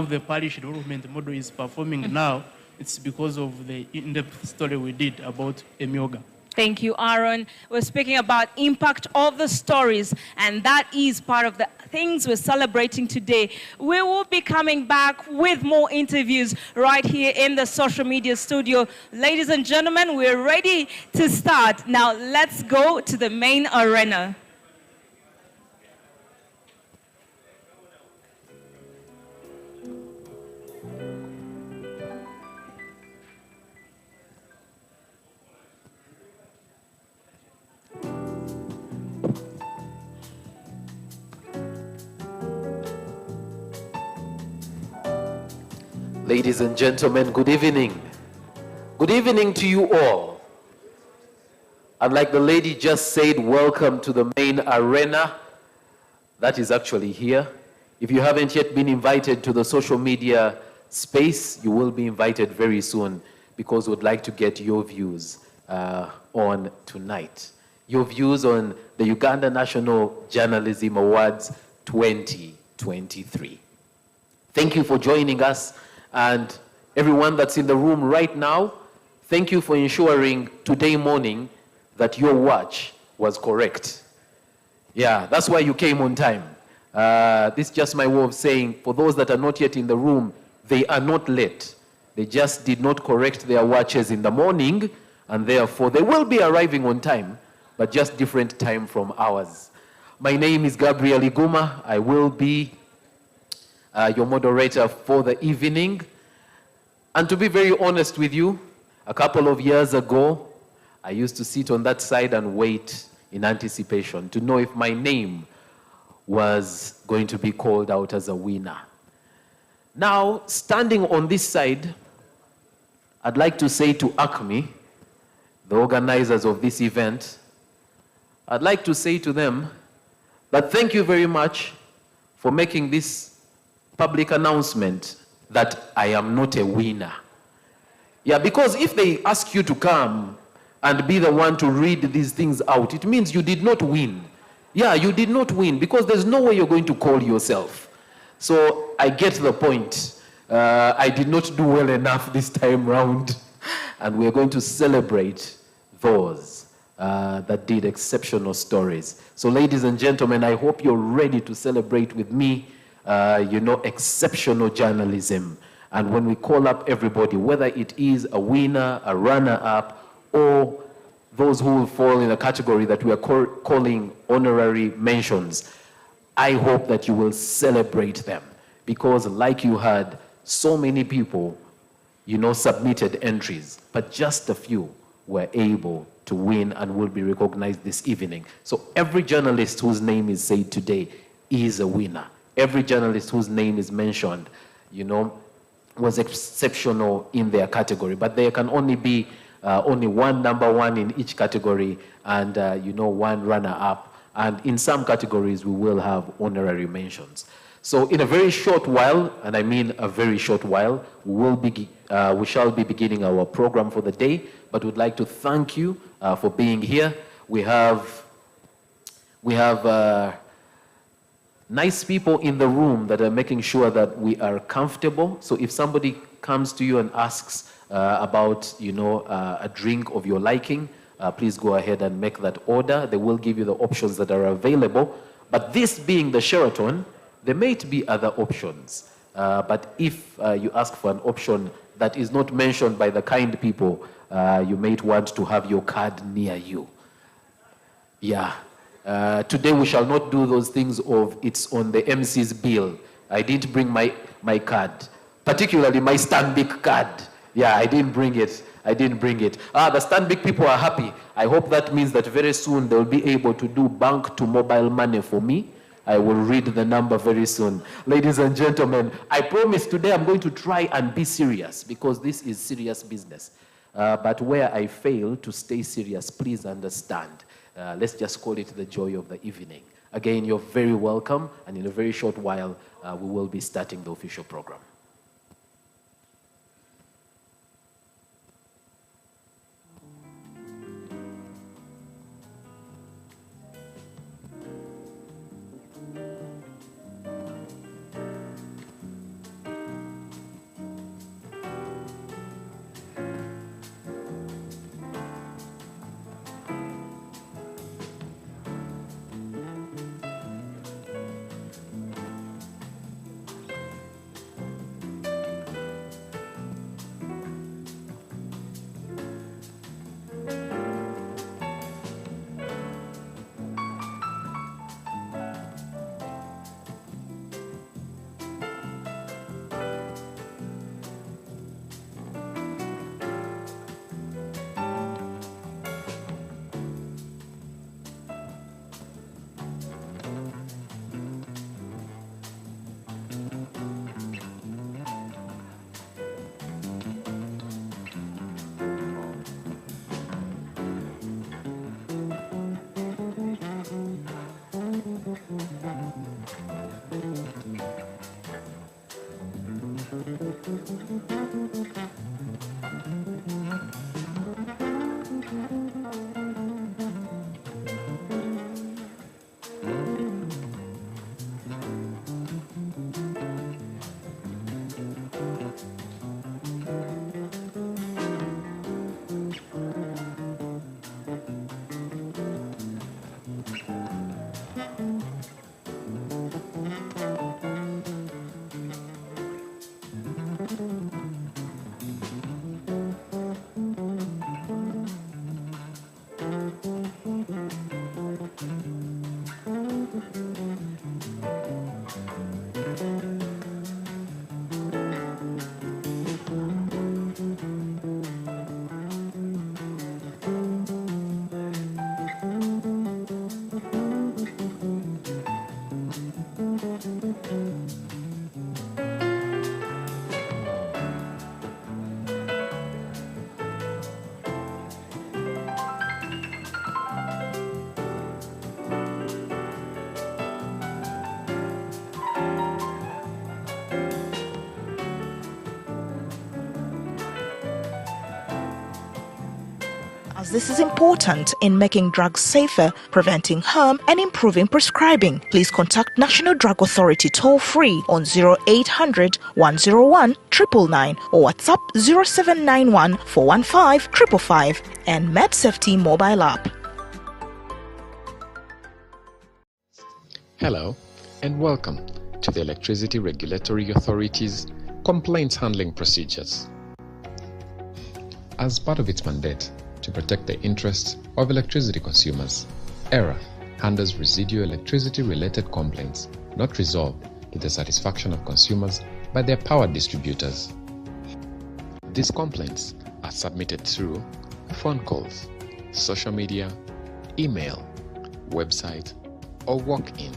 the parish development model is performing now, it's because of the in-depth story we did about Emyoga. Thank you, Aaron. We're speaking about impact of the stories, and that is part of the things we're celebrating today. We will be coming back with more interviews right here in the social media studio. Ladies and gentlemen, we're ready to start. Now, let's go to the main arena. Ladies and gentlemen, good evening. Good evening to you all. And like the lady just said, welcome to the main arena. That is actually here. If you haven't yet been invited to the social media space, you will be invited very soon because we'd like to get your views on tonight. Your views on the Uganda National Journalism Awards 2023. Thank you for joining us. And everyone that's in the room right now, thank you for ensuring today morning that your watch was correct. Yeah, that's why you came on time. This is just my way of saying, for those that are not yet in the room, they are not late. They just did not correct their watches in the morning, and therefore they will be arriving on time, but just different time from ours. My name is Gabriel Iguma. I will be your moderator for the evening. And to be very honest with you, a couple of years ago, I used to sit on that side and wait in anticipation to know if my name was going to be called out as a winner. Now, standing on this side, I'd like to say to ACME, the organizers of this event, I'd like to say to them that thank you very much for making this public announcement that I am not a winner. Yeah, because if they ask you to come and be the one to read these things out, it means you did not win. Yeah, you did not win because there's no way you're going to call yourself. So I get the point. I did not do well enough this time round, and we're going to celebrate those that did exceptional stories. So ladies and gentlemen, I hope you're ready to celebrate with me exceptional journalism. And when we call up everybody, whether it is a winner, a runner-up, or those who will fall in a category that we are calling honorary mentions, I hope that you will celebrate them. Because like you heard, so many people, submitted entries, but just a few were able to win and will be recognized this evening. So every journalist whose name is said today is a winner. Every journalist whose name is mentioned, was exceptional in their category. But there can only be only one number one in each category and, one runner-up. And in some categories, we will have honorary mentions. So in a very short while, and I mean a very short while, we shall be beginning our program for the day. But we'd like to thank you for being here. We have nice people in the room that are making sure that we are comfortable. So if somebody comes to you and asks about, a drink of your liking, please go ahead and make that order. They will give you the options that are available. But this being the Sheraton, there may be other options. But if you ask for an option that is not mentioned by the kind people, you may want to have your card near you. Yeah. Today we shall not do those things of it's on the MC's bill. I didn't bring my card, particularly my Stanbic card. Yeah, I didn't bring it. The Stanbic people are happy. I hope that means that very soon they'll be able to do bank to mobile money for me. I will read the number very soon. Ladies and gentlemen, I promise today I'm going to try and be serious because this is serious business. But where I fail to stay serious, please understand. Let's just call it the joy of the evening. Again, you're very welcome, and in a very short while, we will be starting the official program. As this is important in making drugs safer, preventing harm and improving prescribing. Please contact National Drug Authority toll-free on 0800 101 999 or WhatsApp 0791 415 555 and MedSafety mobile app. Hello and welcome to the Electricity Regulatory Authority's Complaints Handling Procedures. As part of its mandate to protect the interests of electricity consumers, ERA handles residual electricity-related complaints not resolved to the satisfaction of consumers by their power distributors. These complaints are submitted through phone calls, social media, email, website, or walk-in.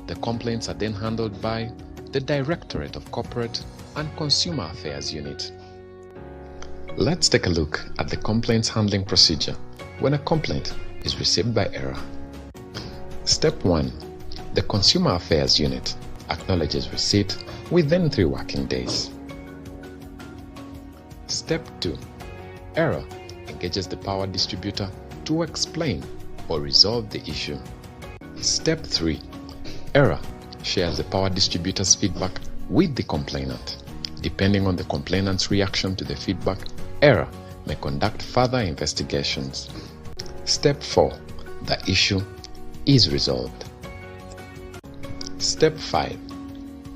The complaints are then handled by the Directorate of Corporate and Consumer Affairs Unit. Let's take a look at the complaints handling procedure when a complaint is received by ERA. Step 1. The Consumer Affairs Unit acknowledges receipt within 3 working days. Step 2. ERA engages the power distributor to explain or resolve the issue. Step 3. ERA shares the power distributor's feedback with the complainant. Depending on the complainant's reaction to the feedback, ERA may conduct further investigations. Step 4. The issue is resolved. Step 5.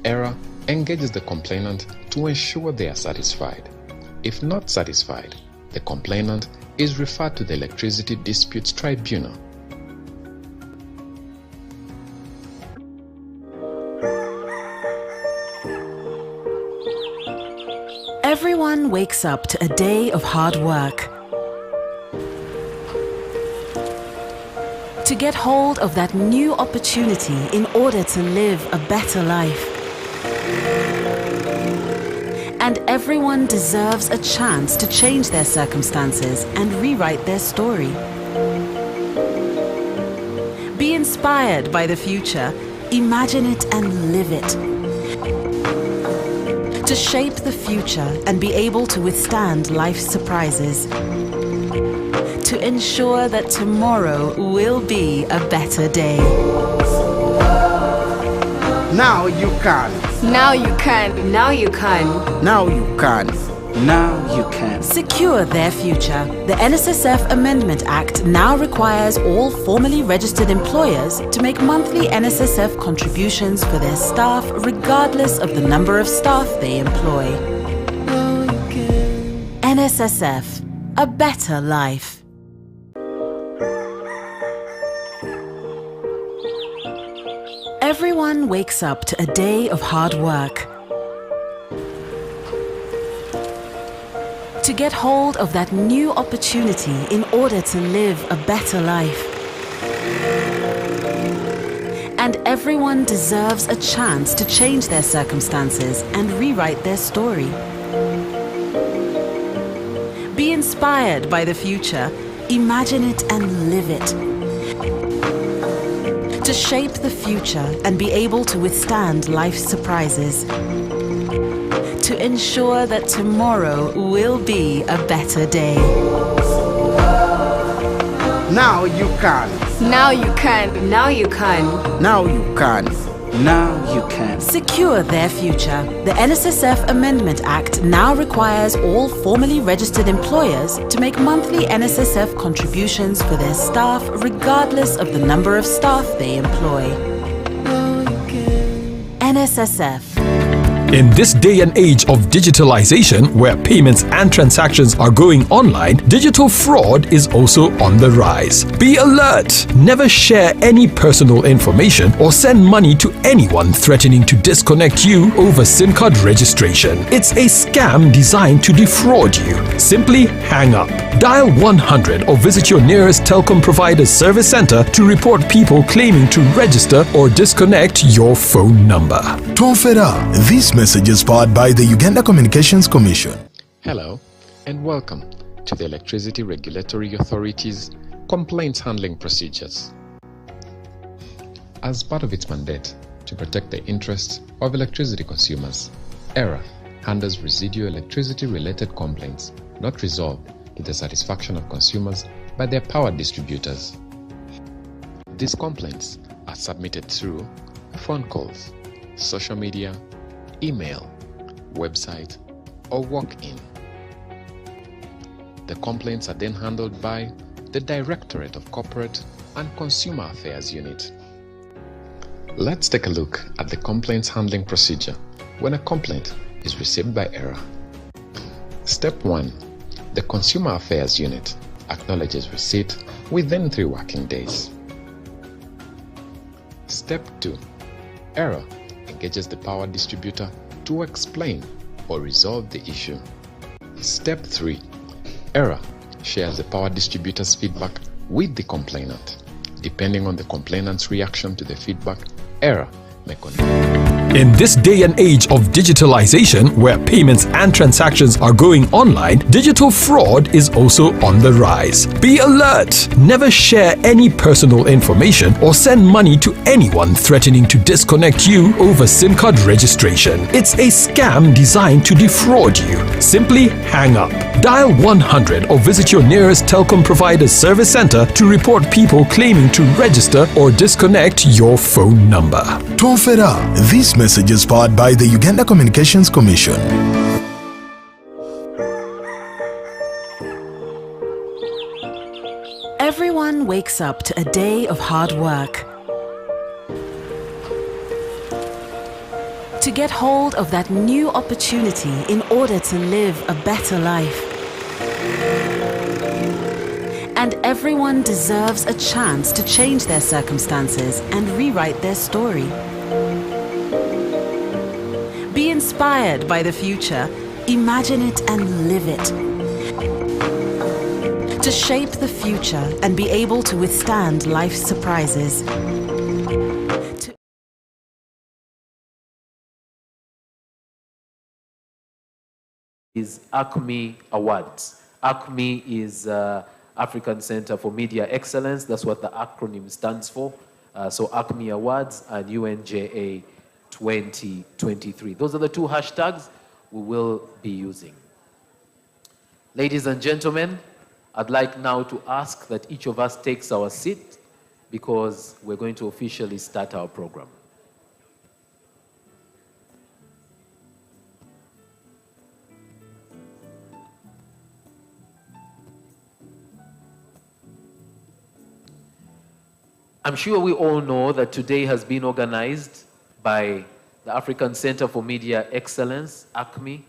ERA engages the complainant to ensure they are satisfied. If not satisfied, the complainant is referred to the Electricity Disputes Tribunal. Everyone wakes up to a day of hard work. To get hold of that new opportunity in order to live a better life. And everyone deserves a chance to change their circumstances and rewrite their story. Be inspired by the future, imagine it and live it. To shape the future and be able to withstand life's surprises. To ensure that tomorrow will be a better day. Now you can. Now you can. Now you can. Now you can. Now you can. Secure their future. The NSSF Amendment Act now requires all formally registered employers to make monthly NSSF contributions for their staff regardless of the number of staff they employ. NSSF, a better life. Everyone wakes up to a day of hard work. To get hold of that new opportunity in order to live a better life. And everyone deserves a chance to change their circumstances and rewrite their story. Be inspired by the future, imagine it and live it. To shape the future and be able to withstand life's surprises. To ensure that tomorrow will be a better day. Now you can. Now you can. Now you can. Now you can. Now you can. Secure their future. The NSSF Amendment Act now requires all formally registered employers to make monthly NSSF contributions for their staff regardless of the number of staff they employ. NSSF. In this day and age of digitalization, where payments and transactions are going online, digital fraud is also on the rise. Be alert! Never share any personal information or send money to anyone threatening to disconnect you over SIM card registration. It's a scam designed to defraud you. Simply hang up. Dial 100 or visit your nearest telecom provider's service center to report people claiming to register or disconnect your phone number. Tonfera, this message is powered by the Uganda Communications Commission. Hello and welcome to the Electricity Regulatory Authority's complaints handling procedures. As part of its mandate to protect the interests of electricity consumers, ERA handles residual electricity-related complaints not resolved to the satisfaction of consumers by their power distributors. These complaints are submitted through phone calls, social media, email, website, or walk-in. The complaints are then handled by the Directorate of Corporate and Consumer Affairs Unit. Let's take a look at the complaints handling procedure when a complaint is received by ERA. Step 1. The Consumer Affairs Unit acknowledges receipt within 3 working days. Step 2. ERA engages the power distributor to explain or resolve the issue. Step 3. ERA shares the power distributor's feedback with the complainant. Depending on the complainant's reaction to the feedback, ERA may continue. In this day and age of digitalization, where payments and transactions are going online, digital fraud is also on the rise. Be alert! Never share any personal information or send money to anyone threatening to disconnect you over SIM card registration. It's a scam designed to defraud you. Simply hang up. Dial 100 or visit your nearest telecom provider's service center to report people claiming to register or disconnect your phone number. Tonfera, this message is powered by the Uganda Communications Commission. Everyone wakes up to a day of hard work. To get hold of that new opportunity in order to live a better life. And everyone deserves a chance to change their circumstances and rewrite their story. Be inspired by the future, imagine it and live it. To shape the future and be able to withstand life's surprises. Is ACME Awards. ACME is African Center for Media Excellence. That's what the acronym stands for. So ACME Awards and UNJA 2023. Those are the 2 hashtags we will be using. Ladies and gentlemen, I'd like now to ask that each of us takes our seat because we're going to officially start our program. I'm sure we all know that today has been organized by the African Center for Media Excellence, ACME,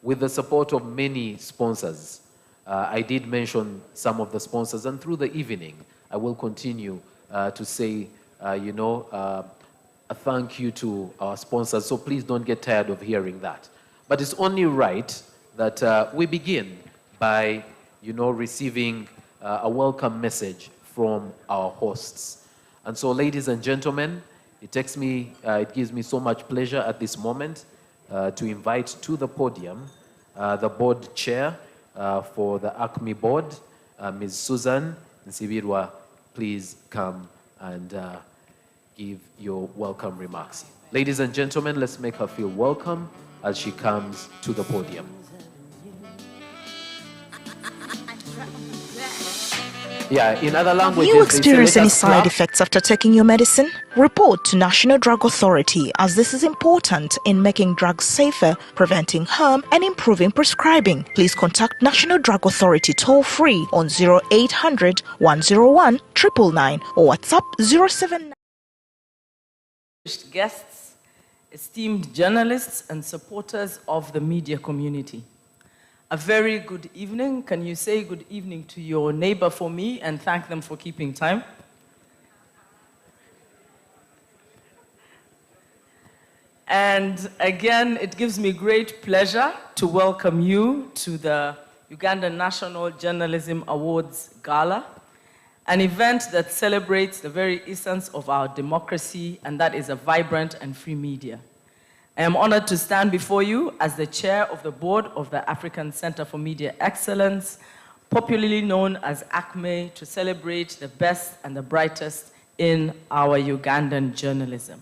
with the support of many sponsors. I did mention some of the sponsors, and through the evening, I will continue to say, a thank you to our sponsors, so please don't get tired of hearing that. But it's only right that we begin by, receiving a welcome message from our hosts. And so, ladies and gentlemen, it gives me so much pleasure at this moment to invite to the podium the board chair for the ACME board, Ms. Susan Nsibirwa. Please come and give your welcome remarks. Ladies and gentlemen, let's make her feel welcome as she comes to the podium. Yeah, in other languages, Have you experienced any us side clap. effects after taking your medicine? Report to National Drug Authority, as this is important in making drugs safer, preventing harm and improving prescribing. Please contact National Drug Authority toll-free on 0800 101 999 or WhatsApp 079. Guests, esteemed journalists and supporters of the media community. A very good evening. Can you say good evening to your neighbor for me and thank them for keeping time? And again, it gives me great pleasure to welcome you to the Uganda National Journalism Awards Gala, an event that celebrates the very essence of our democracy, and that is a vibrant and free media. I am honored to stand before you as the chair of the board of the African Center for Media Excellence, popularly known as ACME, to celebrate the best and the brightest in our Ugandan journalism.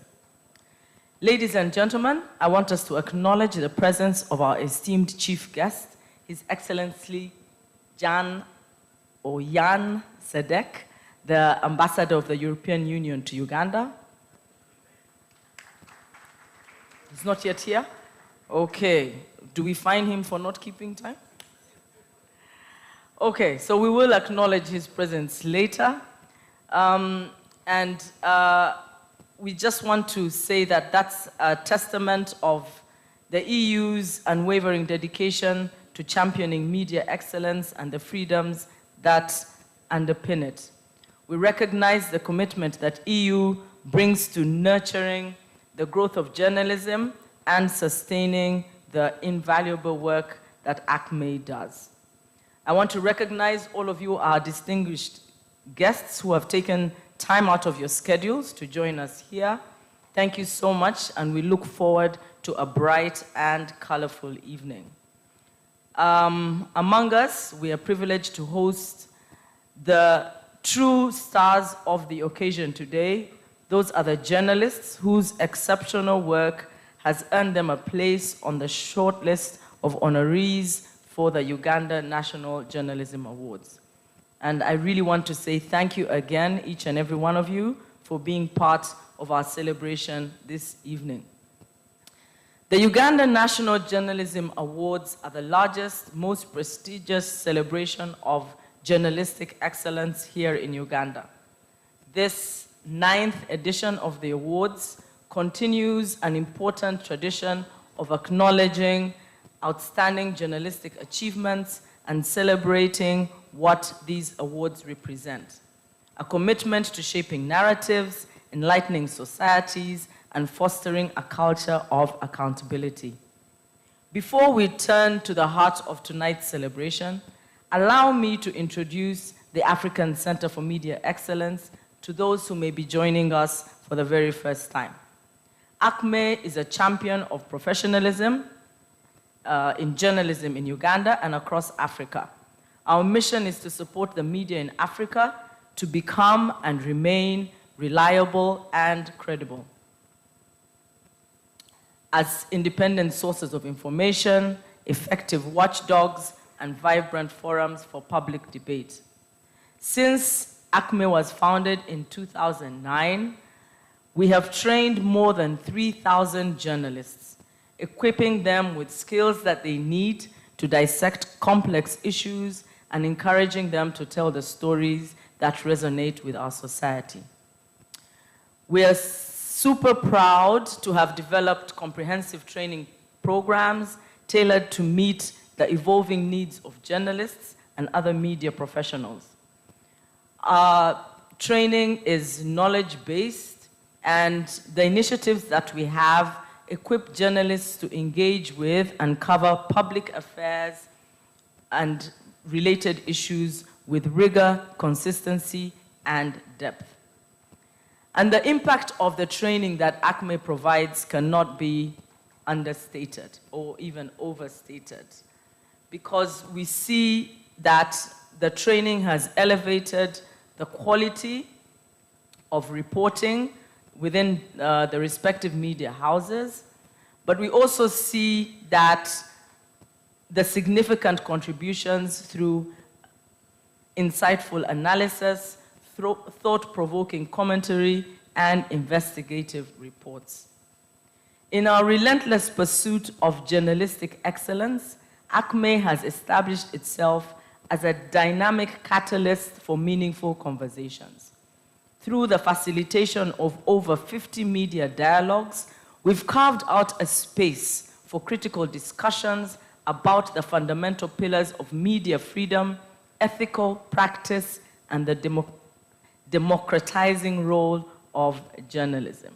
Ladies and gentlemen, I want us to acknowledge the presence of our esteemed chief guest, His Excellency Jan Sedek, the ambassador of the European Union to Uganda. He's not yet here? Okay. Do we fine him for not keeping time? Okay, so we will acknowledge his presence later. We just want to say that that's a testament of the EU's unwavering dedication to championing media excellence and the freedoms that underpin it. We recognize the commitment that EU brings to nurturing the growth of journalism and sustaining the invaluable work that ACME does. I want to recognize all of you, our distinguished guests who have taken time out of your schedules to join us here. Thank you so much, and we look forward to a bright and colorful evening. Among us, we are privileged to host the true stars of the occasion today. Those are the journalists whose exceptional work has earned them a place on the short list of honorees for the Uganda National Journalism Awards. And I really want to say thank you again, each and every one of you, for being part of our celebration this evening. The Uganda National Journalism Awards are the largest, most prestigious celebration of journalistic excellence here in Uganda. This 9th edition of the awards continues an important tradition of acknowledging outstanding journalistic achievements and celebrating what these awards represent. A commitment to shaping narratives, enlightening societies, and fostering a culture of accountability. Before we turn to the heart of tonight's celebration, allow me to introduce the African Center for Media Excellence to those who may be joining us for the very first time. ACME is a champion of professionalism in journalism in Uganda and across Africa. Our mission is to support the media in Africa to become and remain reliable and credible as independent sources of information, effective watchdogs, and vibrant forums for public debate. Since ACME was founded in 2009, we have trained more than 3,000 journalists, equipping them with skills that they need to dissect complex issues and encouraging them to tell the stories that resonate with our society. We are super proud to have developed comprehensive training programs tailored to meet the evolving needs of journalists and other media professionals. Our training is knowledge-based, and the initiatives that we have equip journalists to engage with and cover public affairs and related issues with rigor, consistency, and depth. And the impact of the training that ACME provides cannot be understated or even overstated, because we see that the training has elevated the quality of reporting, within the respective media houses, but we also see that the significant contributions through insightful analysis, thought-provoking commentary, and investigative reports. In our relentless pursuit of journalistic excellence, ACME has established itself as a dynamic catalyst for meaningful conversations. Through the facilitation of over 50 media dialogues, we've carved out a space for critical discussions about the fundamental pillars of media freedom, ethical practice, and the democratizing role of journalism.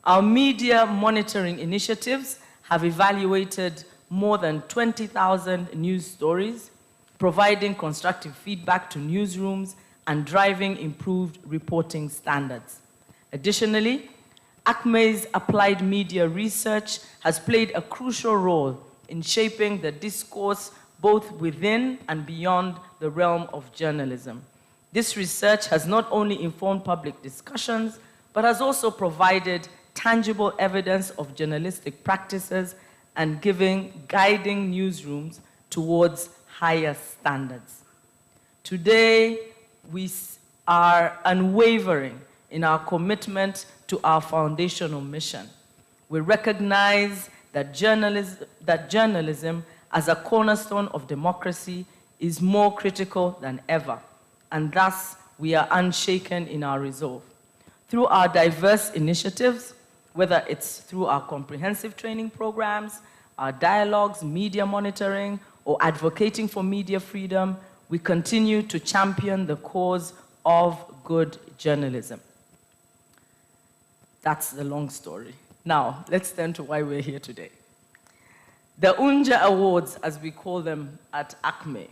Our media monitoring initiatives have evaluated more than 20,000 news stories, providing constructive feedback to newsrooms and driving improved reporting standards. Additionally, ACME's applied media research has played a crucial role in shaping the discourse both within and beyond the realm of journalism. This research has not only informed public discussions, but has also provided tangible evidence of journalistic practices and guiding newsrooms towards higher standards. Today, we are unwavering in our commitment to our foundational mission. We recognize that journalism as a cornerstone of democracy is more critical than ever, and thus we are unshaken in our resolve. Through our diverse initiatives, whether it's through our comprehensive training programs, our dialogues, media monitoring, or advocating for media freedom, we continue to champion the cause of good journalism. That's the long story. Now, let's turn to why we're here today. The Unja Awards, as we call them at ACME.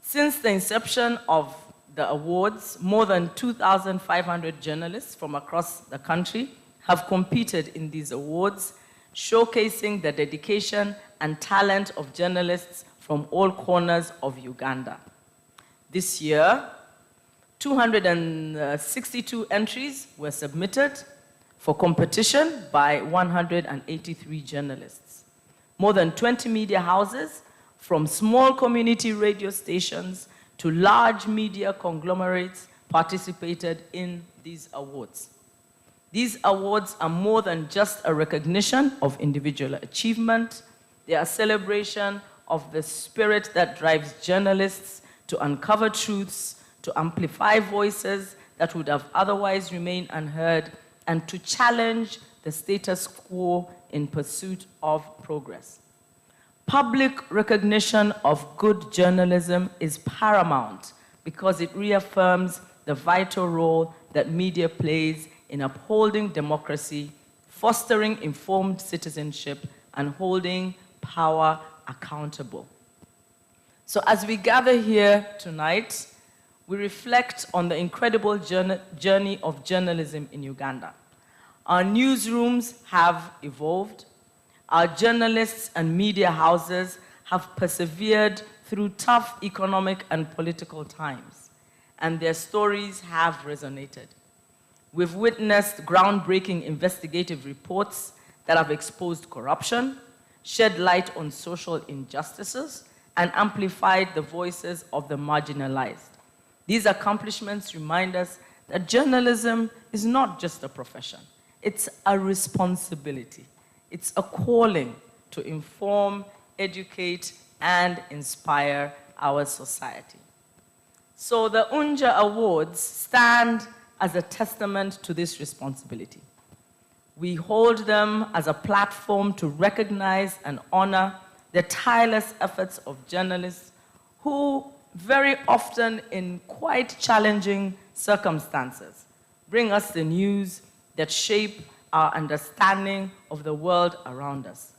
Since the inception of the awards, more than 2,500 journalists from across the country have competed in these awards, showcasing the dedication and talent of journalists from all corners of Uganda. This year, 262 entries were submitted for competition by 183 journalists. More than 20 media houses, from small community radio stations to large media conglomerates, participated in these awards. These awards are more than just a recognition of individual achievement. They are a celebration of the spirit that drives journalists to uncover truths, to amplify voices that would have otherwise remained unheard, and to challenge the status quo in pursuit of progress. Public recognition of good journalism is paramount because it reaffirms the vital role that media plays in upholding democracy, fostering informed citizenship, and holding power accountable. So as we gather here tonight, we reflect on the incredible journey of journalism in Uganda. Our newsrooms have evolved. Our journalists and media houses have persevered through tough economic and political times, and their stories have resonated. We've witnessed groundbreaking investigative reports that have exposed corruption, shed light on social injustices, and amplified the voices of the marginalized. These accomplishments remind us that journalism is not just a profession. It's a responsibility. It's a calling to inform, educate, and inspire our society. So the Unja Awards stand as a testament to this responsibility. We hold them as a platform to recognize and honor the tireless efforts of journalists who very often in quite challenging circumstances bring us the news that shape our understanding of the world around us.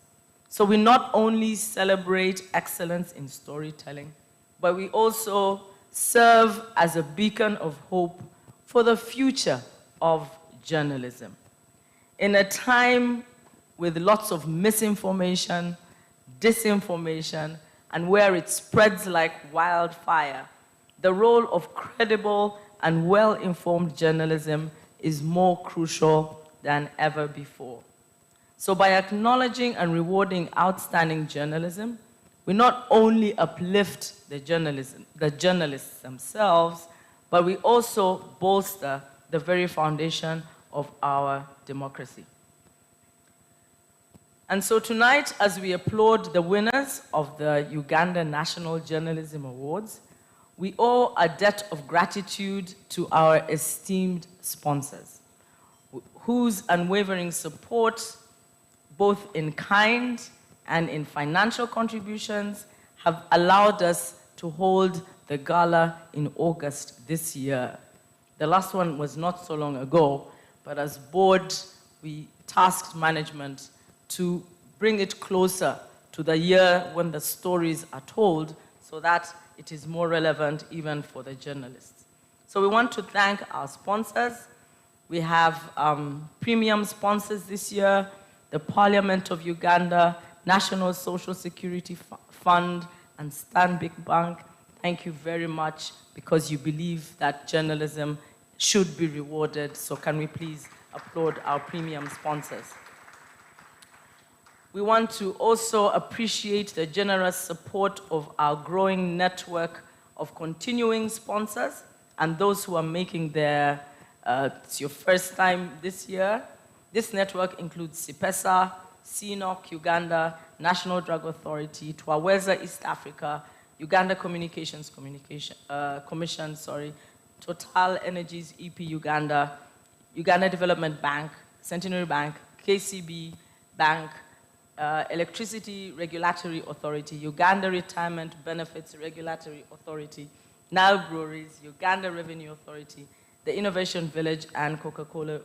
So we not only celebrate excellence in storytelling, but we also serve as a beacon of hope for the future of journalism. In a time with lots of misinformation, disinformation, and where it spreads like wildfire, the role of credible and well-informed journalism is more crucial than ever before. So by acknowledging and rewarding outstanding journalism, we not only uplift the journalists themselves, but we also bolster the very foundation of our democracy. And so tonight, as we applaud the winners of the Uganda National Journalism Awards, we owe a debt of gratitude to our esteemed sponsors, whose unwavering support, both in kind and in financial contributions, have allowed us to hold the gala in August this year. The last one was not so long ago, but as board, we tasked management to bring it closer to the year when the stories are told so that it is more relevant even for the journalists. So we want to thank our sponsors. We have premium sponsors this year, the Parliament of Uganda, National Social Security Fund, and Stanbic Bank. Thank you very much, because you believe that journalism should be rewarded. So can we please applaud our premium sponsors? We want to also appreciate the generous support of our growing network of continuing sponsors and those who are making their, it's your first time this year. This network includes CIPESA, CNOC Uganda, National Drug Authority, Twaweza East Africa, Uganda Communications Commission, Total Energies EP Uganda, Uganda Development Bank, Centenary Bank, KCB Bank, Electricity Regulatory Authority, Uganda Retirement Benefits Regulatory Authority, Nile Breweries, Uganda Revenue Authority, the Innovation Village, and Coca-Cola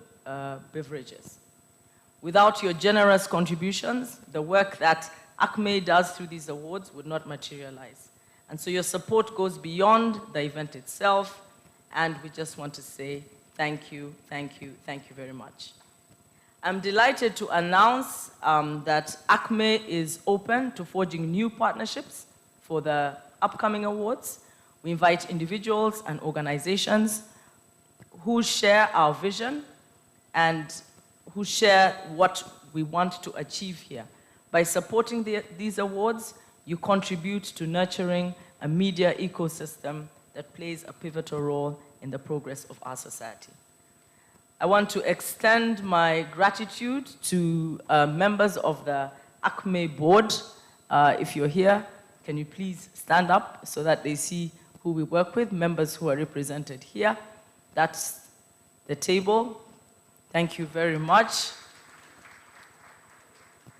Beverages. Without your generous contributions, the work that ACME does through these awards would not materialize. And so your support goes beyond the event itself, and we just want to say thank you, thank you, thank you very much. I'm delighted to announce that ACME is open to forging new partnerships for the upcoming awards. We invite individuals and organizations who share our vision and who share what we want to achieve here. By supporting these awards, you contribute to nurturing a media ecosystem that plays a pivotal role in the progress of our society. I want to extend my gratitude to members of the ACME board. If you're here, can you please stand up so that they see who we work with, members who are represented here. That's the table. Thank you very much.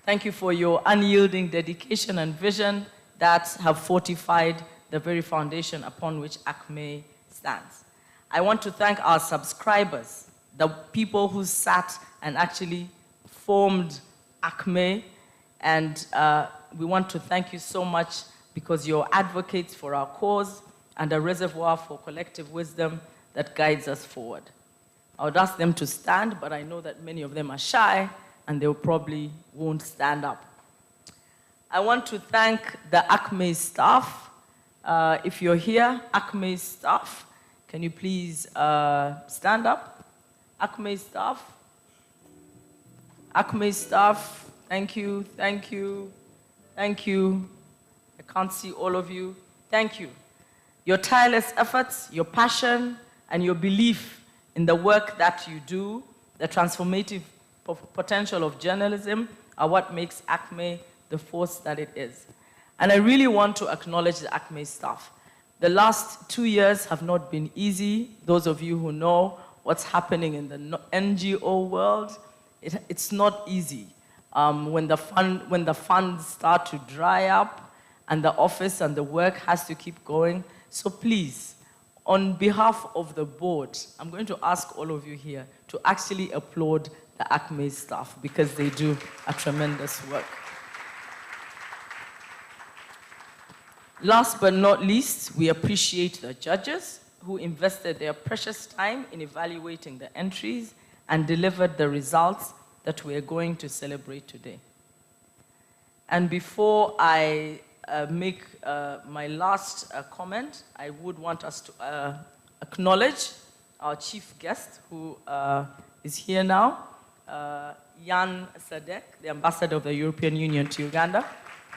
Thank you for your unyielding dedication and vision that have fortified the very foundation upon which ACME stands. I want to thank our subscribers, the people who sat and actually formed ACME, and we want to thank you so much because you're advocates for our cause and a reservoir for collective wisdom that guides us forward. I would ask them to stand, but I know that many of them are shy and they probably won't stand up. I want to thank the ACME staff. If you're here, ACME staff, can you please stand up? ACME staff. ACME staff, thank you, thank you, thank you. I can't see all of you. Thank you. Your tireless efforts, your passion, and your belief in the work that you do, the transformative potential of journalism, are what makes ACME the force that it is. And I really want to acknowledge the ACME staff. The last 2 years have not been easy. Those of you who know what's happening in the NGO world, it's not easy. When the funds start to dry up and the office and the work has to keep going. So please, on behalf of the board, I'm going to ask all of you here to actually applaud the ACME staff because they do a tremendous work. Last but not least, we appreciate the judges who invested their precious time in evaluating the entries and delivered the results that we are going to celebrate today. And before I make my last comment, I would want us to acknowledge our chief guest, who is here now, Jan Sadek, the ambassador of the European Union to Uganda.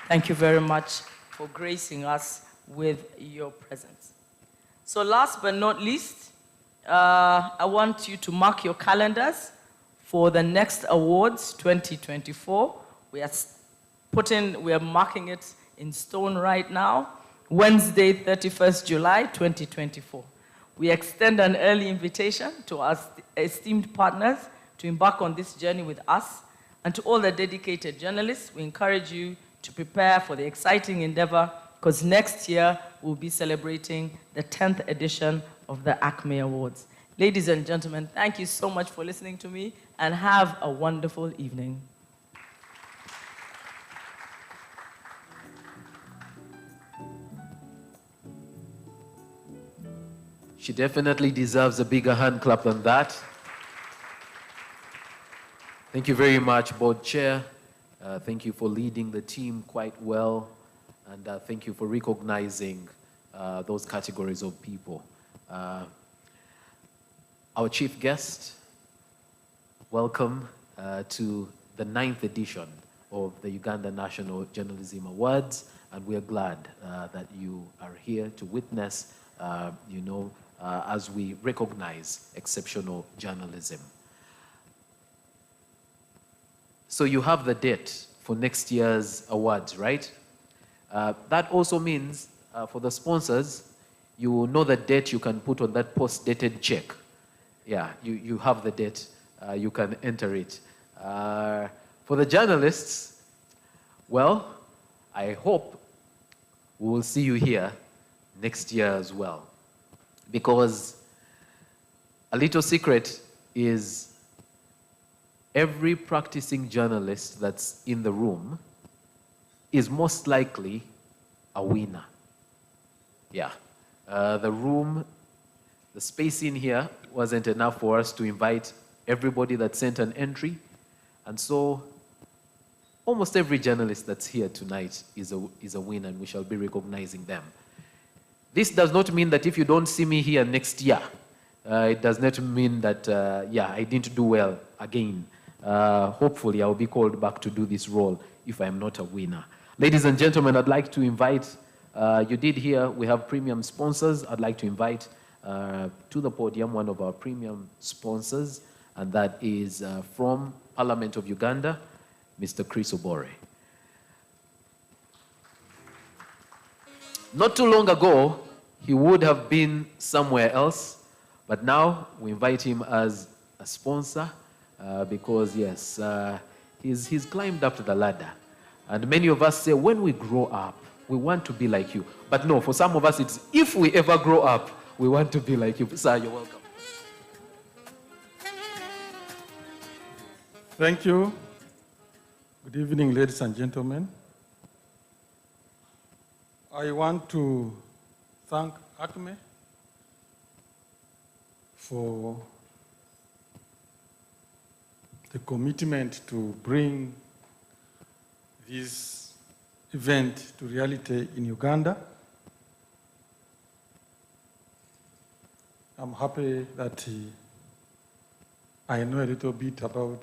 Thank you very much for gracing us with your presence. So last but not least, I want you to mark your calendars for the next awards 2024. We are marking it in stone right now, Wednesday, 31st July, 2024. We extend an early invitation to our esteemed partners to embark on this journey with us, and to all the dedicated journalists, we encourage you to prepare for the exciting endeavor, because next year we'll be celebrating the 10th edition of the ACME Awards. Ladies and gentlemen, thank you so much for listening to me, and have a wonderful evening. She definitely deserves a bigger hand clap than that. Thank you very much, Board Chair. Thank you for leading the team quite well. And thank you for recognizing those categories of people. Our chief guest, welcome to the 9th edition of the Uganda National Journalism Awards. And we are glad that you are here to witness, as we recognize exceptional journalism. So you have the date for next year's awards, right? That also means for the sponsors, you know the date you can put on that post-dated check. Yeah, you have the date, you can enter it. For the journalists, well, I hope we will see you here next year as well. Because a little secret is every practicing journalist that's in the room is most likely a winner. Yeah. The space in here wasn't enough for us to invite everybody that sent an entry. And so almost every journalist that's here tonight is a winner, and we shall be recognizing them. This does not mean that if you don't see me here next year, it does not mean that, I didn't do well again. Hopefully, I'll be called back to do this role if I'm not a winner. Ladies and gentlemen, I'd like to invite, you did hear we have premium sponsors. I'd like to invite to the podium one of our premium sponsors, and that is from Parliament of Uganda, Mr. Chris Obore. Not too long ago, he would have been somewhere else, but now we invite him as a sponsor because, yes, he's climbed up to the ladder. And many of us say, when we grow up, we want to be like you. But no, for some of us, it's if we ever grow up, we want to be like you. Sir, you're welcome. Thank you. Good evening, ladies and gentlemen. I want to thank ACME for the commitment to bring this event to reality in Uganda. I'm happy that I know a little bit about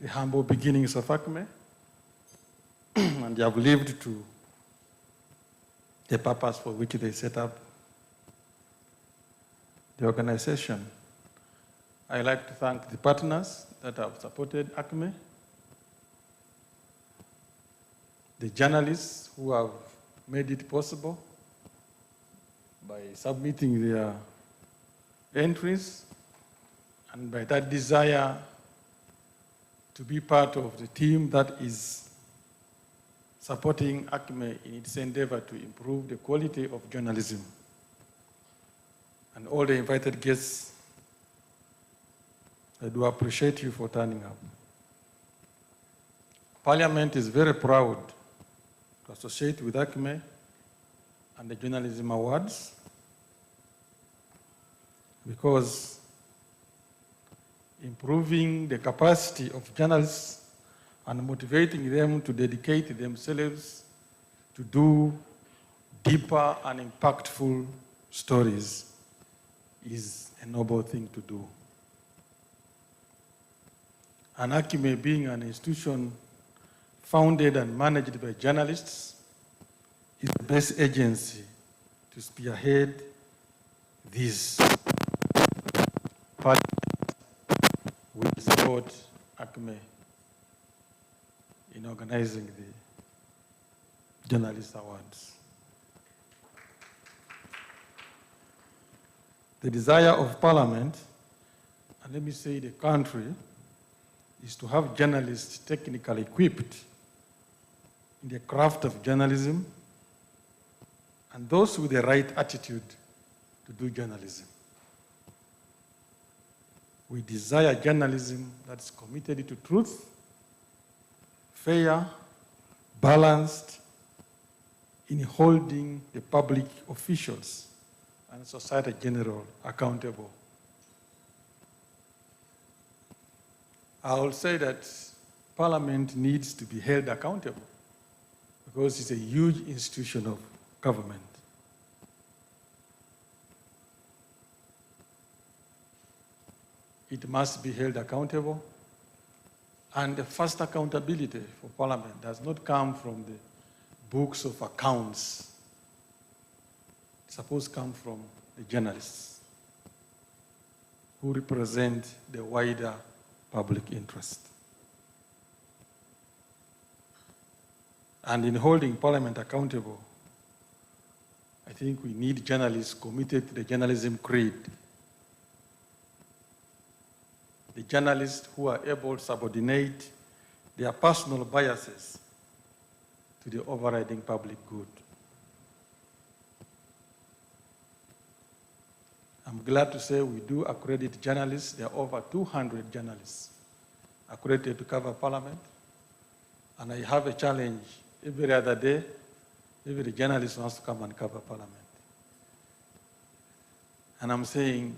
the humble beginnings of ACME, and they have lived to the purpose for which they set up the organization. I'd like to thank the partners that have supported ACME, the journalists who have made it possible by submitting their entries, and by that desire to be part of the team that is supporting ACME in its endeavor to improve the quality of journalism. And all the invited guests, I do appreciate you for turning up. Parliament is very proud to associate with ACME and the Journalism Awards, because improving the capacity of journalists and motivating them to dedicate themselves to do deeper and impactful stories is a noble thing to do. And ACME, being an institution founded and managed by journalists, is the best agency to spearhead this. We support ACME in organizing the Journalist Awards. The desire of Parliament, and let me say the country, is to have journalists technically equipped in the craft of journalism and those with the right attitude to do journalism. We desire journalism that's committed to truth, fair, balanced, in holding the public officials and society in general accountable. I will say that Parliament needs to be held accountable because it's a huge institution of government. It must be held accountable, and the first accountability for Parliament does not come from the books of accounts. It's supposed to come from the journalists who represent the wider public interest. And in holding Parliament accountable, I think we need journalists committed to the journalism creed. The journalists who are able to subordinate their personal biases to the overriding public good. I'm glad to say we do accredit journalists. There are over 200 journalists accredited to cover Parliament. And I have a challenge every other day. Every journalist wants to come and cover Parliament. And I'm saying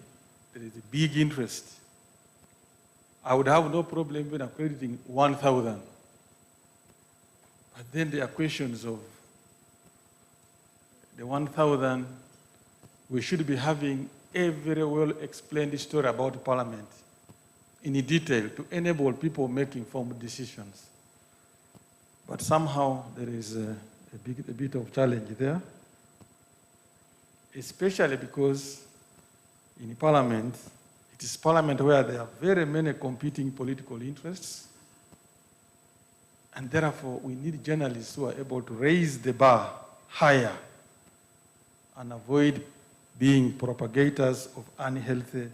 there is a big interest. I would have no problem even accrediting 1,000. But then there are questions of the 1,000. We should be having a very well-explained story about Parliament in detail to enable people making informed decisions. But somehow there is a bit of challenge there, especially because in Parliament, it is Parliament where there are very many competing political interests, and therefore we need journalists who are able to raise the bar higher and avoid being propagators of unhealthy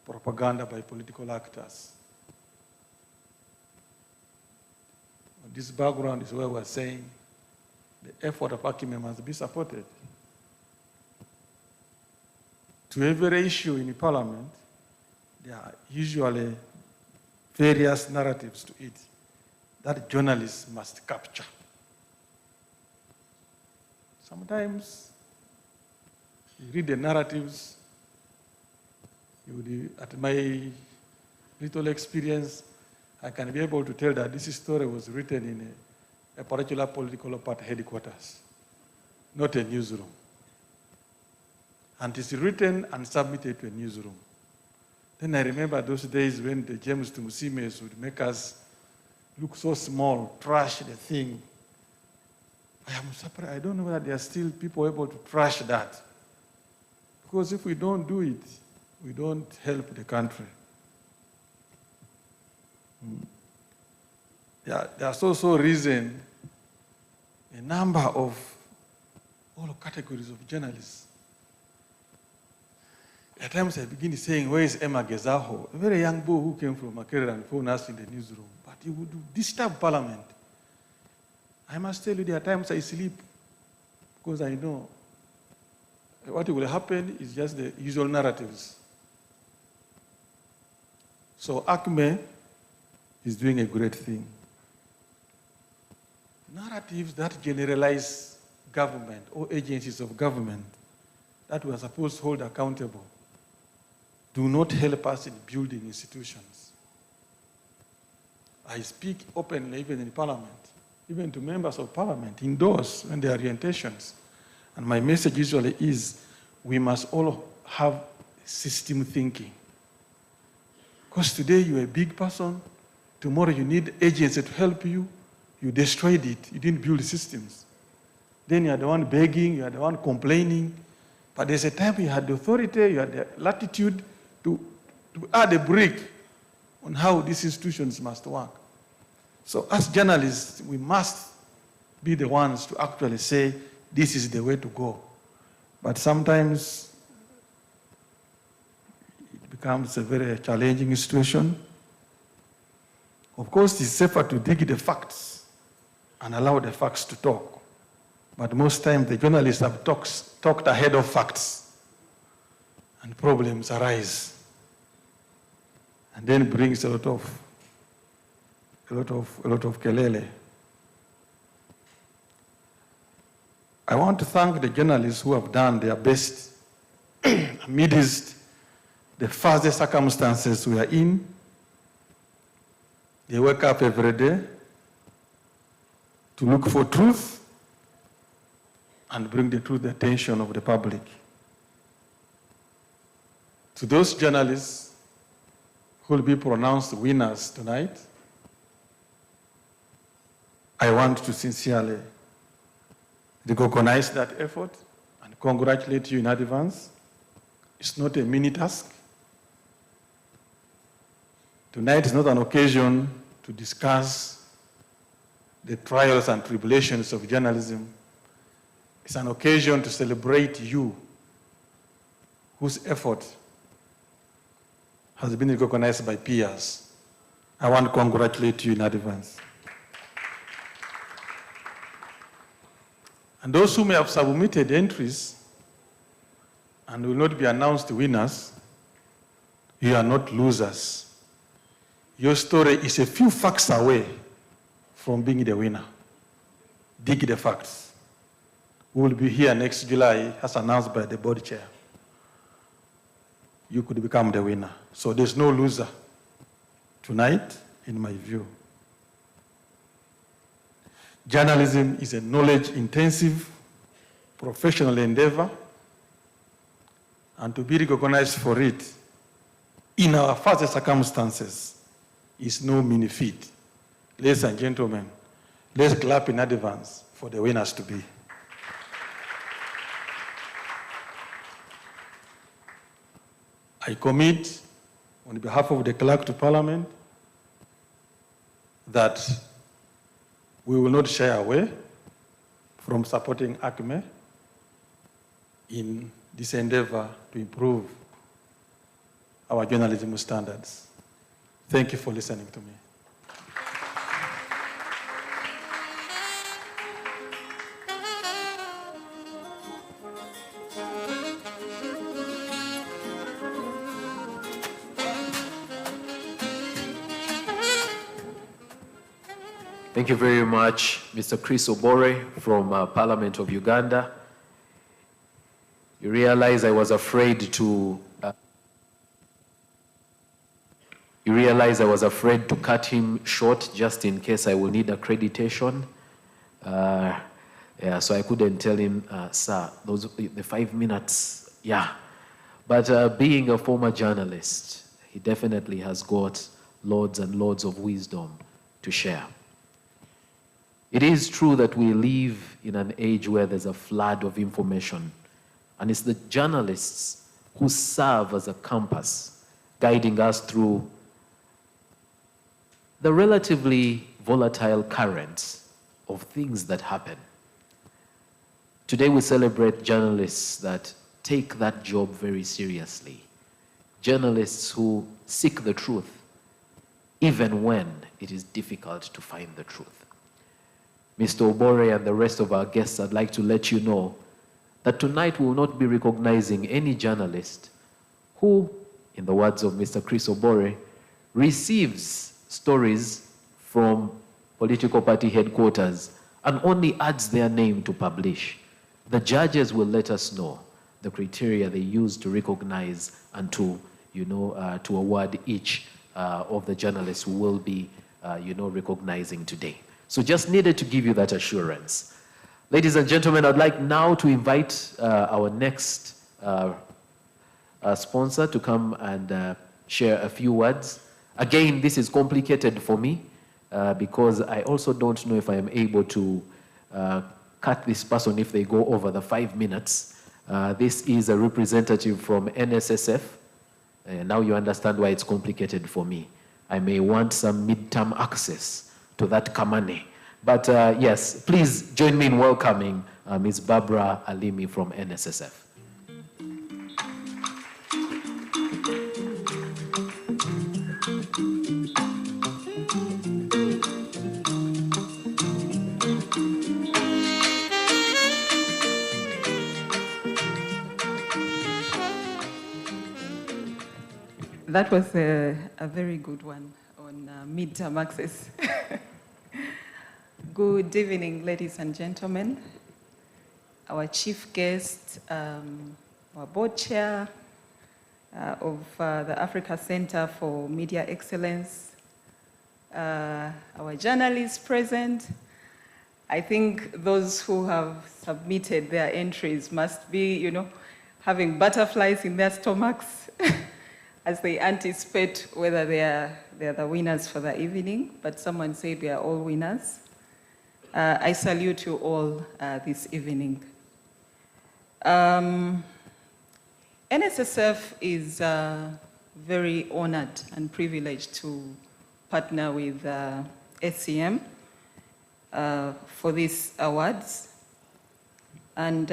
propaganda by political actors. This background is where we're saying the effort of ACME must be supported. To every issue in Parliament, there are usually various narratives to it that journalists must capture. Sometimes you read the narratives, at my little experience, I can be able to tell that this story was written in a particular political party headquarters, not a newsroom. And it's written and submitted to a newsroom. Then I remember those days when the James Tumusimes would make us look so small, trash the thing. I am surprised. I don't know whether there are still people able to trash that. Because if we don't do it, we don't help the country. There's also reason a number of all categories of journalists. At times I begin saying, where is Emma Gezaho? A very young boy who came from Makerere and phoned us in the newsroom. But he would disturb Parliament. I must tell you, there are times I sleep because I know what will happen is just the usual narratives. So ACME is doing a great thing. Narratives that generalize government or agencies of government that we are supposed to hold accountable do not help us in building institutions. I speak openly even in Parliament, even to members of Parliament, indoors when there are orientations. And my message usually is we must all have system thinking. Because today you're a big person, tomorrow you need agency to help you, you destroyed it, you didn't build systems. Then you are the one begging, you are the one complaining, but there's a time you had the authority, you had the latitude to add a brick on how these institutions must work. So as journalists, we must be the ones to actually say, this is the way to go. But sometimes it becomes a very challenging situation. Of course, it's safer to dig the facts and allow the facts to talk. But most times the journalists have talked ahead of facts, and problems arise. And then brings a lot of kelele. I want to thank the journalists who have done their best amidst the fuzzy circumstances we are in. They wake up every day to look for truth and bring the truth to the attention of the public. To those journalists who will be pronounced winners tonight, I want to sincerely recognize that effort and congratulate you in advance. It's not a mini task. Tonight is not an occasion to discuss the trials and tribulations of journalism. It's an occasion to celebrate you, whose effort has been recognized by peers. I want to congratulate you in advance. And those who may have submitted entries and will not be announced winners, you are not losers. Your story is a few facts away from being the winner. Dig the facts. We will be here next July, as announced by the board chair. You could become the winner. So there's no loser tonight, in my view. Journalism is a knowledge-intensive, professional endeavor, and to be recognized for it in our further circumstances is no mean feat. Ladies and gentlemen, let's clap in advance for the winners to be. I commit on behalf of the Clerk to Parliament that we will not shy away from supporting ACME in this endeavor to improve our journalism standards. Thank you for listening to me. Thank you very much, Mr. Chris Obore from Parliament of Uganda. You realize I was afraid to cut him short just in case I will need accreditation. Yeah, so I couldn't tell him, sir, the 5 minutes, yeah. But being a former journalist, he definitely has got loads and loads of wisdom to share. It is true that we live in an age where there's a flood of information, and it's the journalists who serve as a compass, guiding us through the relatively volatile currents of things that happen. Today we celebrate journalists that take that job very seriously, journalists who seek the truth, even when it is difficult to find the truth. Mr. Obore and the rest of our guests, I'd like to let you know that tonight we will not be recognizing any journalist who, in the words of Mr. Chris Obore, receives stories from political party headquarters and only adds their name to publish. The judges will let us know the criteria they use to recognize and to award each of the journalists who will be, recognizing today. So just needed to give you that assurance. Ladies and gentlemen, I'd like now to invite our next sponsor to come and share a few words. Again, this is complicated for me because I also don't know if I am able to cut this person if they go over the 5 minutes. This is a representative from NSSF. Now you understand why it's complicated for me. I may want some midterm access to that Kamane. But yes, please join me in welcoming Ms. Barbara Alimi from NSSF. That was a very good one on midterm access. Good evening, ladies and gentlemen. Our chief guest, our board chair of the Africa Center for Media Excellence, our journalists present. I think those who have submitted their entries must be, having butterflies in their stomachs as they anticipate whether they're the winners for the evening, but someone said we are all winners. I salute you all this evening. NSSF is very honored and privileged to partner with SCM for these awards. And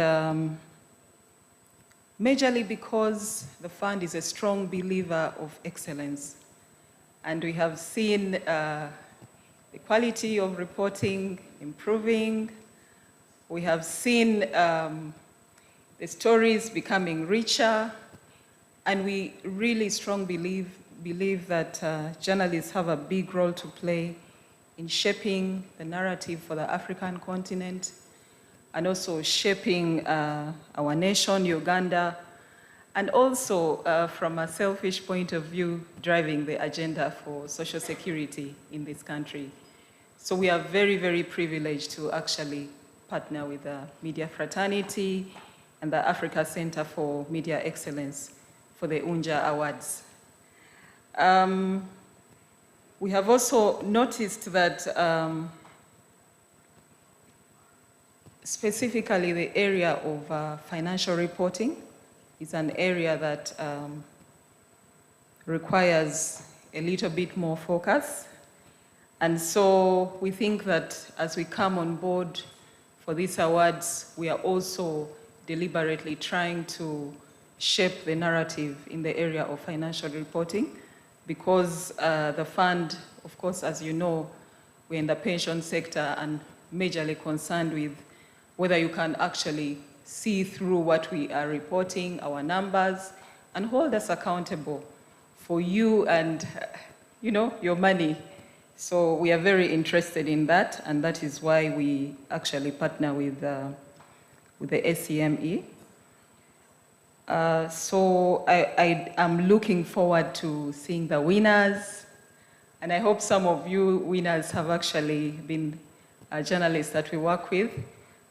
majorly because the fund is a strong believer of excellence. And we have seen the quality of reporting improving. We have seen the stories becoming richer. And we really strongly believe that journalists have a big role to play in shaping the narrative for the African continent, and also shaping our nation, Uganda, and also from a selfish point of view, driving the agenda for social security in this country. So we are very, very privileged to actually partner with the media fraternity and the Africa Center for Media Excellence for the UNJA Awards. We have also noticed that specifically the area of financial reporting is an area that requires a little bit more focus. And so we think that as we come on board for these awards, we are also deliberately trying to shape the narrative in the area of financial reporting, because the fund, of course, as you know, we're in the pension sector and majorly concerned with whether you can actually see through what we are reporting, our numbers, and hold us accountable for you and, your money. So we are very interested in that, and that is why we actually partner with the SCME. So I am looking forward to seeing the winners, and I hope some of you winners have actually been journalists that we work with.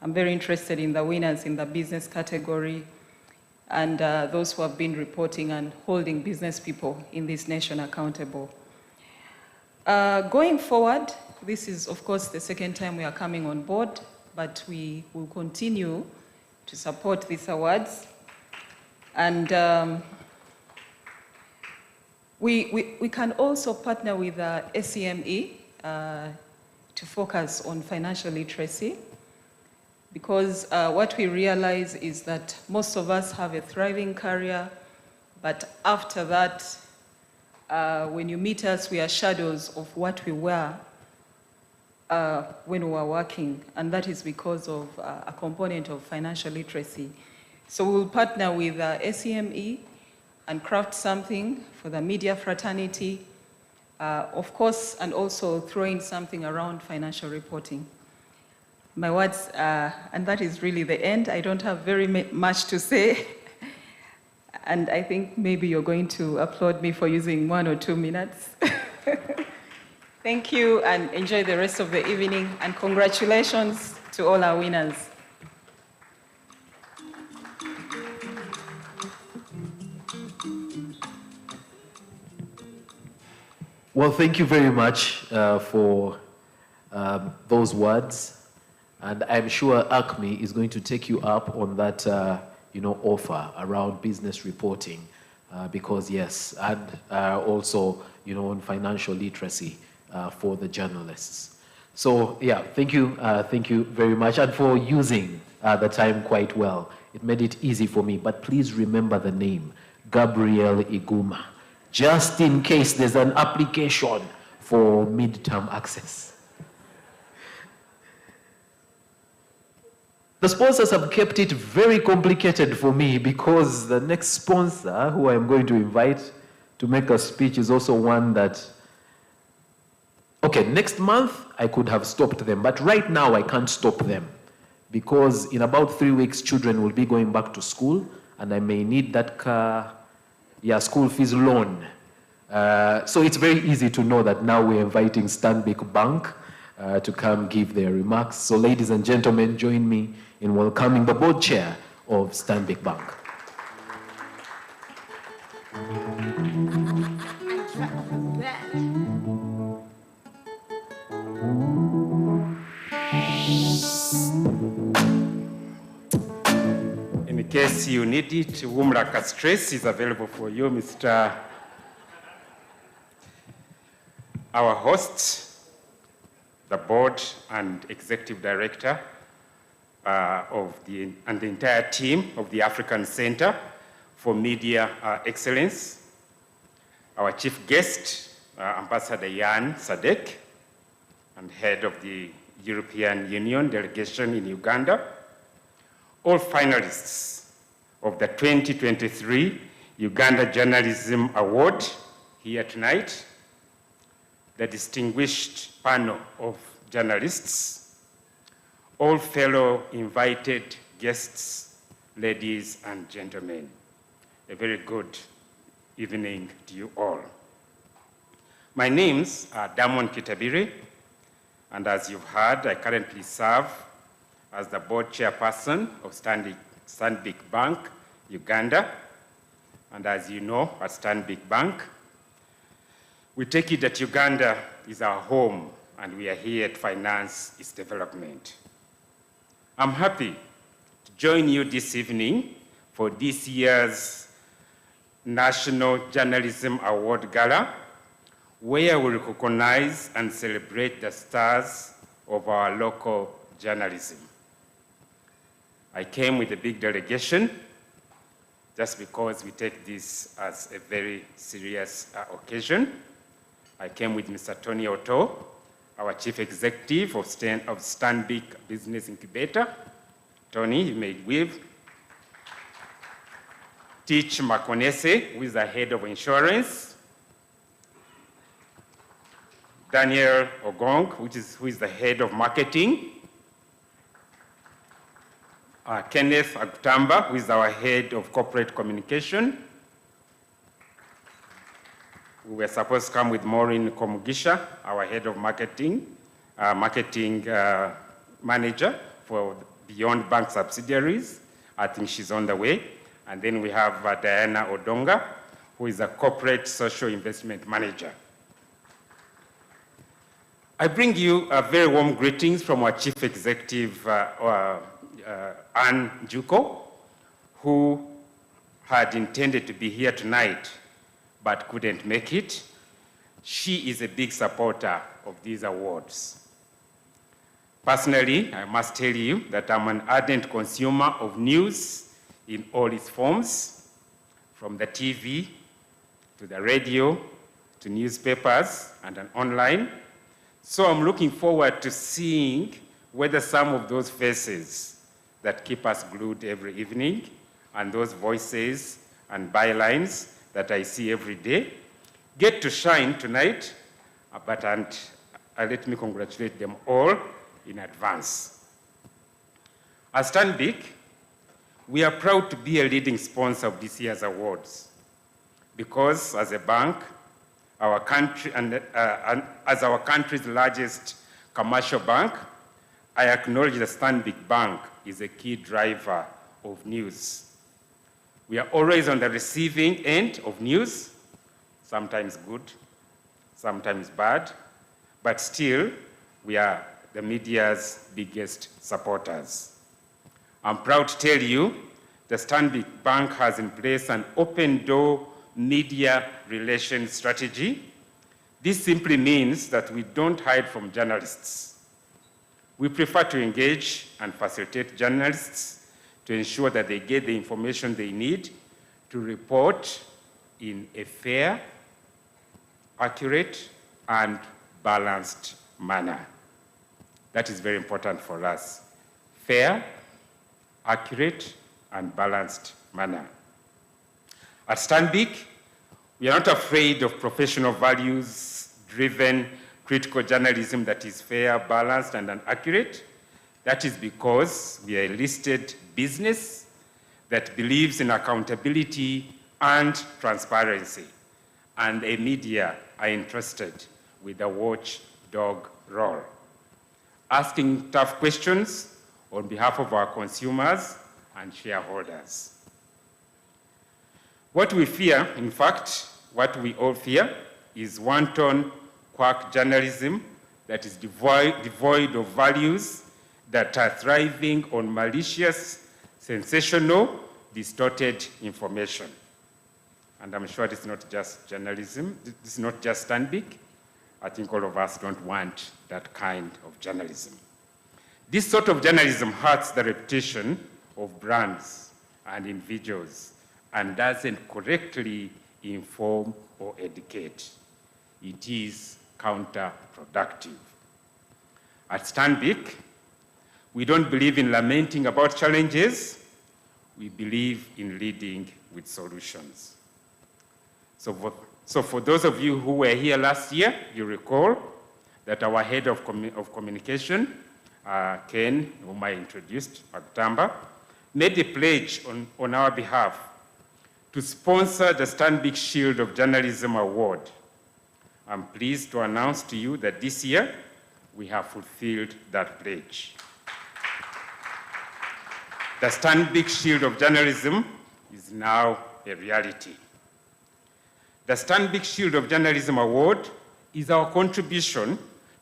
I'm very interested in the winners in the business category and those who have been reporting and holding business people in this nation accountable. Going forward, this is, of course, the second time we are coming on board, but we will continue to support these awards. And we can also partner with SCME to focus on financial literacy, because what we realize is that most of us have a thriving career, but after that, when you meet us, we are shadows of what we were when we were working, and that is because of a component of financial literacy. So we will partner with SCME and craft something for the media fraternity, of course, and also throw in something around financial reporting. My words, and that is really the end. I don't have very much to say. And I think maybe you're going to applaud me for using 1 or 2 minutes. Thank you, and enjoy the rest of the evening. And congratulations to all our winners. Well, thank you very much for those words. And I'm sure ACME is going to take you up on that offer around business reporting. Because yes, and also, on financial literacy for the journalists. So yeah, thank you very much, and for using the time quite well. It made it easy for me, but please remember the name, Gabriel Iguma, just in case there's an application for midterm access. The sponsors have kept it very complicated for me because the next sponsor who I'm going to invite to make a speech is also one that, okay, next month I could have stopped them, but right now I can't stop them because in about 3 weeks children will be going back to school and I may need that school fees loan. So it's very easy to know that now we're inviting Stanbic Bank to come give their remarks. So ladies and gentlemen, join me in welcoming the board chair of Stanbic Bank. In case you need it, Wumraka Stress is available for you, Mr. Our hosts, the board and executive director and the entire team of the African Center for Media Excellence, our chief guest, Ambassador Jan Sadek, and head of the European Union delegation in Uganda, all finalists of the 2023 Uganda Journalism Award here tonight, the distinguished panel of journalists, all fellow invited guests, ladies and gentlemen, a very good evening to you all. My name's Damon Kitabire, and as you've heard, I currently serve as the board chairperson of Stanbic Bank, Uganda. And as you know, at Stanbic Bank, we take it that Uganda is our home and we are here to finance its development. I'm happy to join you this evening for this year's National Journalism Award Gala, where we recognize and celebrate the stars of our local journalism. I came with a big delegation just because we take this as a very serious occasion. I came with Mr. Tony Otto, our chief executive of Stanbic Business Incubator. Tony, you may wave. Teach Makonese, who is the head of insurance. Daniel Ogong, who is the head of marketing. Kenneth Agutamba, who is our head of corporate communication. We were supposed to come with Maureen Komugisha, our head of marketing manager for Beyond Bank subsidiaries. I think she's on the way. And then we have Diana Odonga, who is a corporate social investment manager. I bring you a very warm greetings from our chief executive, Anne Juko, who had intended to be here tonight but couldn't make it. She is a big supporter of these awards. Personally, I must tell you that I'm an ardent consumer of news in all its forms, from the TV to the radio to newspapers and online. So I'm looking forward to seeing whether some of those faces that keep us glued every evening and those voices and bylines that I see every day get to shine tonight, but let me congratulate them all in advance. As Stanbic, we are proud to be a leading sponsor of this year's awards because as a bank, our country, as our country's largest commercial bank, I acknowledge that Stanbic Bank is a key driver of news. We are always on the receiving end of news, sometimes good, sometimes bad, but still, we are the media's biggest supporters. I'm proud to tell you the Stanbic Bank has in place an open-door media relations strategy. This simply means that we don't hide from journalists. We prefer to engage and facilitate journalists to ensure that they get the information they need to report in a fair, accurate, and balanced manner. That is very important for us. Fair, accurate, and balanced manner. At Stanbic, we are not afraid of professional values-driven critical journalism that is fair, balanced, and accurate. That is because we are a listed business that believes in accountability and transparency, and a media are entrusted with a watchdog role, asking tough questions on behalf of our consumers and shareholders. What we fear, in fact, what we all fear, is wanton quack journalism that is devoid of values, that are thriving on malicious, sensational, distorted information. And I'm sure this is not just journalism, this is not just Stanbic. I think all of us don't want that kind of journalism. This sort of journalism hurts the reputation of brands and individuals and doesn't correctly inform or educate. It is counterproductive. At Stanbic, we don't believe in lamenting about challenges. We believe in leading with solutions. So for those of you who were here last year, you recall that our head of communication, Ken, whom I introduced, Magtamba, made a pledge on our behalf to sponsor the Stanbic Shield of Journalism Award. I'm pleased to announce to you that this year, we have fulfilled that pledge. The Stanbic Shield of Journalism is now a reality. The Stanbic Shield of Journalism Award is our contribution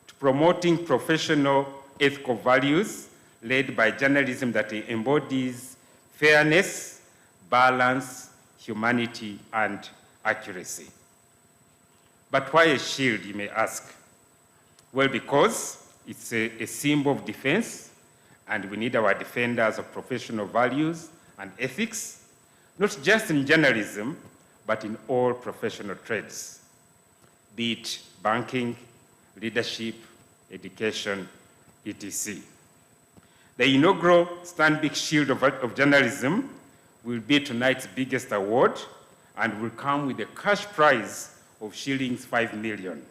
to promoting professional ethical values led by journalism that embodies fairness, balance, humanity, and accuracy. But why a shield, you may ask? Well, because it's a symbol of defense, and we need our defenders of professional values and ethics, not just in journalism, but in all professional trades, be it banking, leadership, education, etc. The inaugural Stanbic Shield of Journalism will be tonight's biggest award and will come with a cash prize of shillings 5 million.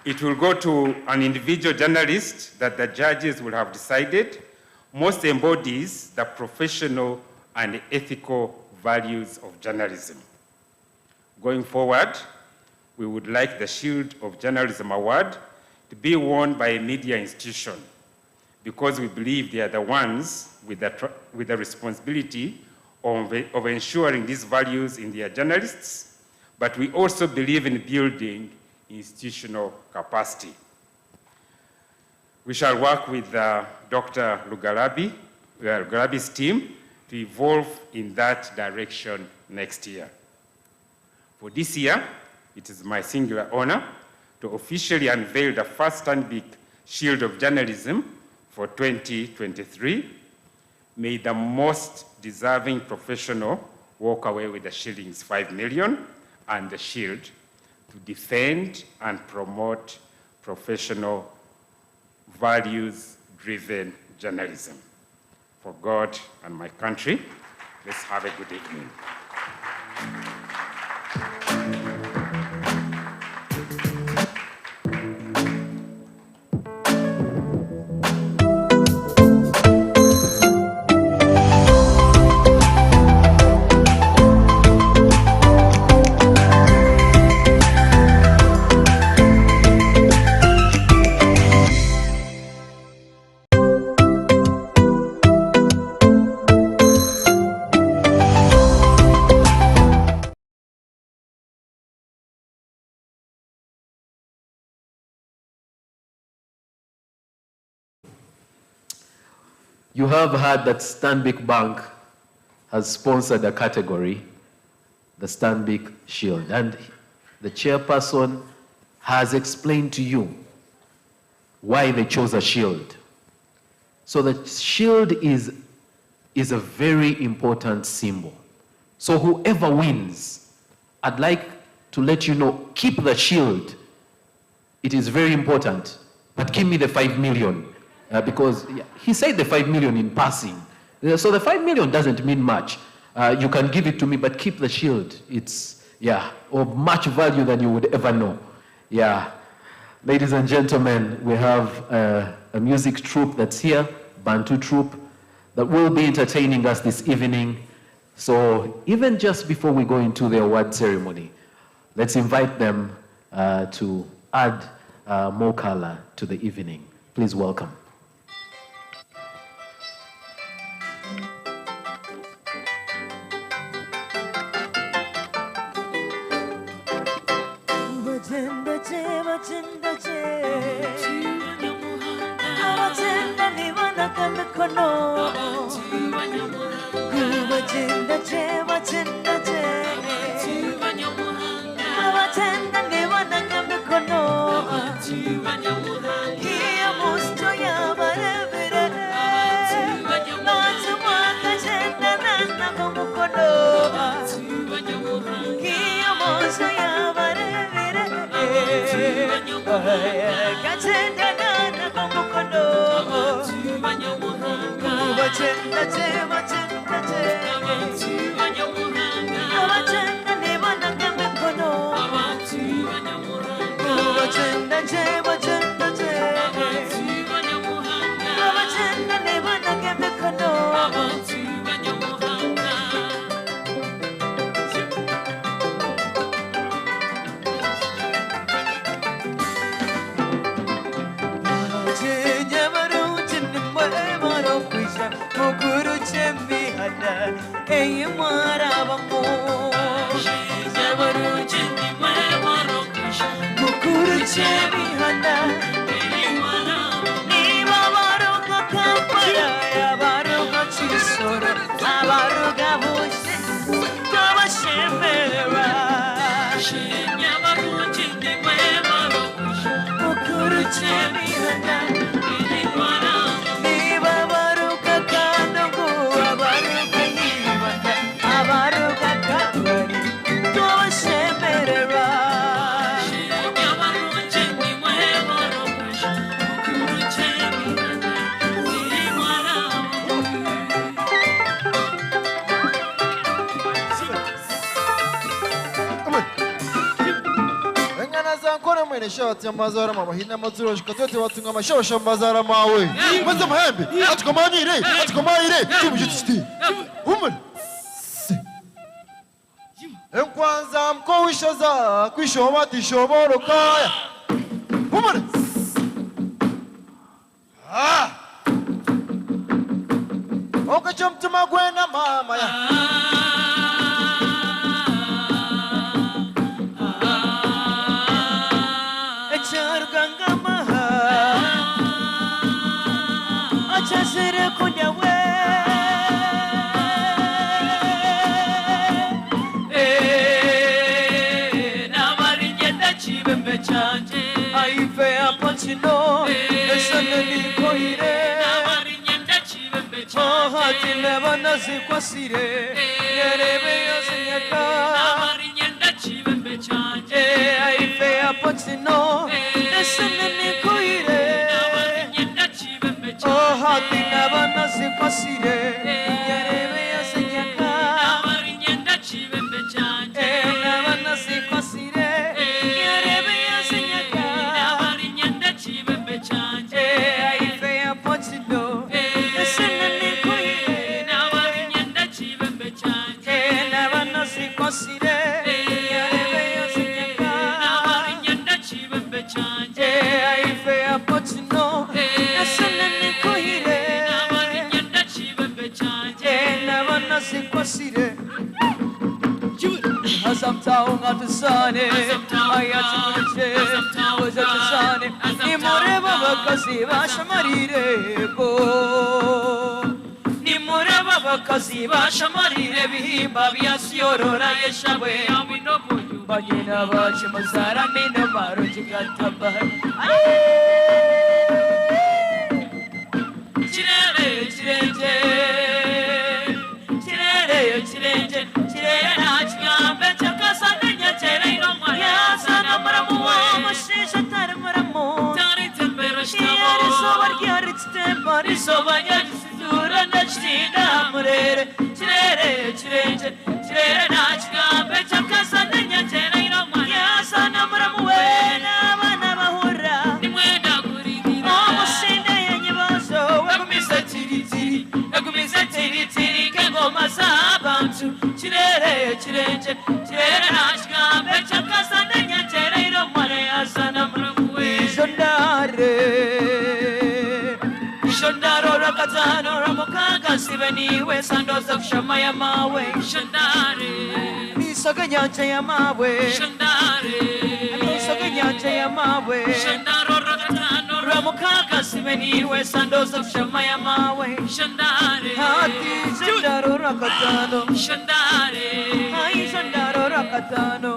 It will go to an individual journalist that the judges will have decided most embodies the professional and ethical values of journalism. Going forward, we would like the Shield of Journalism Award to be won by a media institution because we believe they are the ones with the responsibility of ensuring these values in their journalists, but we also believe in building institutional capacity. We shall work with Dr. Lugarabi's team to evolve in that direction next year. For this year, it is my singular honor to officially unveil the first Stanbic Shield of Journalism for 2023. May the most deserving professional walk away with the shillings 5 million and the shield to defend and promote professional values-driven journalism. For God and my country, let's have a good evening. You have heard that Stanbic Bank has sponsored a category, the Stanbic Shield, and the chairperson has explained to you why they chose a shield. So the shield is a very important symbol. So whoever wins, I'd like to let you know, keep the shield. It is very important, but give me the 5 million. Because he said the 5 million in passing. So the 5 million doesn't mean much. You can give it to me, but keep the shield. It's, of much value than you would ever know. Ladies and gentlemen, we have a music troupe that's here, Bantu troupe, that will be entertaining us this evening. So even just before we go into the award ceremony, let's invite them to add more color to the evening. Please welcome. Shot Yamazara Mahina Mazuro, Shikoto, Tungamasho, Mazara Maui. What's the hand? Let's come on, let's come on, woman. And Kwanzam Kowishaza, Quishoma, Tishomo, Kaya. Woman. Okay, jump to my Gwena, Mama. taunga tusane ayati kuche oja tusane nimure baba kasi bashamarire ko nimure baba kasi bashamarire bihimba byasiyorora yeshabwe banyina bachi mazara nino maro jigataba chirere chireje chirere chirere nachgambe chakasane nyachere ino yasana maramu mashisha tar maramu tari tempera shtamo yari sobar yari tembar sobar yari sura nachtina murere chirere chirere nachgambe chakasane nyachere ino yasana maramu na bana bahura nimwenda kurigira omusinde yenyibazo wagumisa tiri kengoma zabantu chirere nachgambe chakasane nyachere ino yasana maramu Shondaro rakatano ramukanga siveniwe sandoza kushamaya mawe Shondare Misoga nyanja ya mawe Shondare Misoga nyanja ya mawe Shondaro rakatano ramukanga siveniwe sandoza kushamaya mawe Shondare Hati shondaro rakatano Shondare Hai shondaro rakatano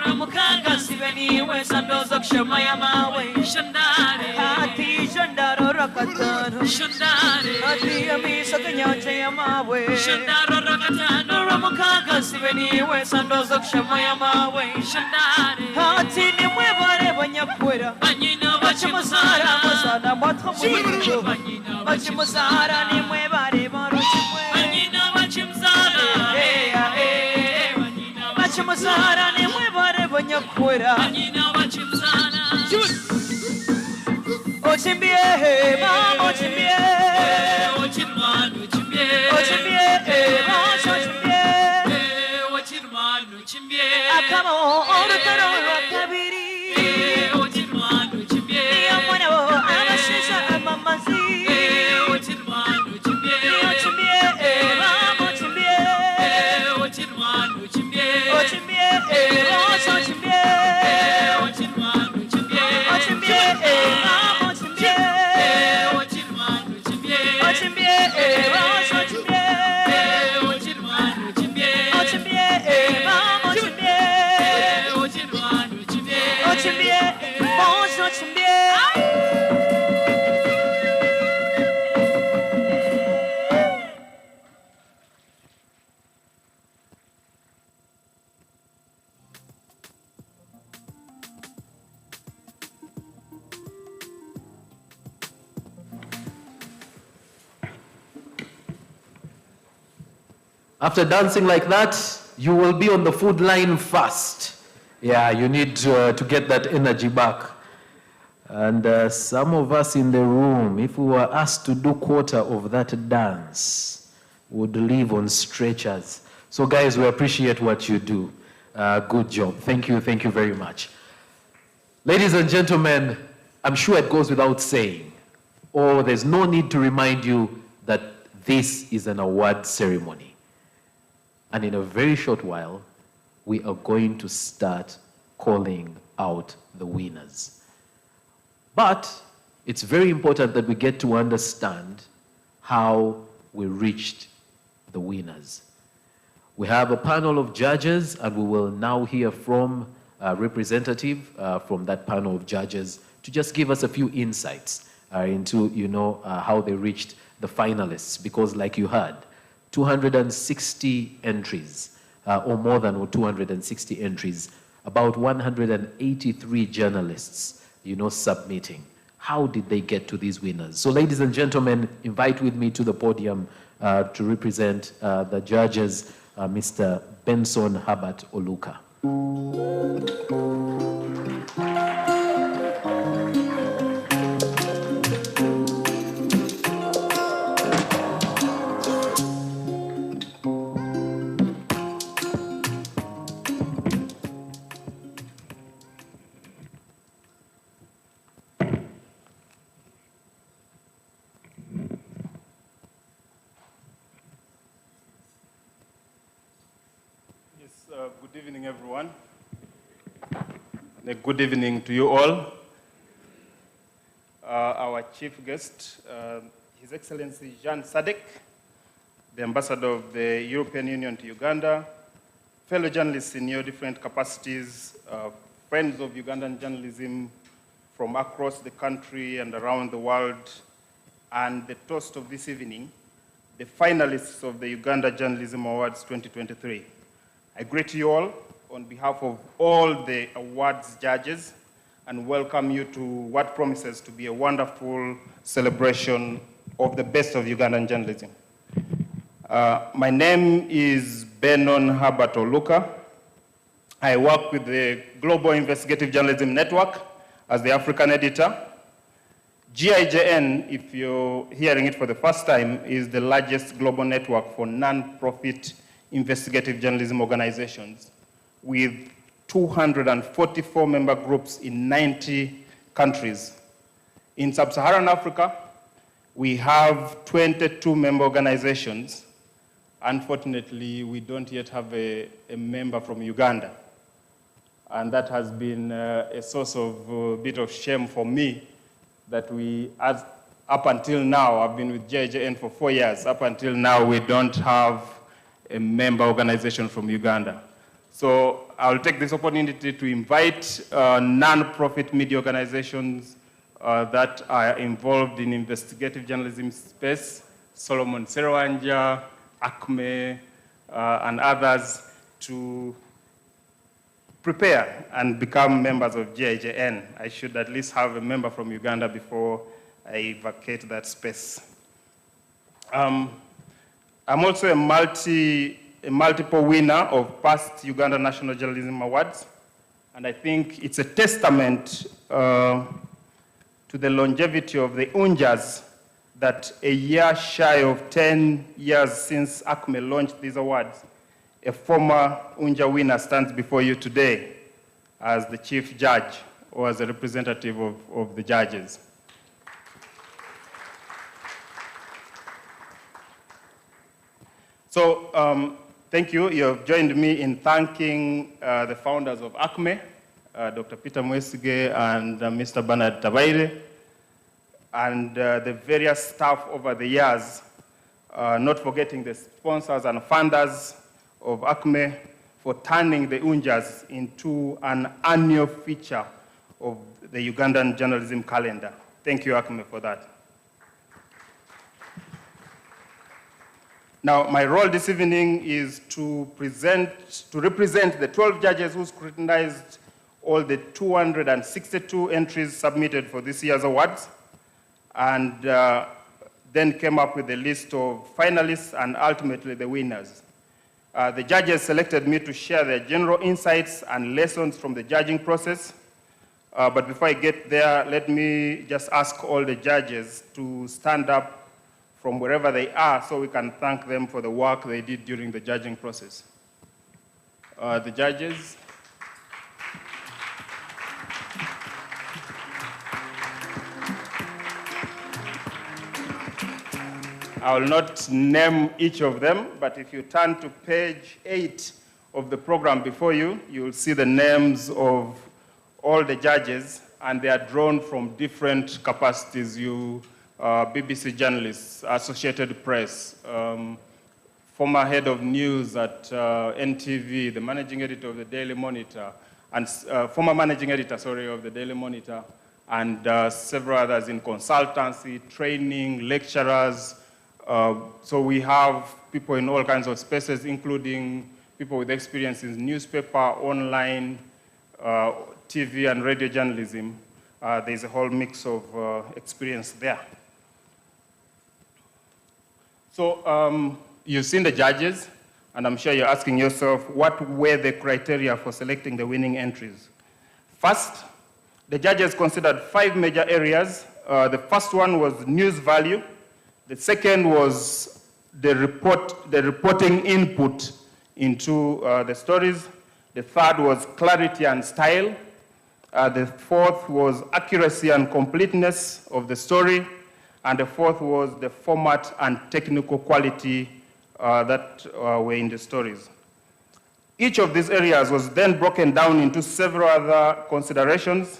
ramukanga siveniwe sandoza kushamaya mawe Shondare Hati shondaro rakatano Hati amisa kanyanja ya mawe Shondaro rakatano ramukanga siveniwe sandoza kushamaya mawe Shondare Hati nimwe bare banyakwera bachimuzara mazana mathamuligo bachimuzara nimwe bare baruchimwe bachimuzara bachimuzara nimwe bare banyakwera Ochimbie, mama ochimbie, ochirman ochimbie, ochimbie, ochirman ochimbie, akamo orutaro rakabiri, ochirman ochimbie, yamwana amashisha amamazi, ochirman ochimbie, mama ochimbie, ochirman ochimbie, ochimbie, ochirman ochimbie, After dancing like that, you will be on the food line fast. Yeah, you need to get that energy back. And some of us in the room, if we were asked to do quarter of that dance, would live on stretchers. So guys, we appreciate what you do. Good job. Thank you very much. Ladies and gentlemen, I'm sure it goes without saying, or there's no need to remind you that this is an award ceremony. And in a very short while, we are going to start calling out the winners. But it's very important that we get to understand how we reached the winners. We have a panel of judges, and we will now hear from a representative from that panel of judges to just give us a few insights into, how they reached the finalists. Because like you heard, 260 entries, or more than 260 entries, about 183 journalists, submitting. How did they get to these winners? So ladies and gentlemen, invite with me to the podium to represent the judges, Mr. Benson Herbert Oluka. Good evening, everyone. Good evening to you all. Our chief guest, His Excellency Jean Sadek, the Ambassador of the European Union to Uganda, fellow journalists in your different capacities, friends of Ugandan journalism from across the country and around the world, and the toast of this evening, the finalists of the Uganda Journalism Awards 2023. I greet you all on behalf of all the awards judges and welcome you to what promises to be a wonderful celebration of the best of Ugandan journalism. My name is Benon Herbert Oluka. I work with the Global Investigative Journalism Network as the African editor. GIJN, if you're hearing it for the first time, is the largest global network for non-profit investigative journalism organizations with 244 member groups in 90 countries. In sub-Saharan Africa, we have 22 member organizations. Unfortunately, we don't yet have a member from Uganda. And that has been a source of a bit of shame for me that up until now, I've been with JJN for 4 years, up until now we don't have a member organization from Uganda. So I'll take this opportunity to invite non-profit media organizations that are involved in investigative journalism space, Solomon Serwanja, ACME, and others to prepare and become members of GIJN. I should at least have a member from Uganda before I vacate that space. I'm also a multiple winner of past Uganda National Journalism Awards, and I think it's a testament to the longevity of the UNJAs that a year shy of 10 years since ACME launched these awards, a former UNJA winner stands before you today as the chief judge or as a representative of the judges. So thank you. You have joined me in thanking the founders of ACME, Dr. Peter Mwesige and Mr. Bernard Tabaire, and the various staff over the years, not forgetting the sponsors and funders of ACME for turning the UNJAs into an annual feature of the Ugandan journalism calendar. Thank you, ACME, for that. Now, my role this evening is to represent the 12 judges who scrutinized all the 262 entries submitted for this year's awards, and then came up with a list of finalists and ultimately the winners. The judges selected me to share their general insights and lessons from the judging process. But before I get there, let me just ask all the judges to stand up from wherever they are so we can thank them for the work they did during the judging process. The judges. I will not name each of them, but if you turn to page 8 of the program before you, you'll see the names of all the judges, and they are drawn from different capacities. BBC journalists, Associated Press, former head of news at NTV, the managing editor of the Daily Monitor, and former managing editor, of the Daily Monitor, and several others in consultancy, training, lecturers. So we have people in all kinds of spaces, including people with experience in newspaper, online, TV, and radio journalism. There's a whole mix of experience there. So you've seen the judges, and I'm sure you're asking yourself, what were the criteria for selecting the winning entries? First, the judges considered 5 major areas. The first one was news value. The second was the reporting input into the stories. The third was clarity and style. The fourth was accuracy and completeness of the story. And the fourth was the format and technical quality that were in the stories. Each of these areas was then broken down into several other considerations,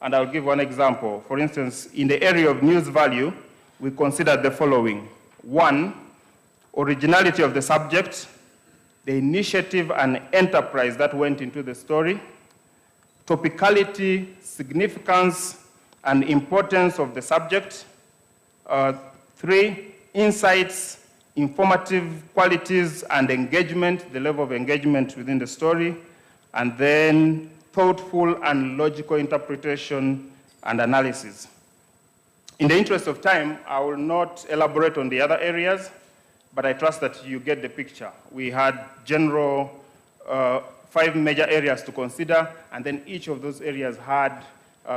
and I'll give one example. For instance, in the area of news value, we considered the following. 1, originality of the subject, the initiative and enterprise that went into the story, topicality, significance, and importance of the subject. 3, insights, informative qualities and engagement, the level of engagement within the story, and then thoughtful and logical interpretation and analysis. In the interest of time, I will not elaborate on the other areas, but I trust that you get the picture. We had general 5 major areas to consider, and then each of those areas had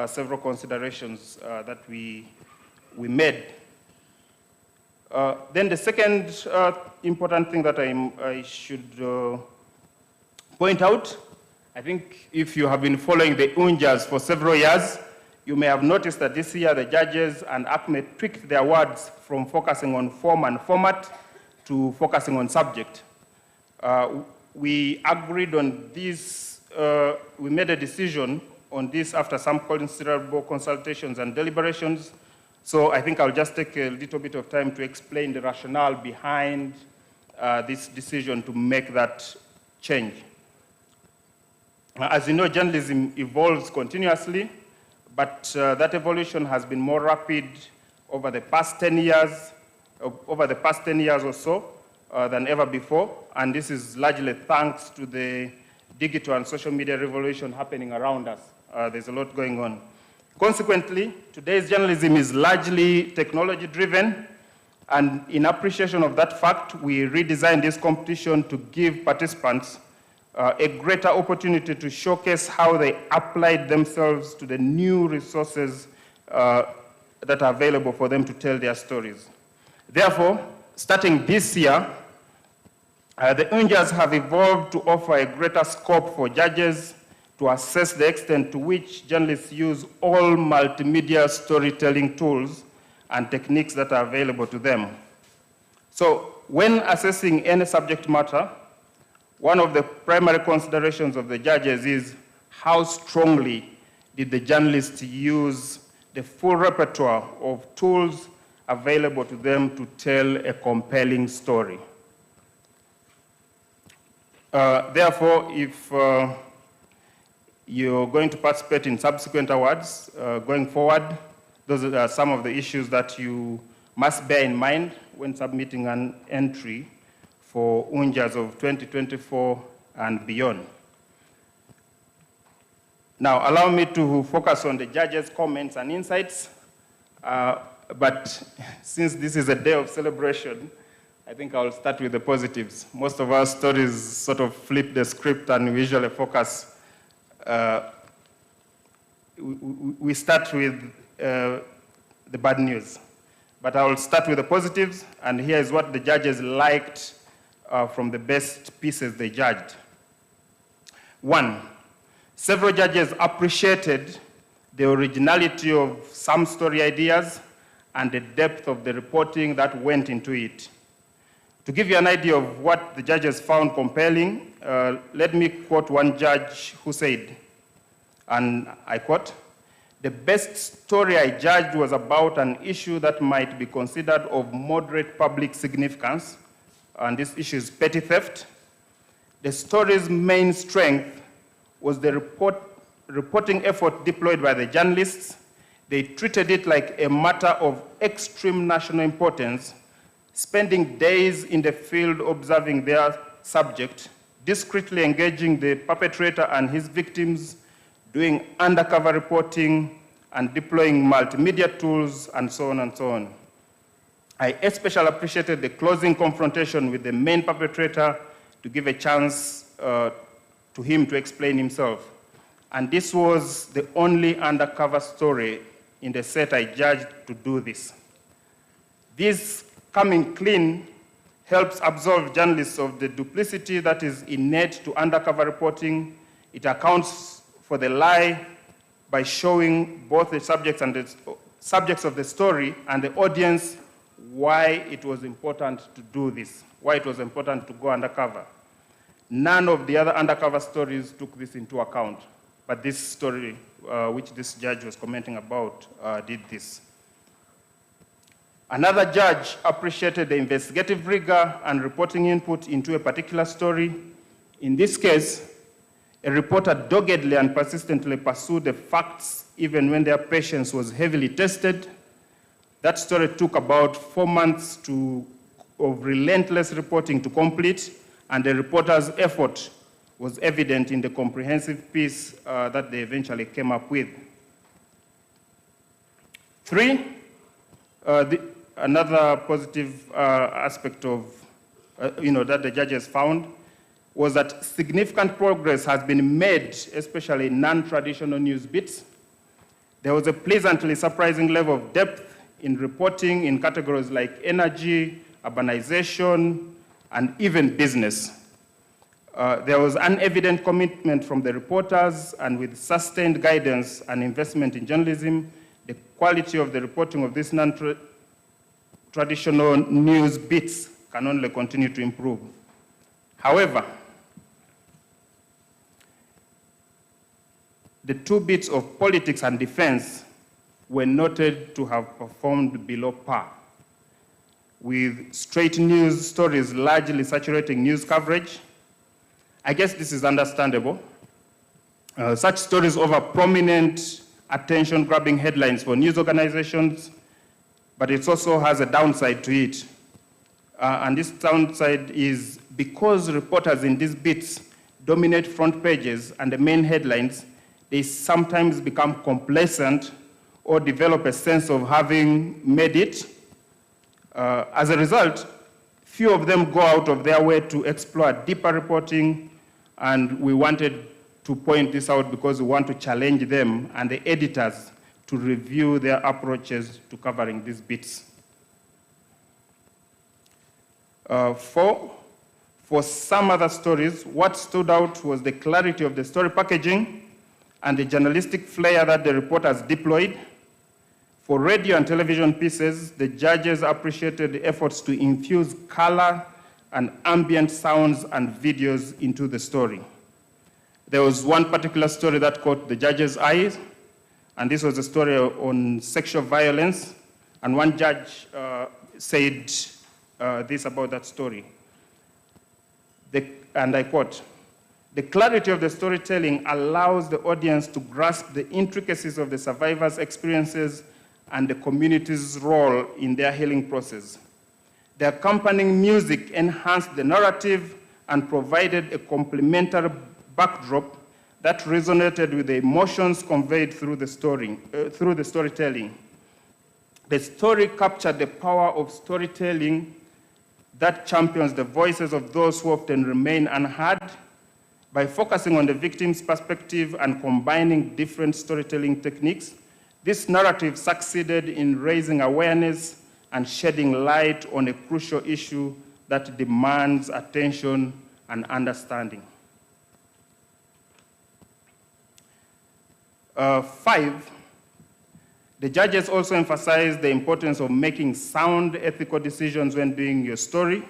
several considerations that we made. Then the second important thing that I should point out, I think if you have been following the UNJAs for several years, you may have noticed that this year the judges and ACME tweaked their words from focusing on form and format to focusing on subject. We agreed on this, we made a decision on this after some considerable consultations and deliberations. So I think I'll just take a little bit of time to explain the rationale behind this decision to make that change. As you know, journalism evolves continuously, but that evolution has been more rapid over the past 10 years, or so than ever before, and this is largely thanks to the digital and social media revolution happening around us. There's a lot going on. Consequently, today's journalism is largely technology-driven, and in appreciation of that fact, we redesigned this competition to give participants a greater opportunity to showcase how they applied themselves to the new resources that are available for them to tell their stories. Therefore, starting this year, the UNJAs have evolved to offer a greater scope for judges to assess the extent to which journalists use all multimedia storytelling tools and techniques that are available to them. So when assessing any subject matter, one of the primary considerations of the judges is how strongly did the journalists use the full repertoire of tools available to them to tell a compelling story. Therefore, if you're going to participate in subsequent awards going forward, those are some of the issues that you must bear in mind when submitting an entry for UNJAs of 2024 and beyond. Now, allow me to focus on the judges' comments and insights, but since this is a day of celebration, I think I'll start with the positives. Most of our stories sort of flip the script and we usually focus. We start with the bad news, but I will start with the positives, and here is what the judges liked from the best pieces they judged. 1, several judges appreciated the originality of some story ideas and the depth of the reporting that went into it. To give you an idea of what the judges found compelling, let me quote one judge who said, and I quote, "The best story I judged was about an issue that might be considered of moderate public significance, and this issue is petty theft. The story's main strength was the reporting effort deployed by the journalists. They treated it like a matter of extreme national importance, spending days in the field observing their subject, discreetly engaging the perpetrator and his victims, doing undercover reporting, and deploying multimedia tools, and so on and so on. I especially appreciated the closing confrontation with the main perpetrator to give a chance to him to explain himself. And this was the only undercover story in the set I judged to do this. This coming clean helps absolve journalists of the duplicity that is innate to undercover reporting. It accounts for the lie by showing both the subjects and the subjects of the story and the audience why it was important to do this, why it was important to go undercover. None of the other undercover stories took this into account, but this story, which this judge was commenting about, did this. Another judge appreciated the investigative rigor and reporting input into a particular story. In this case, a reporter doggedly and persistently pursued the facts even when their patience was heavily tested. That story took about 4 months of relentless reporting to complete, and the reporter's effort was evident in the comprehensive piece that they eventually came up with. 3, another positive aspect of, that the judges found was that significant progress has been made, especially in non-traditional news bits. There was a pleasantly surprising level of depth in reporting in categories like energy, urbanization, and even business. There was an evident commitment from the reporters, and with sustained guidance and investment in journalism, the quality of the reporting of these non-traditional news bits can only continue to improve. However, the 2 bits of politics and defense were noted to have performed below par, with straight news stories largely saturating news coverage. I guess this is understandable. Such stories offer prominent, attention-grabbing headlines for news organizations, but it also has a downside to it. And this downside is because reporters in these bits dominate front pages and the main headlines, they sometimes become complacent or develop a sense of having made it. As a result, few of them go out of their way to explore deeper reporting, and we wanted to point this out because we want to challenge them and the editors to review their approaches to covering these bits. 4, for some other stories, what stood out was the clarity of the story packaging and the journalistic flair that the reporters deployed. For radio and television pieces, the judges appreciated the efforts to infuse color and ambient sounds and videos into the story. There was one particular story that caught the judges' eyes, and this was a story on sexual violence, and one judge said this about that story. And I quote, "The clarity of the storytelling allows the audience to grasp the intricacies of the survivors' experiences and the community's role in their healing process. The accompanying music enhanced the narrative and provided a complementary backdrop that resonated with the emotions conveyed through the storytelling. The story captured the power of storytelling that champions the voices of those who often remain unheard. By focusing on the victim's perspective and combining different storytelling techniques, this narrative succeeded in raising awareness and shedding light on a crucial issue that demands attention and understanding." 5, the judges also emphasized the importance of making sound ethical decisions when doing your story.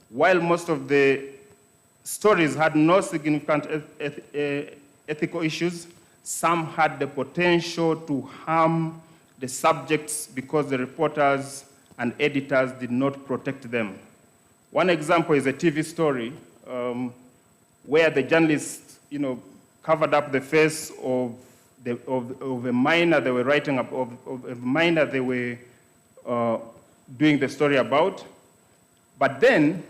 While most of the stories had no significant ethical issues, some had the potential to harm the subjects because the reporters and editors did not protect them. One example is a TV story where the journalists, covered up the face of a minor they were writing up, of a minor they were doing the story about, but then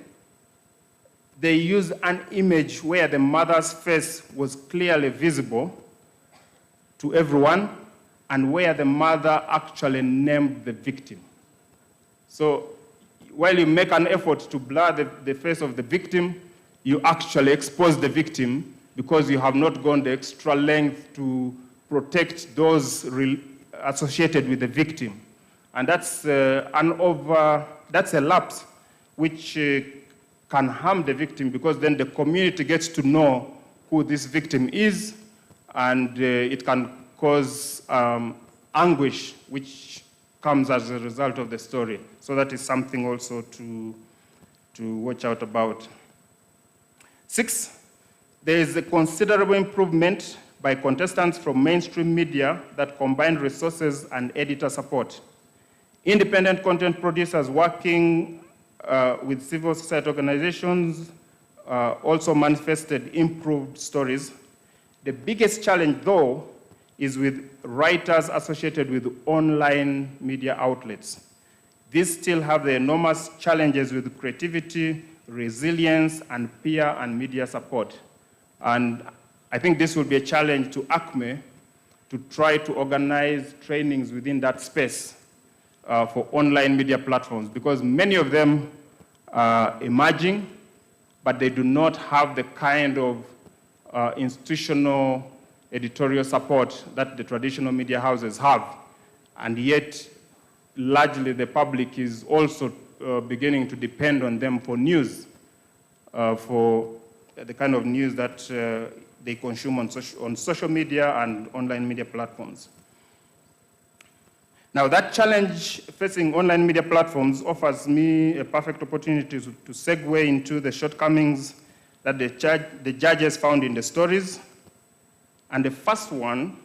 they used an image where the mother's face was clearly visible to everyone, and where the mother actually named the victim. So while you make an effort to blur the face of the victim, you actually expose the victim because you have not gone the extra length to protect those associated with the victim. And that's a lapse which can harm the victim, because then the community gets to know who this victim is, and it can cause anguish, which comes as a result of the story. So that is something also to watch out about. 6, there is a considerable improvement by contestants from mainstream media that combine resources and editor support. Independent content producers working with civil society organizations also manifested improved stories. The biggest challenge, though, is with writers associated with online media outlets. These still have the enormous challenges with creativity, resilience, and peer and media support. And I think this will be a challenge to ACME to try to organize trainings within that space for online media platforms, because many of them are emerging, but they do not have the kind of institutional editorial support that the traditional media houses have. And yet, largely the public is also beginning to depend on them for news, for the kind of news that they consume on social media and online media platforms. Now, that challenge facing online media platforms offers me a perfect opportunity to segue into the shortcomings that the judges found in the stories. And the first one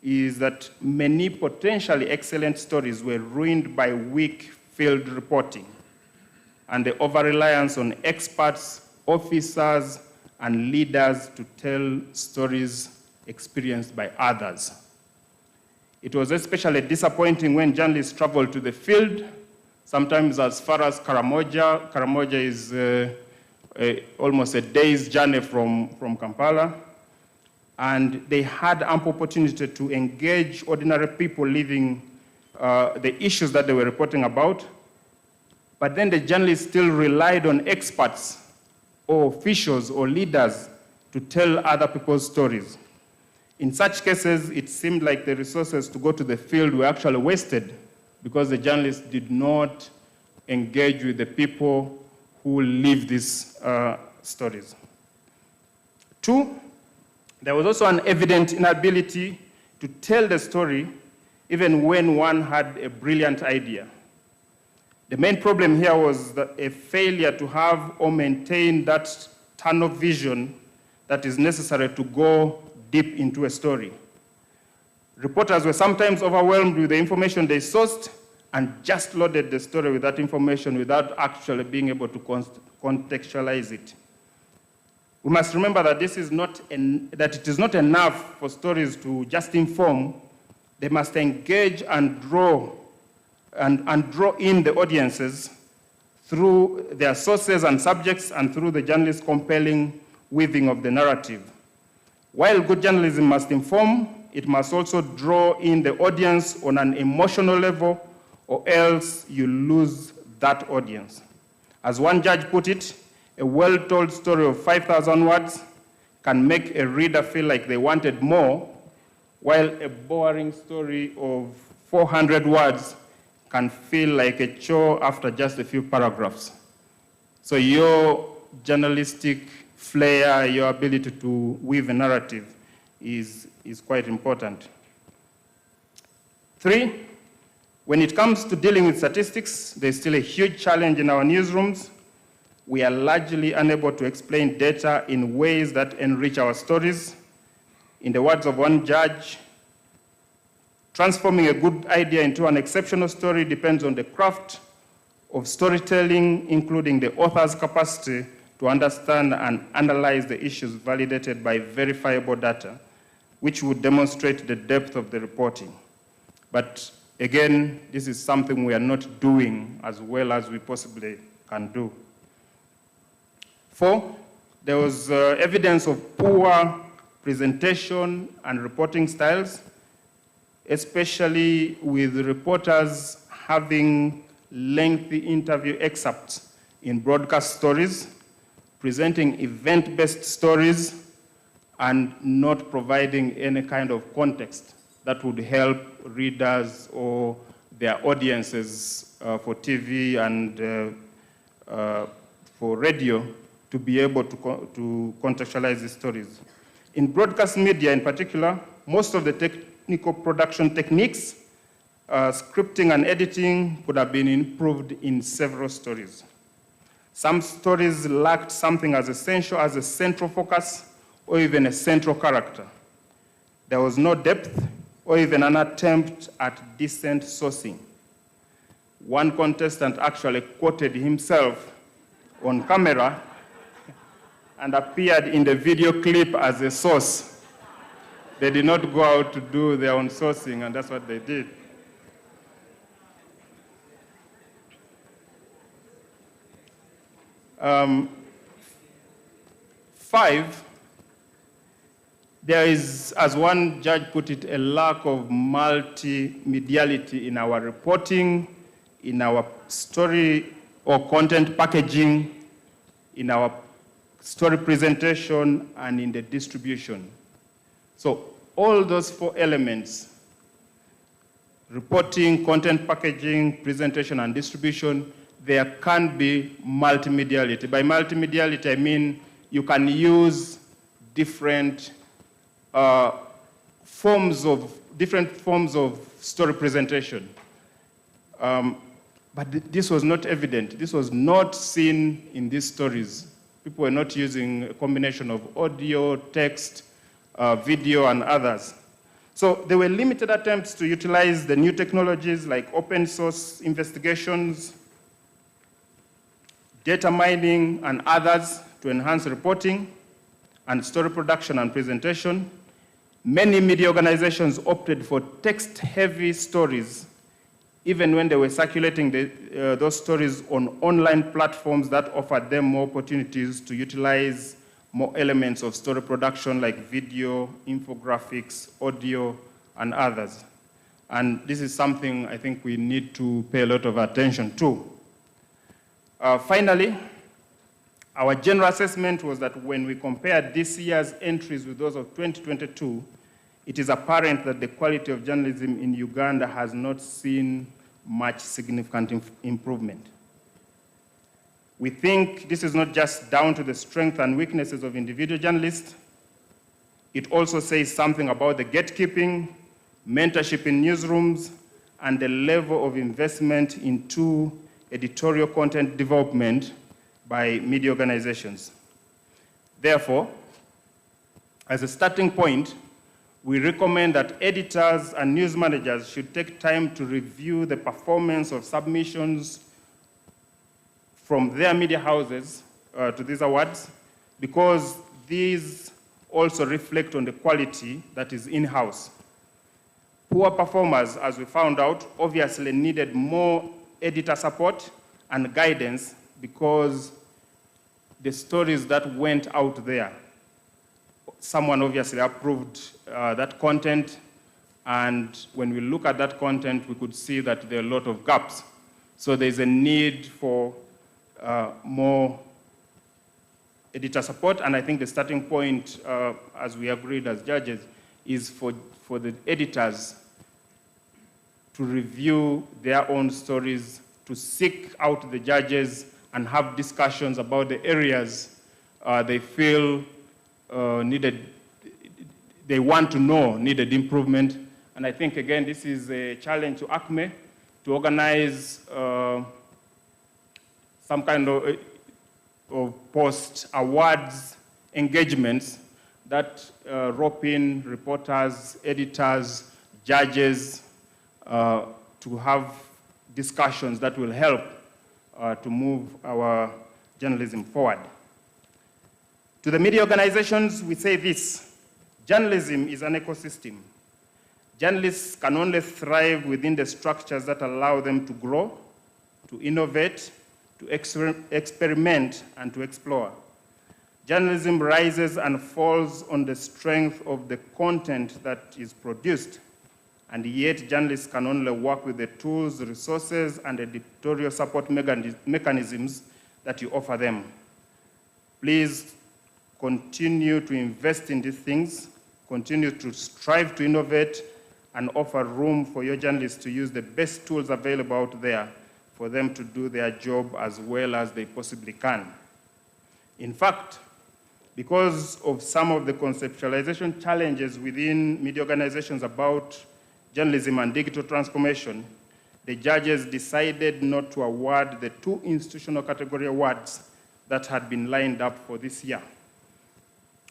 is that many potentially excellent stories were ruined by weak field reporting and the over-reliance on experts, officers, and leaders to tell stories experienced by others. It was especially disappointing when journalists traveled to the field, sometimes as far as Karamoja. Karamoja is almost a day's journey from Kampala. And they had ample opportunity to engage ordinary people living the issues that they were reporting about. But then the journalists still relied on experts or officials or leaders to tell other people's stories. In such cases, it seemed like the resources to go to the field were actually wasted because the journalists did not engage with the people who live these stories. 2, there was also an evident inability to tell the story even when one had a brilliant idea. The main problem here was a failure to have or maintain that tunnel vision that is necessary to go deep into a story. Reporters were sometimes overwhelmed with the information they sourced and just loaded the story with that information without actually being able to contextualize it. We must remember that it is not enough for stories to just inform. They must engage and draw in the audiences through their sources and subjects and through the journalist's compelling weaving of the narrative. While good journalism must inform, it must also draw in the audience on an emotional level, or else you lose that audience. As one judge put it, a well-told story of 5,000 words can make a reader feel like they wanted more, while a boring story of 400 words can feel like a chore after just a few paragraphs. So your journalistic flair, your ability to weave a narrative is quite important. 3, when it comes to dealing with statistics, there's still a huge challenge in our newsrooms. We are largely unable to explain data in ways that enrich our stories. In the words of one judge, transforming a good idea into an exceptional story depends on the craft of storytelling, including the author's capacity to understand and analyze the issues validated by verifiable data, which would demonstrate the depth of the reporting. But again, this is something we are not doing as well as we possibly can do. 4, there was evidence of poor presentation and reporting styles, especially with reporters having lengthy interview excerpts in broadcast stories, presenting event-based stories, and not providing any kind of context that would help readers or their audiences for TV and for radio to be able to contextualize these stories. In broadcast media in particular, most of the technical production techniques, scripting and editing could have been improved in several stories. Some stories lacked something as essential as a central focus or even a central character. There was no depth or even an attempt at decent sourcing. One contestant actually quoted himself on camera and appeared in the video clip as a source. They did not go out to do their own sourcing, and that's what they did. Five, there is, as one judge put it, a lack of multimediality in our reporting, in our story or content packaging, in our story presentation, and in the distribution. So all those four elements, reporting, content packaging, presentation, and distribution, there can be multimediality. By multimediality, I mean you can use different forms of story presentation. But this was not evident. This was not seen in these stories. People were not using a combination of audio, text, video, and others. So there were limited attempts to utilize the new technologies like open source investigations, data mining, and others to enhance reporting and story production and presentation. Many media organizations opted for text-heavy stories, even when they were circulating those stories on online platforms that offered them more opportunities to utilize more elements of story production like video, infographics, audio, and others. And this is something I think we need to pay a lot of attention to. Finally, our general assessment was that when we compared this year's entries with those of 2022, it is apparent that the quality of journalism in Uganda has not seen much significant improvement. We think this is not just down to the strengths and weaknesses of individual journalists. It also says something about the gatekeeping, mentorship in newsrooms, and the level of investment into editorial content development by media organizations. Therefore, as a starting point, we recommend that editors and news managers should take time to review the performance of submissions from their media houses to these awards, because these also reflect on the quality that is in-house. Poor performers, as we found out, obviously needed more editor support and guidance because the stories that went out there, someone obviously approved that content, and when we look at that content, we could see that there are a lot of gaps. So there's a need for more editor support, and I think the starting point, as we agreed as judges, is for the editors to review their own stories, to seek out the judges and have discussions about the areas they feel they want to know needed improvement. And I think, again, this is a challenge to ACME to organize some kind of post-awards engagements that rope in reporters, editors, judges to have discussions that will help to move our journalism forward. To the media organizations, we say this: journalism is an ecosystem. Journalists can only thrive within the structures that allow them to grow, to innovate, to experiment, and to explore. Journalism rises and falls on the strength of the content that is produced, and yet journalists can only work with the tools, resources, and editorial support mechanisms that you offer them. Please continue to invest in these things, continue to strive to innovate, and offer room for your journalists to use the best tools available out there for them to do their job as well as they possibly can. In fact, because of some of the conceptualization challenges within media organizations about journalism and digital transformation, the judges decided not to award the 2 institutional category awards that had been lined up for this year.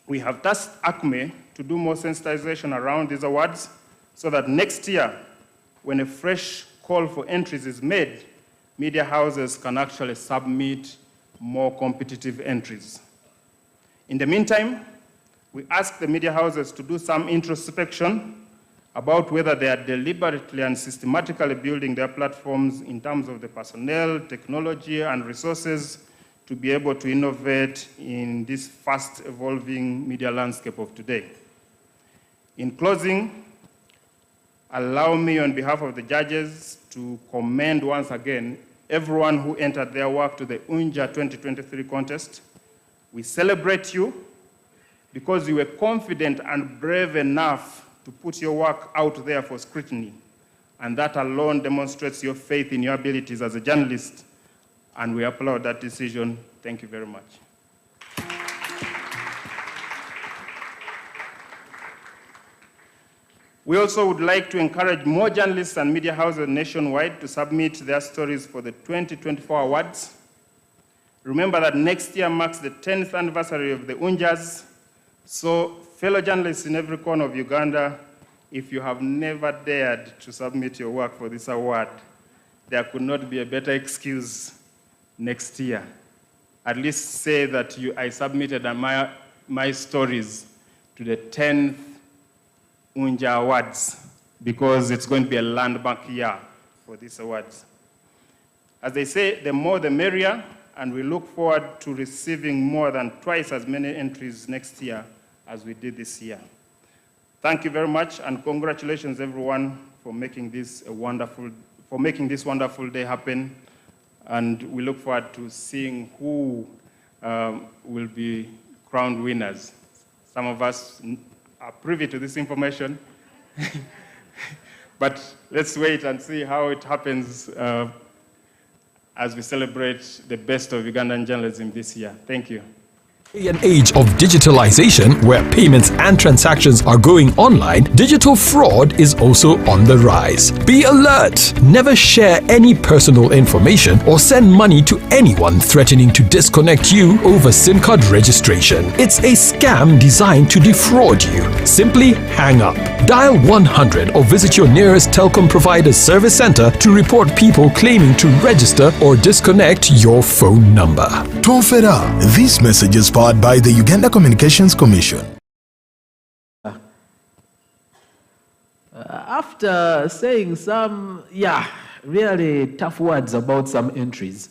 We have tasked ACME to do more sensitization around these awards so that next year, when a fresh call for entries is made, media houses can actually submit more competitive entries. In the meantime, we ask the media houses to do some introspection about whether they are deliberately and systematically building their platforms in terms of the personnel, technology, and resources to be able to innovate in this fast-evolving media landscape of today. In closing, allow me on behalf of the judges to commend once again everyone who entered their work to the UNJA 2023 contest. We celebrate you because you were confident and brave enough to put your work out there for scrutiny. And that alone demonstrates your faith in your abilities as a journalist. And we applaud that decision. Thank you very much. We also would like to encourage more journalists and media houses nationwide to submit their stories for the 2024 awards. Remember that next year marks the 10th anniversary of the UNJAs. So, fellow journalists in every corner of Uganda, if you have never dared to submit your work for this award, there could not be a better excuse next year. At least say that I submitted my stories to the 10th UNJA Awards, because it's going to be a landmark year for these awards. As they say, the more the merrier, and we look forward to receiving more than twice as many entries next year as we did this year. Thank you very much, and congratulations everyone for making this wonderful day happen. And we look forward to seeing who will be crowned winners. Some of us are privy to this information, but let's wait and see how it happens as we celebrate the best of Ugandan journalism this year. Thank you. In an age of digitalization where payments and transactions are going online, digital fraud is also on the rise. Be alert! Never share any personal information or send money to anyone threatening to disconnect you over SIM card registration. It's a scam designed to defraud you. Simply hang up. Dial 100 or visit your nearest telecom provider's service center to report people claiming to register or disconnect your phone number. Tofera, this message is powered by the Uganda Communications Commission. After saying some, really tough words about some entries,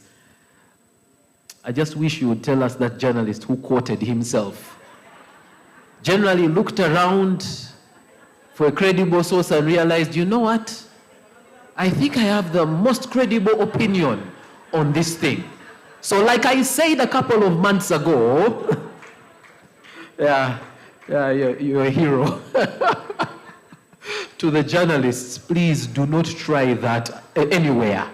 I just wish you would tell us that journalist who quoted himself generally looked around for a credible source and realized, you know what? I think I have the most credible opinion on this thing. So like I said a couple of months ago, you're a hero. To the journalists, please do not try that anywhere.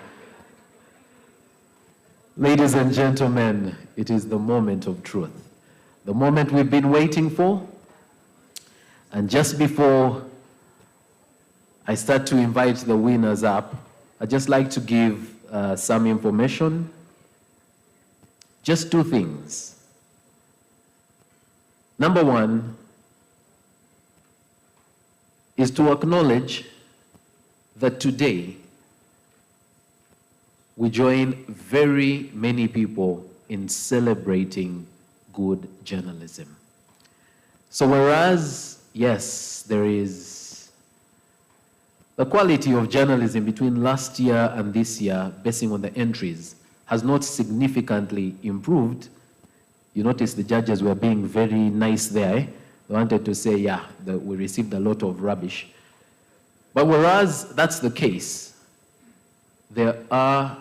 Ladies and gentlemen, it is the moment of truth. The moment we've been waiting for. And just before I start to invite the winners up, I'd just like to give some information. Just two things. Number one is to acknowledge that today we join very many people in celebrating good journalism. So whereas, yes, there is the quality of journalism between last year and this year, basing on the entries, has not significantly improved. You notice the judges were being very nice there. They wanted to say, that we received a lot of rubbish. But whereas that's the case, there are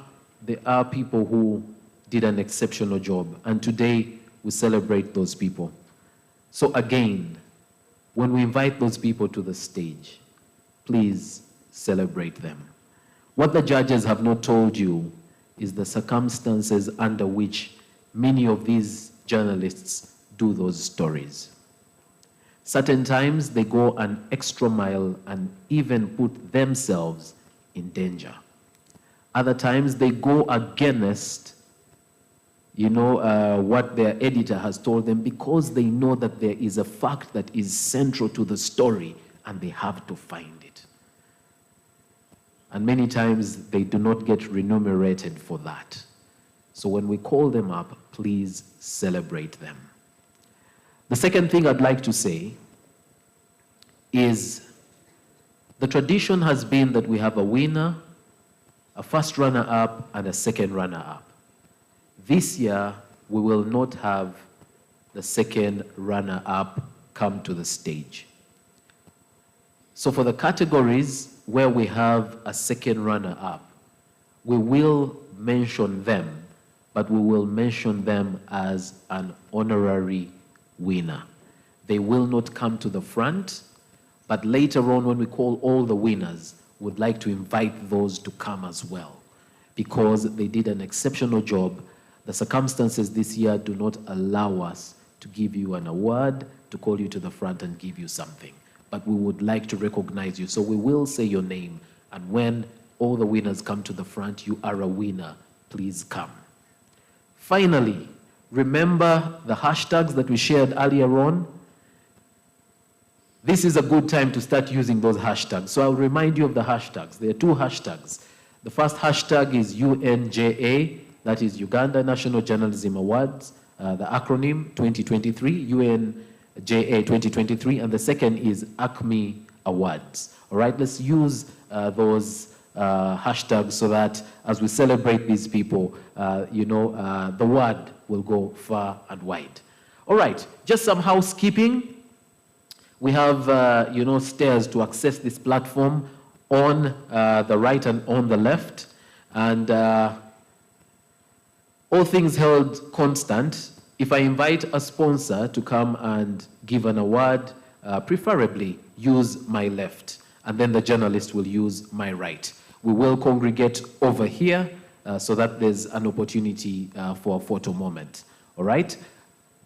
people who did an exceptional job. And today, we celebrate those people. So again, when we invite those people to the stage, please celebrate them. What the judges have not told you is the circumstances under which many of these journalists do those stories. Certain times they go an extra mile and even put themselves in danger. Other times they go against what their editor has told them, because they know that there is a fact that is central to the story and they have to find it. And many times they do not get remunerated for that. So when we call them up, please celebrate them. The second thing I'd like to say is the tradition has been that we have a winner, a first runner-up, and a second runner-up. This year, we will not have the second runner-up come to the stage. So for the categories where we have a second runner-up, we will mention them, but we will mention them as an honorary winner. They will not come to the front, but later on when we call all the winners, we'd like to invite those to come as well, because they did an exceptional job. The circumstances this year do not allow us to give you an award, to call you to the front and give you something. But we would like to recognize you. So we will say your name. And when all the winners come to the front, you are a winner. Please come. Finally, remember the hashtags that we shared earlier on? This is a good time to start using those hashtags. So I'll remind you of the hashtags. There are two hashtags. The first hashtag is UNJA, that is Uganda National Journalism Awards, the acronym 2023, UNJA 2023, and the second is ACME Awards. All right, let's use those hashtags so that as we celebrate these people, the word will go far and wide. All right, just some housekeeping. We have, stairs to access this platform on the right and on the left. And all things held constant, if I invite a sponsor to come and give an award, preferably use my left, and then the journalist will use my right. We will congregate over here so that there's an opportunity for a photo moment. All right?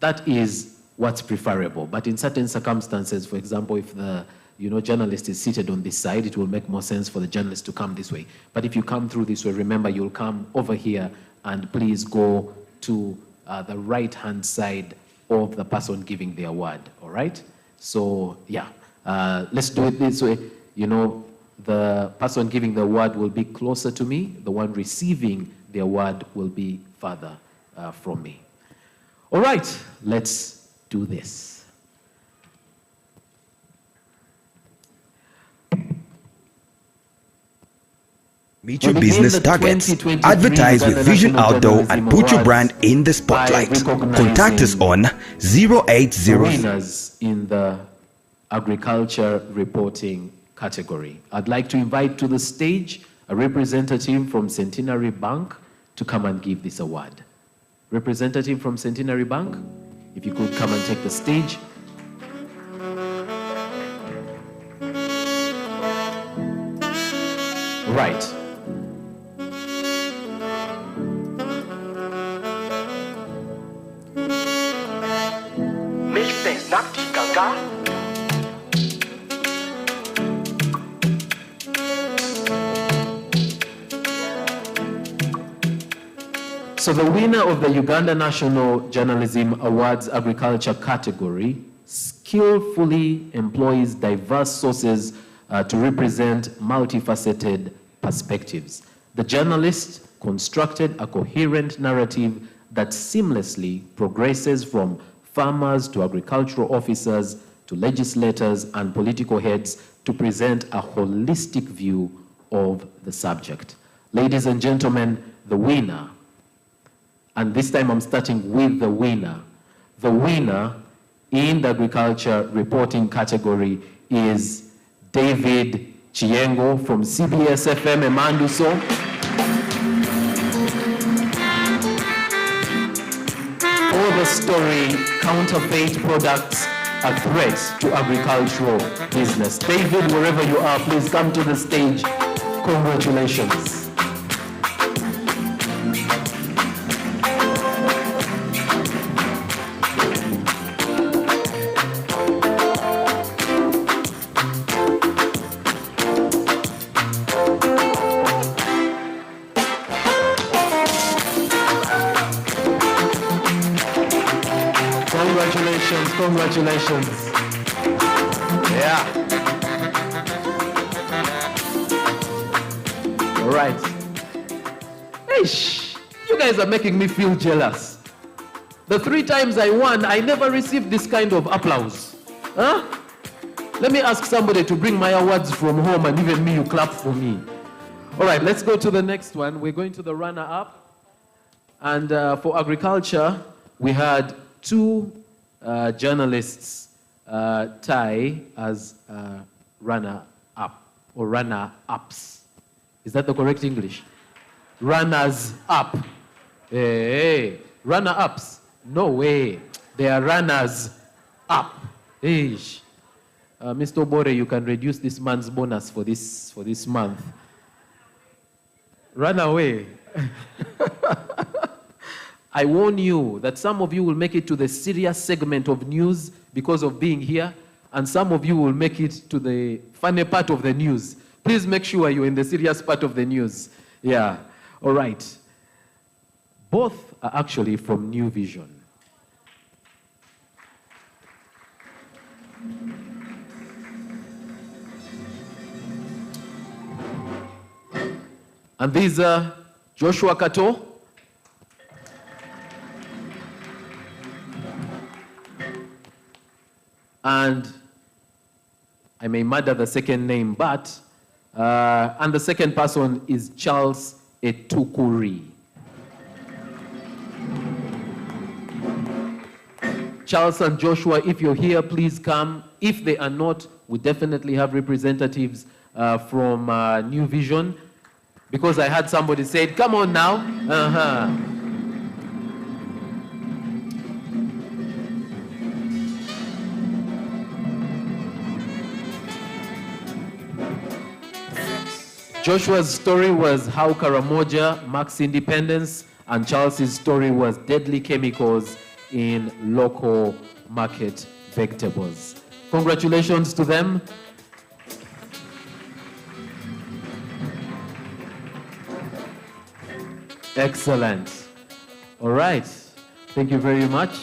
That is what's preferable. But in certain circumstances, for example, if the journalist is seated on this side, it will make more sense for the journalist to come this way. But if you come through this way, remember you'll come over here and please go to the right-hand side of the person giving the award, all right? So, yeah, let's do it this way. The person giving the award will be closer to me. The one receiving the award will be further from me. All right, let's do this. Meet your business targets. Advertise with Vision Outdoor and put your brand in the spotlight. Contact us on 080. Winners in the agriculture reporting category. I'd like to invite to the stage a representative from Centenary Bank to come and give this award. Representative from Centenary Bank, if you could come and take the stage. Right. So the winner of the Uganda National Journalism Awards Agriculture category skillfully employs diverse sources to represent multifaceted perspectives. The journalist constructed a coherent narrative that seamlessly progresses from farmers to agricultural officers to legislators and political heads to present a holistic view of the subject. Ladies and gentlemen, the winner, and this time I'm starting with the winner. The winner in the agriculture reporting category is David Chiengo from CBS FM Emanduso. For the story, Counterfeit Products, a Threat to Agricultural Business. David, wherever you are, please come to the stage. Congratulations. Congratulations, congratulations. Yeah. All right. Eish, you guys are making me feel jealous. The 3 times I won, I never received this kind of applause. Huh? Let me ask somebody to bring my awards from home, and even me, you clap for me. All right, let's go to the next one. We're going to the runner-up. And for agriculture, we had 2 journalists tie as runner-up or runner-ups. Is that the correct English? Runners-up. Hey, runner-ups. No way. They are runners-up. Hey. Mr. Obore, you can reduce this man's bonus for this month. Run away. I warn you that some of you will make it to the serious segment of news because of being here, and some of you will make it to the funny part of the news. Please make sure you're in the serious part of the news. Yeah. All right. Both are actually from New Vision. And these are Joshua Kato and I may murder the second name, but and the second person is Charles Etukuri. Charles and Joshua, if you're here, please come. If they are not, we definitely have representatives from New Vision. Because I had somebody say, come on now. Joshua's story was how Karamoja marks independence, and Charles's story was deadly chemicals in local market vegetables. Congratulations to them. Excellent. All right. Thank you very much.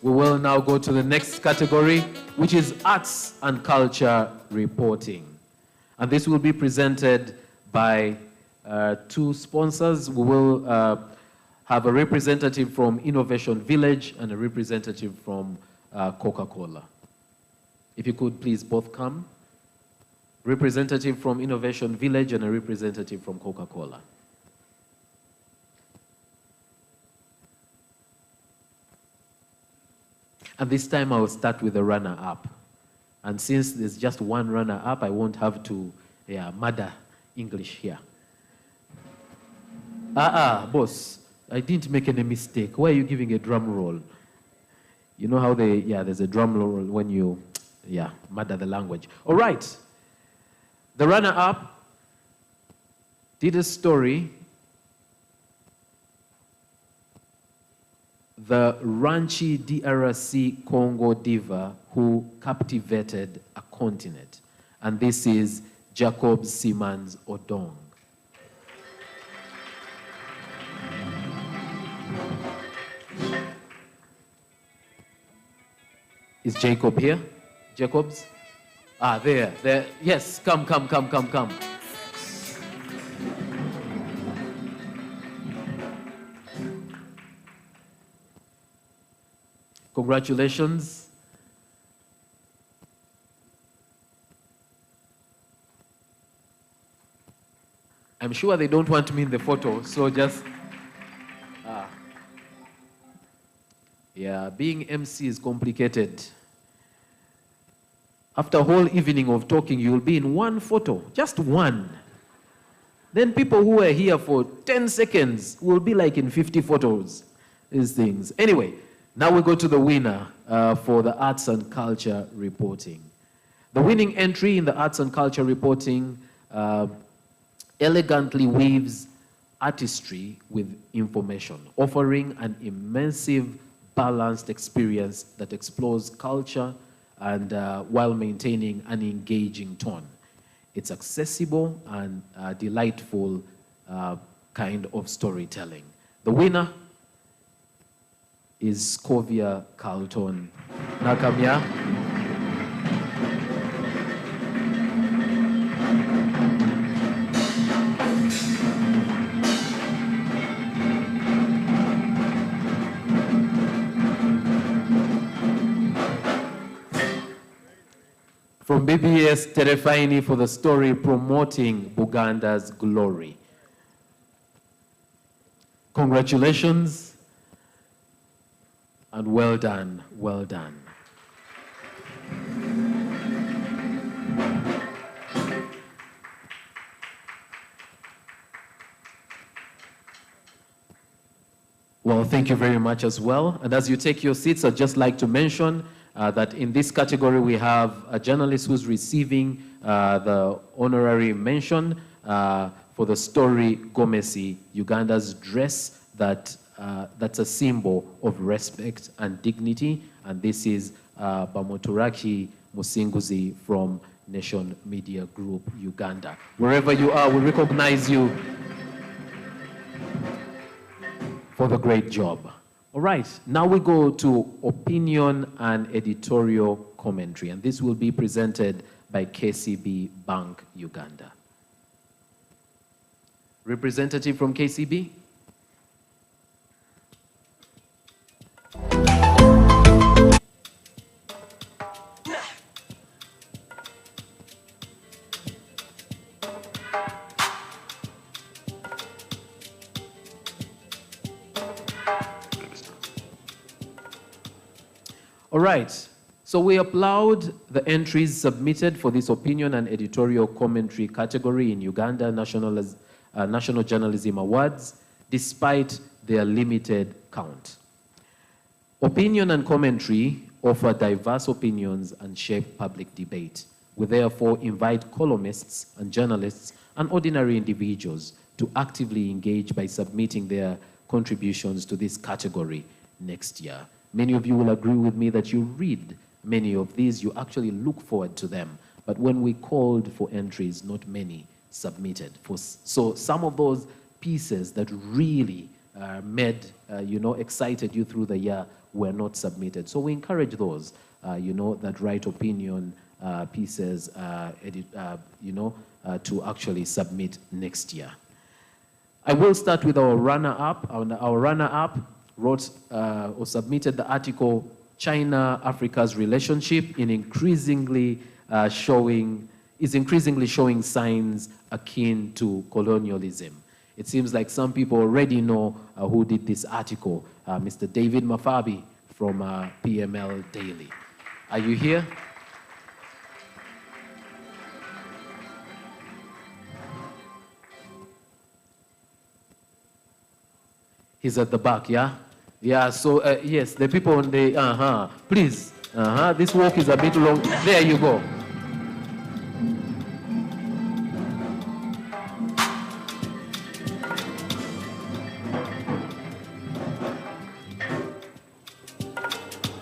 We will now go to the next category, which is arts and culture reporting. And this will be presented by 2 sponsors. We will have a representative from Innovation Village and a representative from Coca-Cola. If you could please both come. Representative from Innovation Village and a representative from Coca-Cola. And this time I will start with the runner-up. And since there's just one runner-up, I won't have to murder English here. Boss, I didn't make any mistake. Why are you giving a drum roll? You know how there's a drum roll when you, murder the language. All right. The runner-up did a story, the Ranchi DRC Congo diva who captivated a continent. And this is Jacob Simmons Odong. Is Jacob here? Jacobs? There. Yes, come. Congratulations. I'm sure they don't want me in the photo, so just... being MC is complicated. After a whole evening of talking, you'll be in one photo, just one. Then people who are here for 10 seconds will be like in 50 photos, these things. Anyway, now we go to the winner for the arts and culture reporting. The winning entry in the arts and culture reporting elegantly weaves artistry with information, offering an immersive, balanced experience that explores culture and while maintaining an engaging tone. It's accessible and delightful kind of storytelling. The winner is Scovia Carlton. Nakamia. From BBS Terefaini for the story promoting Buganda's glory. Congratulations and well done, well done. Well, thank you very much as well. And as you take your seats, I'd just like to mention that in this category we have a journalist who's receiving the honorary mention for the story Gomesi, Uganda's dress that's a symbol of respect and dignity. And this is Bamoturaki Musinguzi from Nation Media Group, Uganda. Wherever you are, we recognize you for the great job. All right, now we go to opinion and editorial commentary, and this will be presented by KCB Bank, Uganda. Representative from KCB? All right, so we applaud the entries submitted for this opinion and editorial commentary category in Uganda National Journalism Awards, despite their limited count. Opinion and commentary offer diverse opinions and shape public debate. We therefore invite columnists and journalists and ordinary individuals to actively engage by submitting their contributions to this category next year. Many of you will agree with me that you read many of these, you actually look forward to them. But when we called for entries, not many submitted. So some of those pieces that really excited you through the year were not submitted. So we encourage those, that write opinion pieces, to actually submit next year. I will start with our runner-up. Our runner-up wrote or submitted the article, China-Africa's relationship is increasingly showing signs akin to colonialism. It seems like some people already know who did this article, Mr. David Mafabi from PML Daily. Are you here? He's at the back, yeah? Yeah, so, yes, the people on the, please, this walk is a bit long. There you go.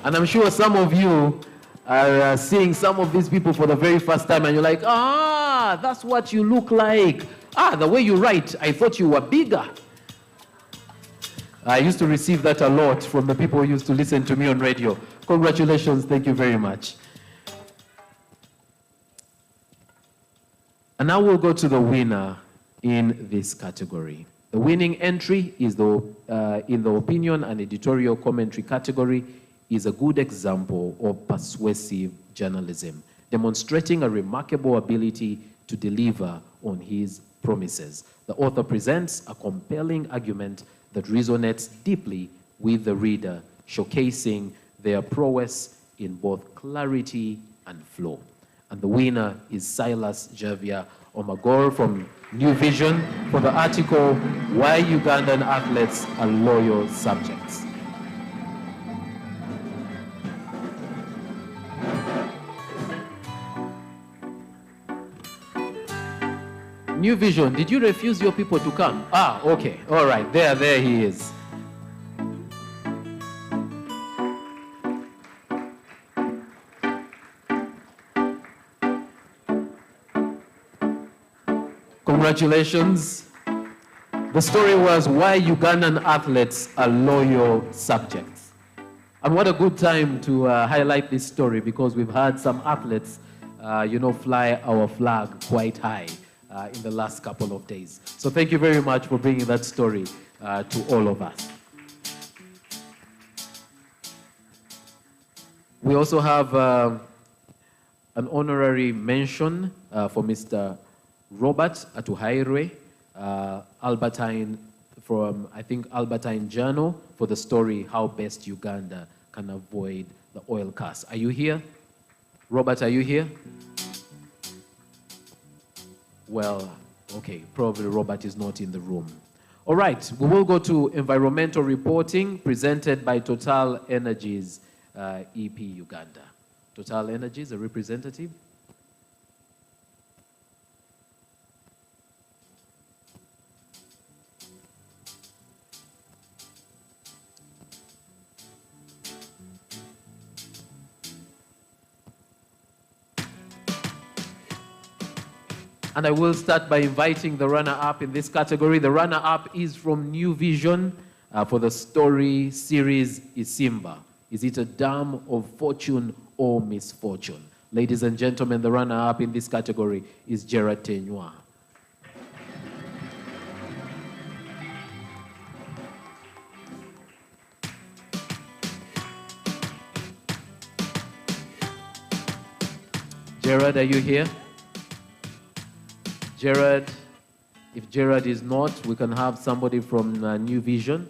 And I'm sure some of you are seeing some of these people for the very first time, and you're like, that's what you look like. The way you write, I thought you were bigger. I used to receive that a lot from the people who used to listen to me on radio. Congratulations, thank you very much. And now we'll go to the winner in this category. The winning entry is in the opinion and editorial commentary category is a good example of persuasive journalism, demonstrating a remarkable ability to deliver on his promises. The author presents a compelling argument that resonates deeply with the reader, showcasing their prowess in both clarity and flow. And the winner is Silas Javia Omagor from New Vision for the article, Why Ugandan Athletes Are Loyal Subjects. New Vision, did you refuse your people to come? Okay, all right, there he is. Congratulations. The story was why Ugandan athletes are loyal subjects. And what a good time to highlight this story, because we've had some athletes, fly our flag quite high in the last couple of days. So thank you very much for bringing that story to all of us. We also have an honorary mention for Mr. Robert Atuhaire, Albertine, from, I think, Albertine Journal, for the story, How Best Uganda Can Avoid the Oil Curse. Are you here? Robert, are you here? Well, okay, probably Robert is not in the room. All right, we will go to environmental reporting presented by Total Energies EP Uganda. Total Energies, a representative. And I will start by inviting the runner-up in this category. The runner-up is from New Vision for the story series Isimba. Is it a dam of fortune or misfortune? Ladies and gentlemen, the runner-up in this category is Gerard Tenywa. Gerard, are you here? Gerard, if Gerard is not, we can have somebody from New Vision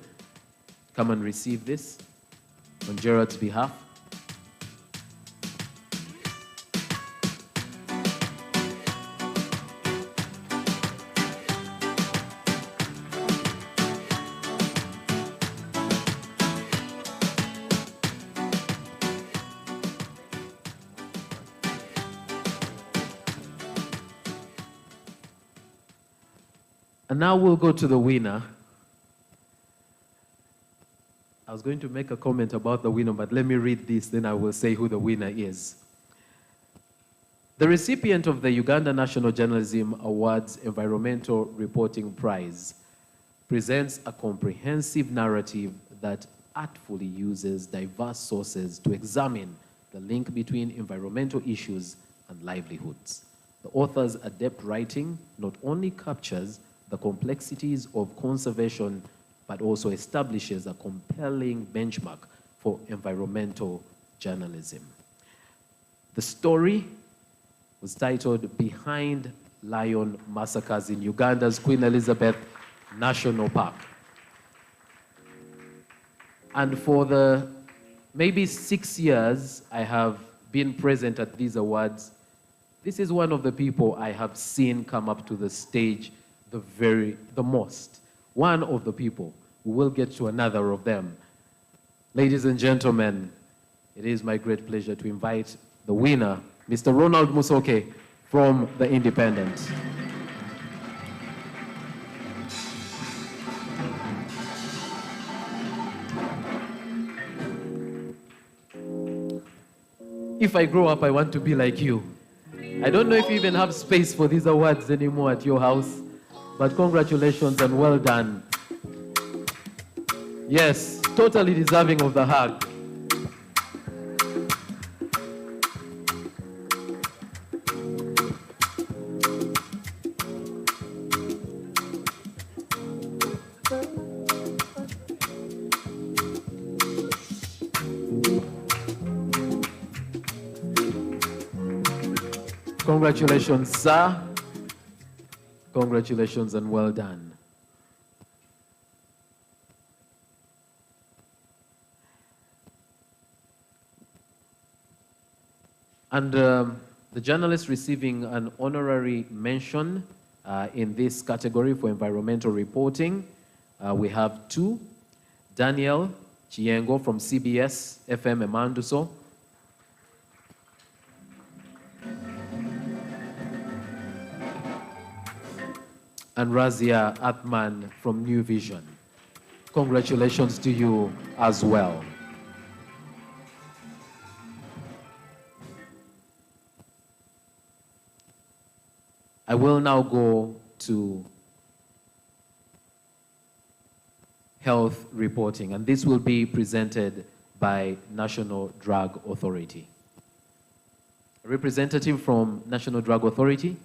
come and receive this on Gerard's behalf. And now we'll go to the winner. I was going to make a comment about the winner, but let me read this, then I will say who the winner is. The recipient of the Uganda National Journalism Awards Environmental Reporting Prize presents a comprehensive narrative that artfully uses diverse sources to examine the link between environmental issues and livelihoods. The author's adept writing not only captures the complexities of conservation, but also establishes a compelling benchmark for environmental journalism. The story was titled Behind Lion Massacres in Uganda's Queen Elizabeth National Park. And for the maybe 6 years I have been present at these awards, this is one of the people I have seen come up to the stage the most. One of the people. We will get to another of them. Ladies and gentlemen, it is my great pleasure to invite the winner, Mr. Ronald Musoke from The Independent. If I grow up, I want to be like you. I don't know if you even have space for these awards anymore at your house, but congratulations and well done. Yes, totally deserving of the hug. Congratulations, sir. Congratulations and well done. And the journalist receiving an honorary mention in this category for environmental reporting, we have two. Daniel Chiengo from CBS FM Emanduso. And Razia Atman from New Vision. Congratulations to you as well. I will now go to health reporting, and this will be presented by National Drug Authority. A representative from National Drug Authority.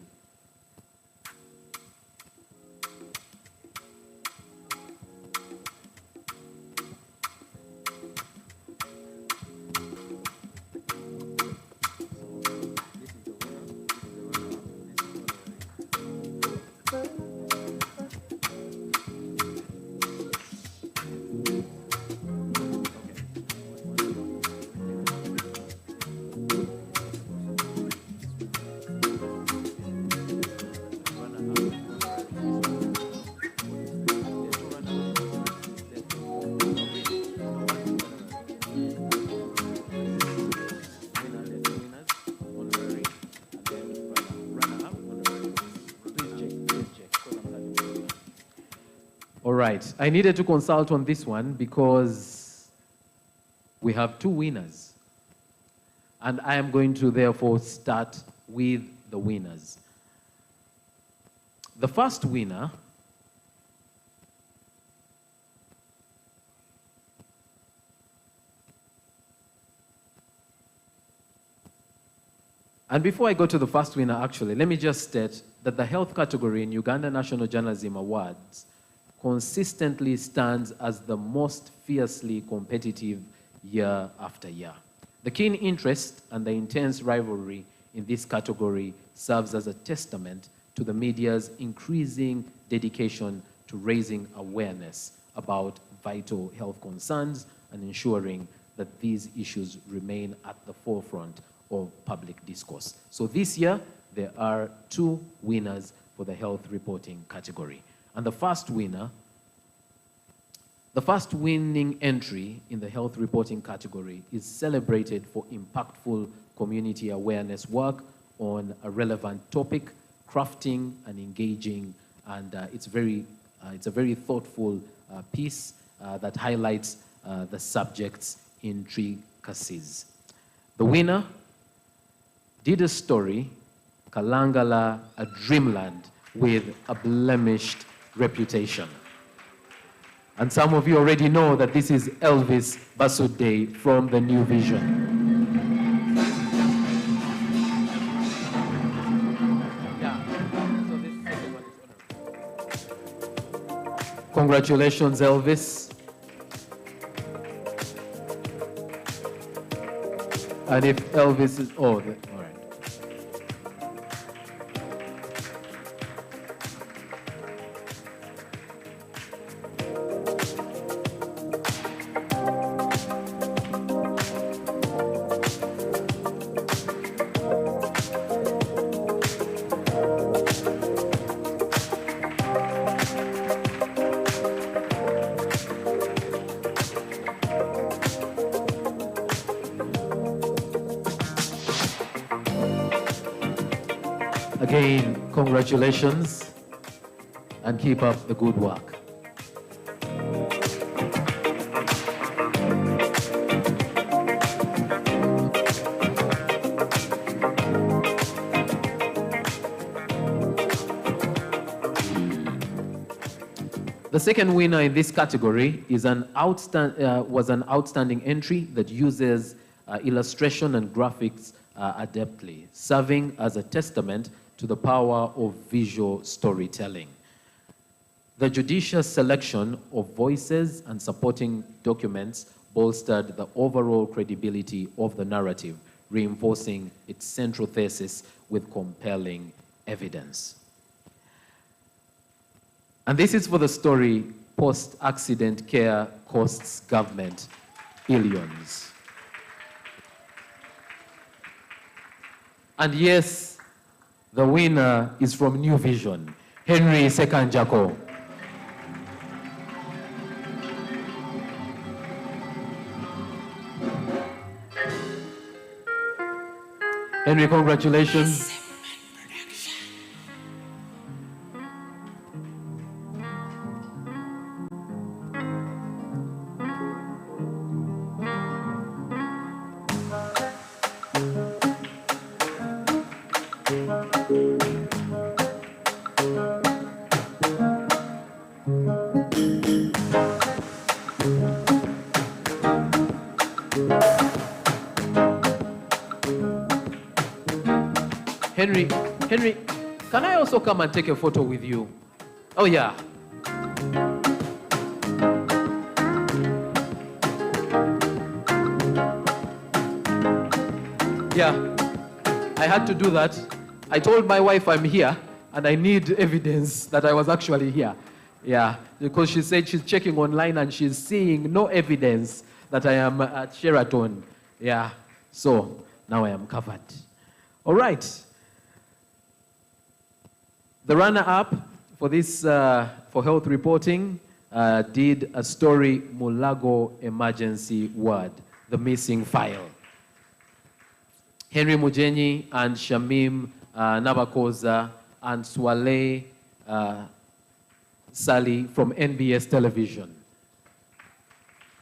All right, I needed to consult on this one because we have two winners. And I am going to therefore start with the winners. The first winner and before I go to the first winner, actually, let me just state that the health category in Uganda National Journalism Awards consistently stands as the most fiercely competitive year after year. The keen interest and the intense rivalry in this category serves as a testament to the media's increasing dedication to raising awareness about vital health concerns and ensuring that these issues remain at the forefront of public discourse. So this year, there are two winners for the health reporting category. And the first winner, the first winning entry in the health reporting category is celebrated for impactful community awareness work on a relevant topic, crafting and engaging, and it's a very thoughtful piece that highlights the subject's intricacies. The winner did a story, Kalangala, a dreamland with a blemished reputation. And some of you already know that this is Elvis Basude from the New Vision. Congratulations, Elvis. And if Elvis is, all right. Again, congratulations and keep up the good work. The second winner in this category is was an outstanding entry that uses illustration and graphics adeptly, serving as a testament to the power of visual storytelling. The judicious selection of voices and supporting documents bolstered the overall credibility of the narrative, reinforcing its central thesis with compelling evidence. And this is for the story, Post-Accident Care Costs Government Billions. And yes, the winner is from New Vision, Henry Sekanjako. Henry, congratulations. Henry, can I also come and take a photo with you? Oh, yeah. Yeah, I had to do that. I told my wife I'm here, and I need evidence that I was actually here. Yeah, because she said she's checking online and she's seeing no evidence that I am at Sheraton. Yeah, so now I am covered. All right. The runner-up for this, for health reporting, did a story, Mulago Emergency Ward, the missing file. Henry Mujenyi and Shamim Nabakoza and Swale Sally from NBS Television.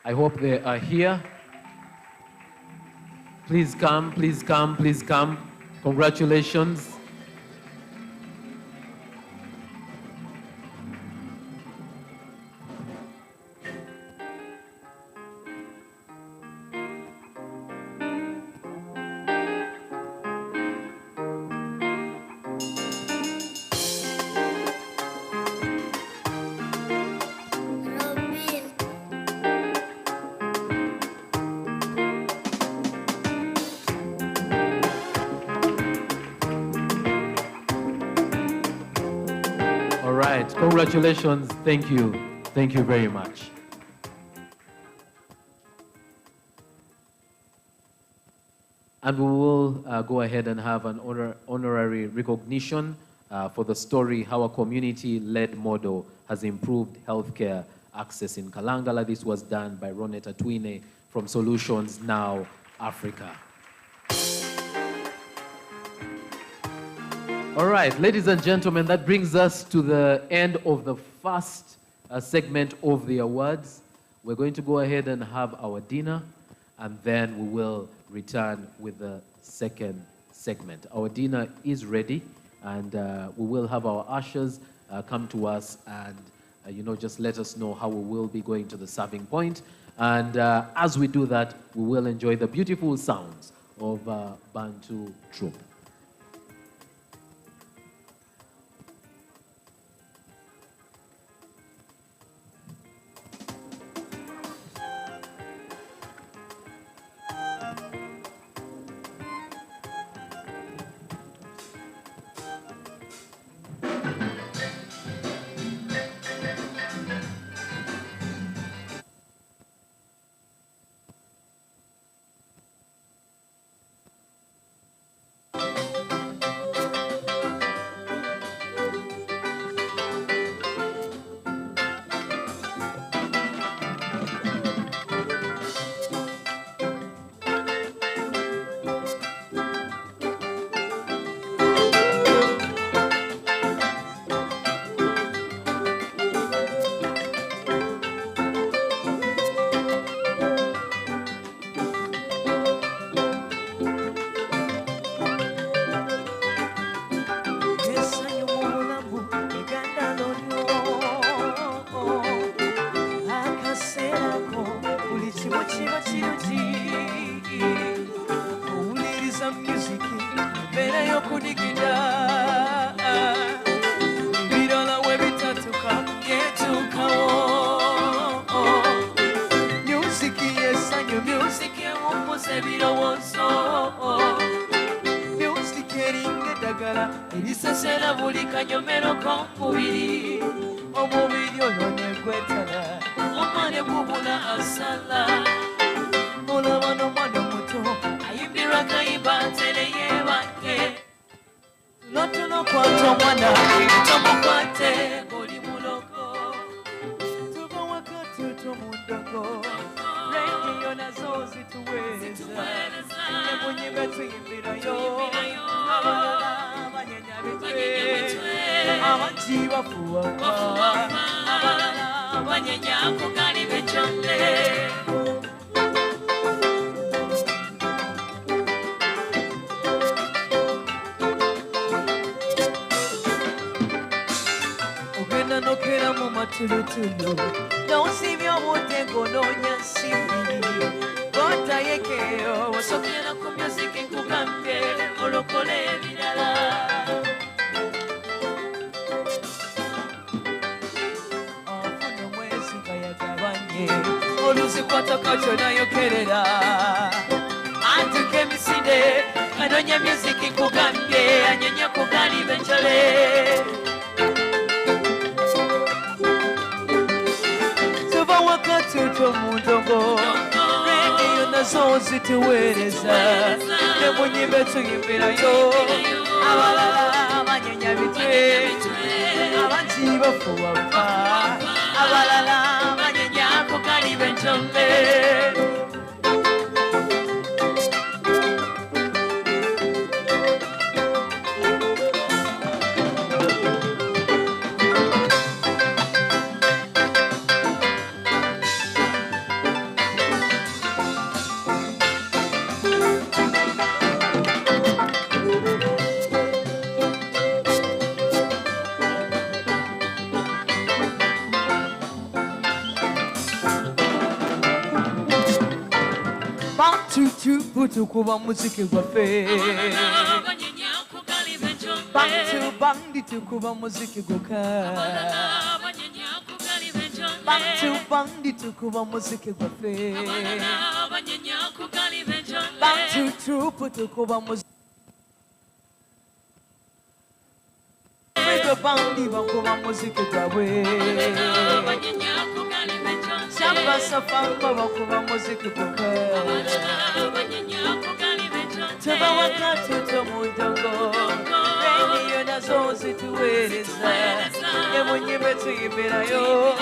I hope they are here. Please come, please come, please come. Congratulations. Congratulations. Thank you. Thank you very much. And we will go ahead and have an honorary recognition for the story, how a community-led model has improved healthcare access in Kalangala. This was done by Roneta Twine from Solutions Now Africa. All right, ladies and gentlemen, that brings us to the end of the first segment of the awards. We're going to go ahead and have our dinner, and then we will return with the second segment. Our dinner is ready, and we will have our ushers come to us and, just let us know how we will be going to the serving point. And as we do that, we will enjoy the beautiful sounds of Bantu Troop. Lota yekeo wasokera ku music nkugambye olokole ebirala Ofuna mwezi kayagabanye oluzikwatako kyonayokerera Antuke emisinde anonya music nkugambye anyonya ku gali benjole Tuba wakati utomudongo Radio nazo zituwereza Nebunyi betu yimbirayo Abalala abanyenya bitwe Abanzi bafuwa pa Abalala abanyenya kukali benjole Putu kuba muziki gwafe Bantu bandi tukuba muziki gwaka Bantu bandi tukuba muziki gwafe Bantu tupu tukuba muziki Bandi bakuba muziki gwawe Samba safamba bakuba muziki gwaka Tuba wakati utomudongo Radio nazo zituwereza Nebunyi betu yimbirayo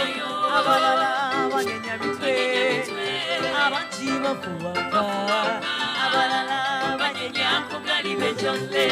Abalala abanyenya bitwe Abanzi bafuwaka Abalala abanyenya kugali benjole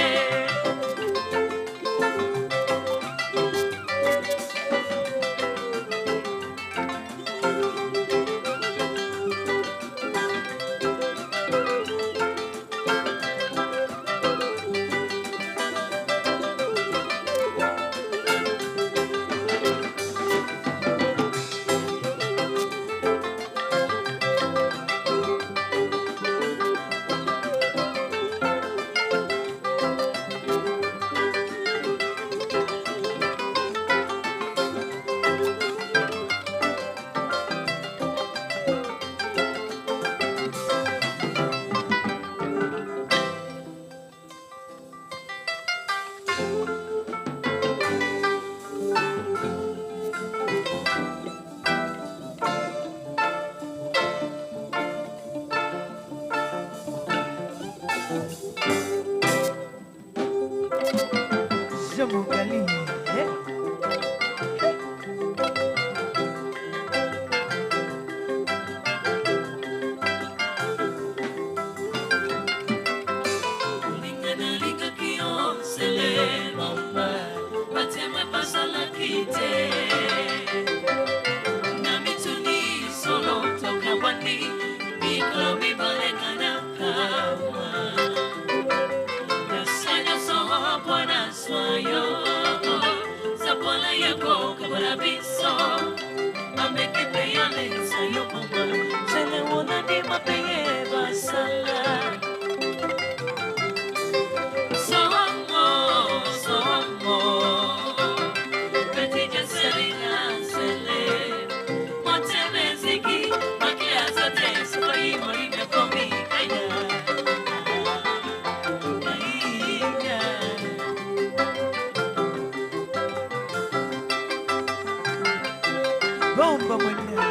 Bomba mwana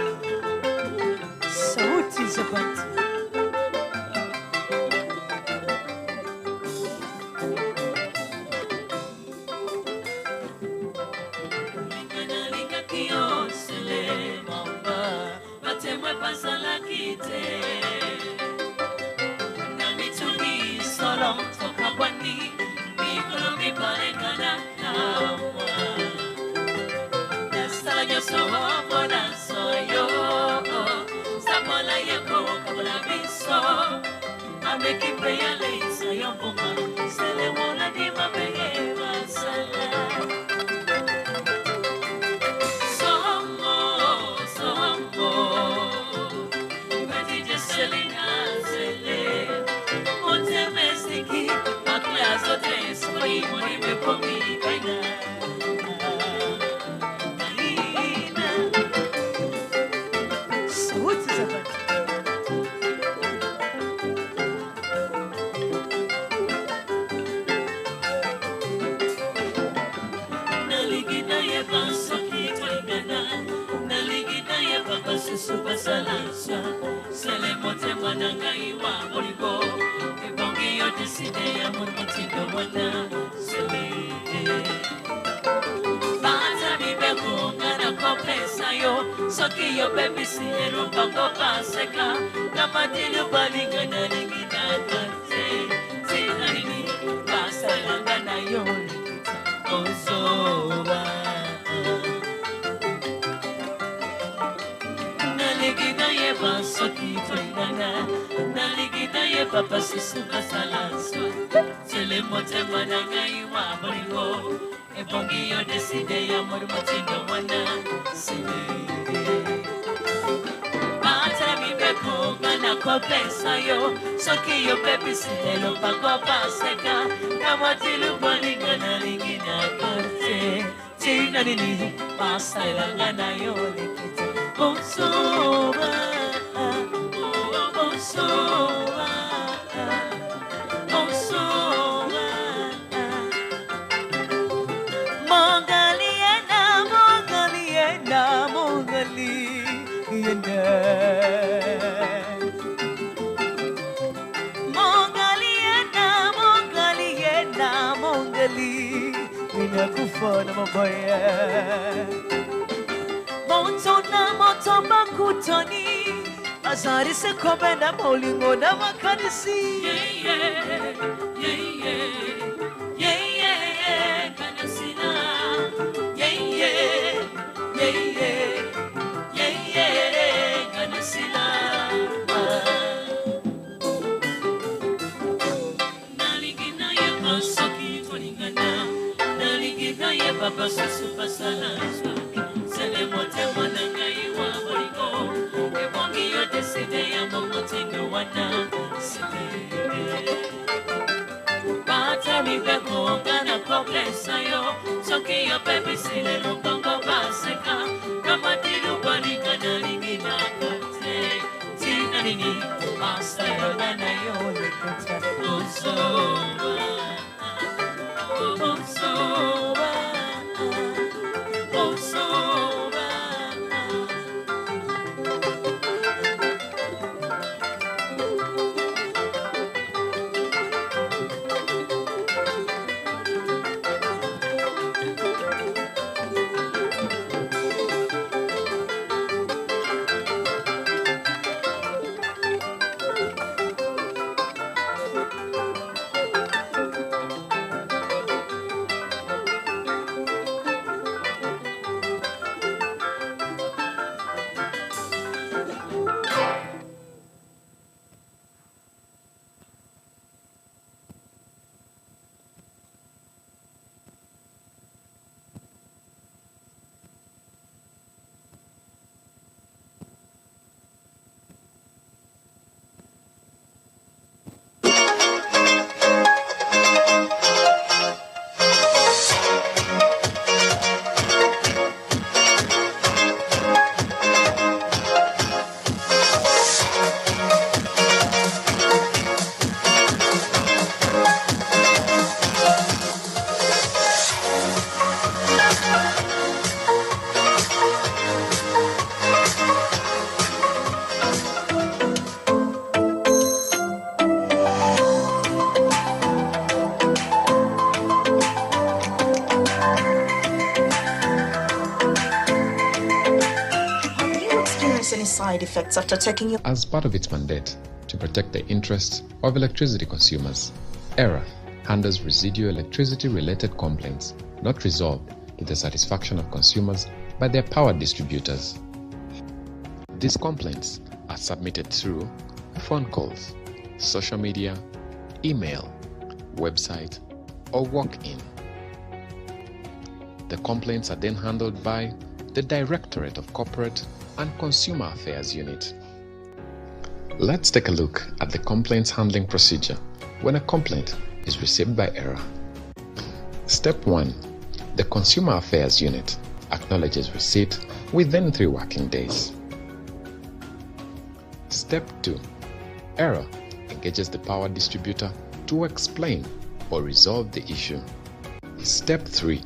sauti za bantu super salanswa sele mote mwananga iwa boligo ebongi yo deside ya motindo wana sele bata bibeko ngana kopesa yo soki yo baby sinero bango paseka kama dilu balinga na lingina kate sinani basala na yo ozoba naligina ye basoki toinana naligina ye papa sisu basalanso sele mote mananga iwa bolingo ebongi yo deside ya mormotindo wana sile bata bibeko ngana kopesa yo soki yo baby sinelo pago paseka kama dilu balinga na lingina karte tina nini pasela ngana yo likita bonsoba bonsoba bonsoba Mongaliena Mongaliena Mongaliena Mongaliena Mongaliena Mongali Ninakufana mabaya Montona Motomba Kutoni Azari se kobe na molingo na makanisi yeah yeah kanasina yeah kanasina naligina ye basoki tolingana naligina ye baba super salanswa sele mote mwananga iwa bolingo ebongi yo deside ya momotingo wana sile bata bibeko ngana kopesa yo soki yo baby sile lumbongo baseka kama dilu balinga na lingina kate tina nini masaya ngana yo lekata ozoba ozoba ozoba Any side effects after taking your... As part of its mandate to protect the interests of electricity consumers, ERA handles residual electricity-related complaints not resolved to the satisfaction of consumers by their power distributors. These complaints are submitted through phone calls, social media, email, website, or walk-in. The complaints are then handled by the Directorate of Corporate and Consumer Affairs Unit. Let's take a look at the complaints handling procedure when a complaint is received by ERA. Step 1. The Consumer Affairs Unit acknowledges receipt within 3 working days. Step 2. ERA engages the power distributor to explain or resolve the issue. Step 3.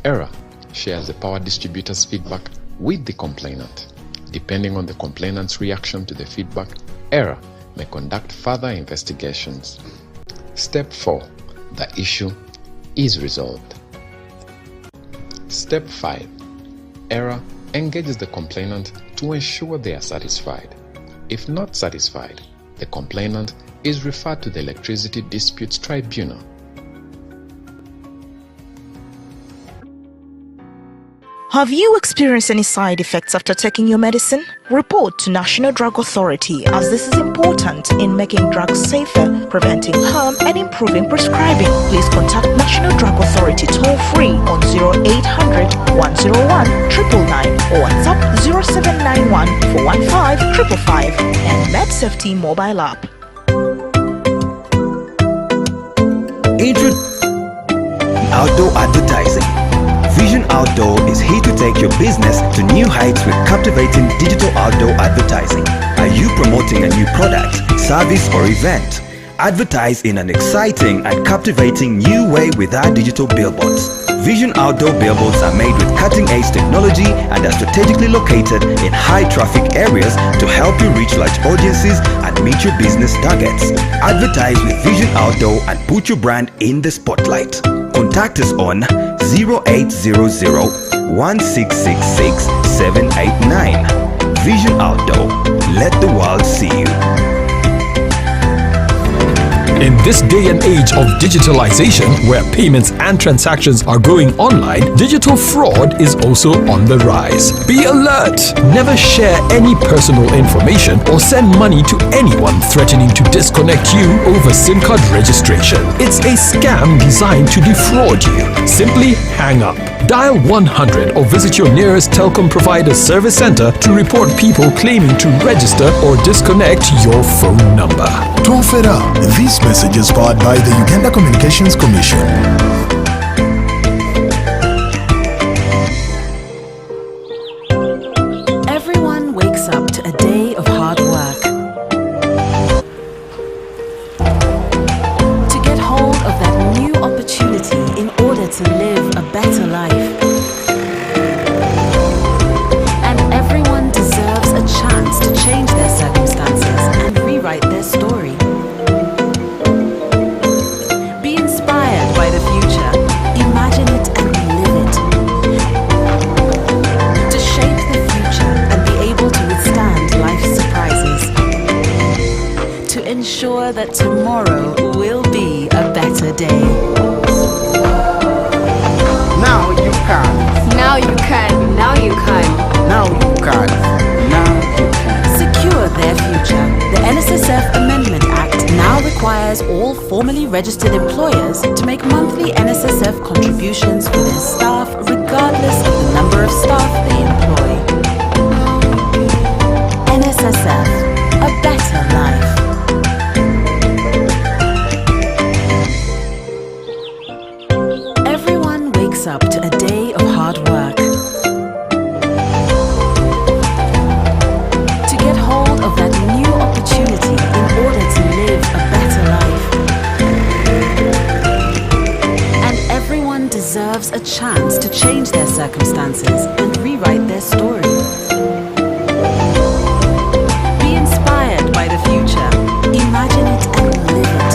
ERA shares the power distributor's feedback with the complainant, Depending on the complainant's reaction to the feedback, ERA may conduct further investigations. Step 4. The issue is resolved. Step 5. ERA engages the complainant to ensure they are satisfied. If not satisfied, the complainant is referred to the Electricity Disputes Tribunal. Have you experienced any side effects after taking your medicine? Report to National Drug Authority, as this is important in making drugs safer, preventing harm and improving prescribing. Please contact National Drug Authority toll-free on 0800 101 999 or WhatsApp 0791 415 555 and MedSafety mobile app. Outdoor advertising. Vision Outdoor is here to take your business to new heights with captivating digital outdoor advertising. Are you promoting a new product, service or event? Advertise in an exciting and captivating new way with our digital billboards. Vision Outdoor billboards are made with cutting-edge technology and are strategically located in high-traffic areas to help you reach large audiences and meet your business targets. Advertise with Vision Outdoor and put your brand in the spotlight. Contact us on 0800 1666 789. Vision Outdoor. Let the world see you. In this day and age of digitalization, where payments and transactions are going online, digital fraud is also on the rise. Be alert! Never share any personal information or send money to anyone threatening to disconnect you over SIM card registration. It's a scam designed to defraud you. Simply hang up. Dial 100 or visit your nearest telecom provider service center to report people claiming to register or disconnect your phone number. Toll Fed Up. This message is powered by the Uganda Communications Commission. Everyone wakes up to a day of hard work. To get hold of that new opportunity in order to live a better life. And everyone deserves a chance to change their circumstances and rewrite their story. Be inspired by the future. Imagine it and live it. To shape the future and be able to withstand life's surprises. To ensure that tomorrow will be a better day. Now you can. Now you can. Now you can. Now you can. Now you can. Secure their future. The NSSF Amendment Act now requires all formally registered employers to make monthly NSSF contributions for their staff regardless of the number of staff they employ. NSSF, a better life. Everyone wakes up to a day of hard work. To get hold of that new opportunity in order to live a better life. And everyone deserves a chance to change their circumstances and rewrite their story. Be inspired by the future. Imagine it and live it.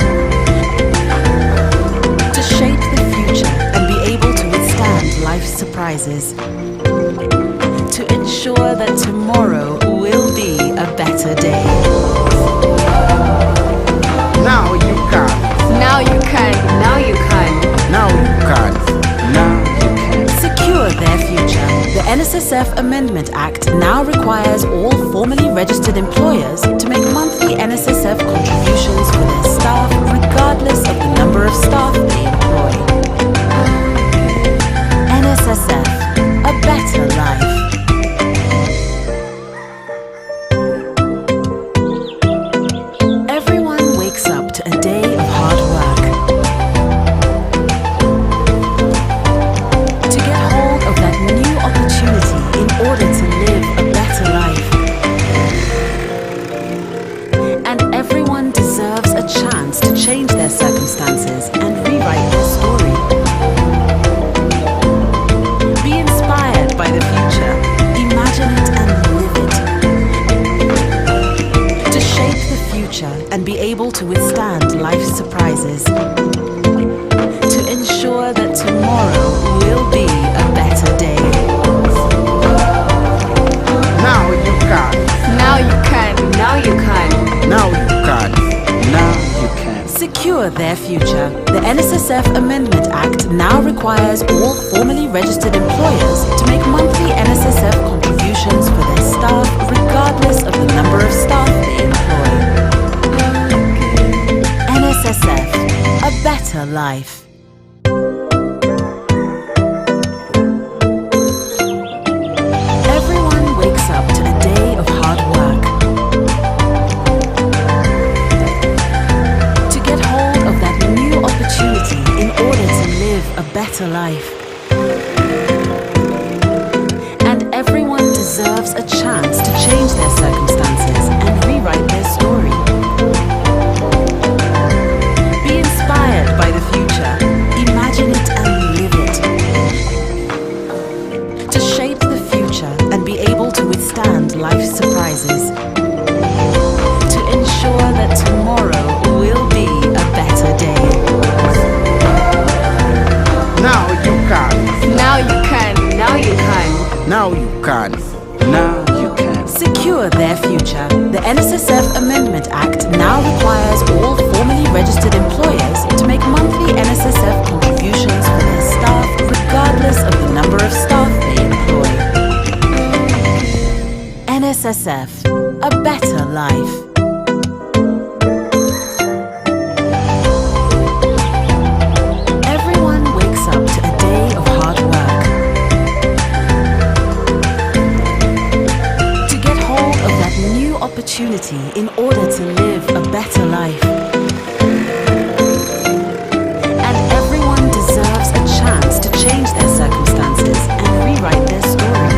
To shape the future and be able to withstand life's surprises. To ensure that tomorrow will be a better day. Now you can. Now you can. Now you can. Now you can. Now you can. Secure their future. The NSSF Amendment Act now requires all formally registered employers to make monthly NSSF contributions for their staff regardless of the number of staff they employ. NSSF, a better life. Everyone wakes up to a day of hard work. To get hold of that new opportunity in order to live a better life. And everyone deserves a chance to change their circumstances and rewrite their story. Be inspired by the future. surprises to ensure that tomorrow will be a better day. Now you can. Now you can. Now you can. Now you can. Now you can. Secure their future. The NSSF Amendment Act now requires all formally registered employers to make monthly NSSF contributions for their staff regardless of the number of staff they employ. NSSF, a better life. Everyone wakes up to a day of hard work. To get hold of that new opportunity in order to live a better life. And everyone deserves a chance to change their circumstances and rewrite their story. Be inspired by the future. Imagine it and live it. To shape the future and be able to withstand life's surprises. To ensure that tomorrow will be a better day. Now you can. Now you can. Now you can. Now you can. Now you can. Secure their future. The NSSF Amendment Act now requires all formally registered employers to make monthly NSSF contributions for their staff regardless of the number of staff they employ. NSSF, a better life. Everyone wakes up to a day of hard work. To get hold of that new opportunity in order to live a better life. And everyone deserves a chance to change their circumstances and rewrite their story.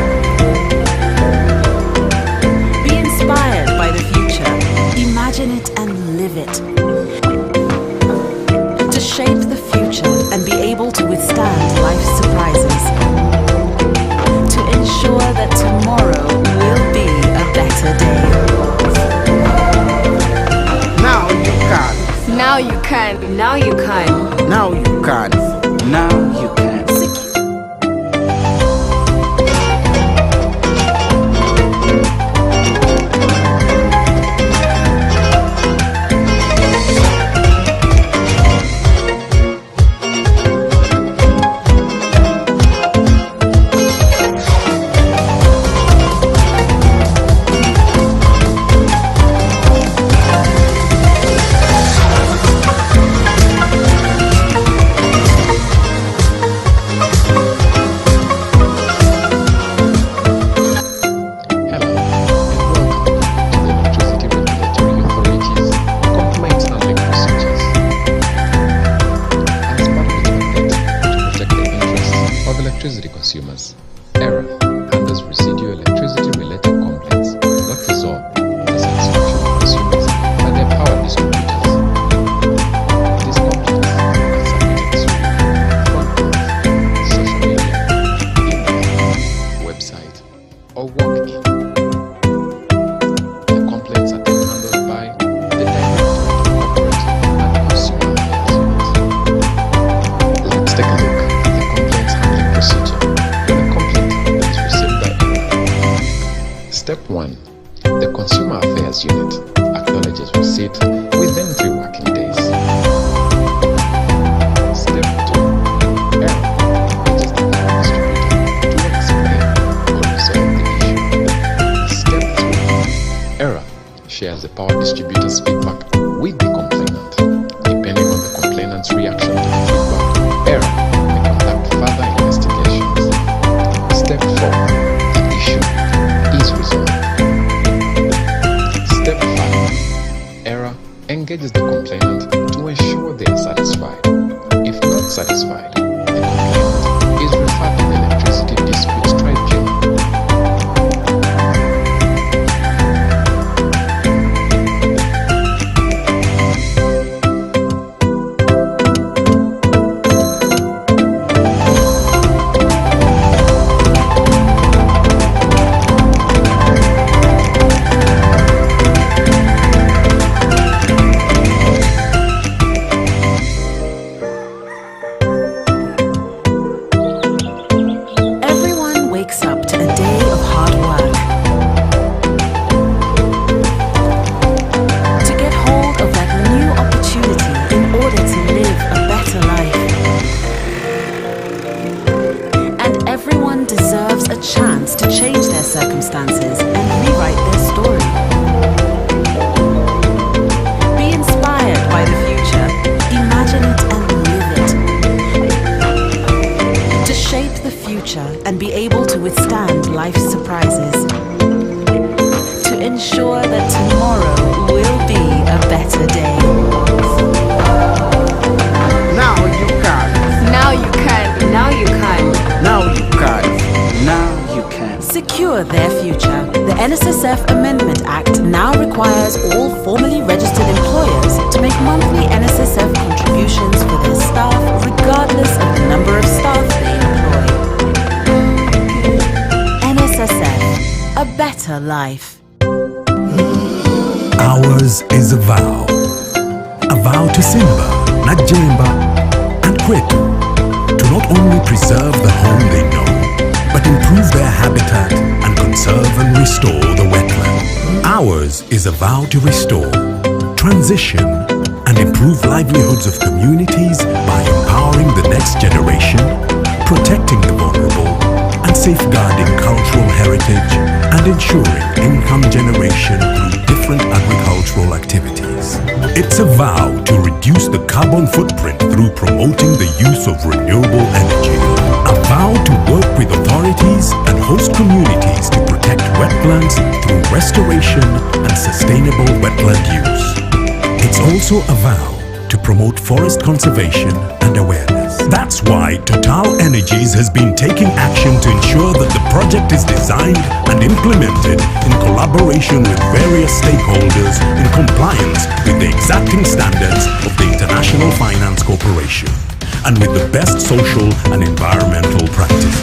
Be inspired by the future. Imagine it and live it. To shape the future and be able to withstand life's surprises. To ensure that tomorrow will be a better day. Now you can. Now you can. Now you can. Now you can. Now you can. Electricity consumers. Error handles residual electricity-related complaints not resolved to the satisfaction of consumers by their power distributors. These complaints are submitted through phone calls, social media, email, website, or walk-in. The complaints are then handled by the Directorate of Corporate and Consumer Affairs Unit. Let's take a look at the complaints handling procedure when a complaint is received by error. Step 1. The Consumer Affairs Unit acknowledges receipt within 3 working days. Step 2. Error reaches the power distributor to explain or resolve the issue. Step 3. Error shares the power distributor's feedback with the complainant. Depending on the complainant's reaction to the feedback, error may conduct further investigations. Step 4. The issue is resolved. Step 5. Error engages the complainant to ensure they are satisfied. If not satisfied, the complainant is referred to the Electricity Disputes Tribunal. able to withstand life's surprises, to ensure that tomorrow will be a better day. Now you can. Now you can. Now you can. Now you can. Now you can. Secure their future. The NSSF Amendment Act now requires all formally registered employers to make monthly NSSF contributions for their staff regardless of the number of staff they employ. NSSF, a better life. Ours is a vow. A vow to Simba, Najemba, and Kwetu to not only preserve the home they know, but improve their habitat and conserve and restore the wetland. Ours is a vow to restore, transition, and improve livelihoods of communities by empowering the next generation, protecting the vulnerable, and safeguarding cultural heritage and ensuring income generation through different agricultural activities. It's a vow to reduce the carbon footprint through promoting the use of renewable energy. A vow to work with authorities and host communities to protect wetlands through restoration and sustainable wetland use. It's also a vow to promote forest conservation and awareness. That's why Total Energies has been taking action to ensure that the project is designed and implemented in collaboration with various stakeholders in compliance with the exacting standards of the International Finance Corporation and with the best social and environmental practices.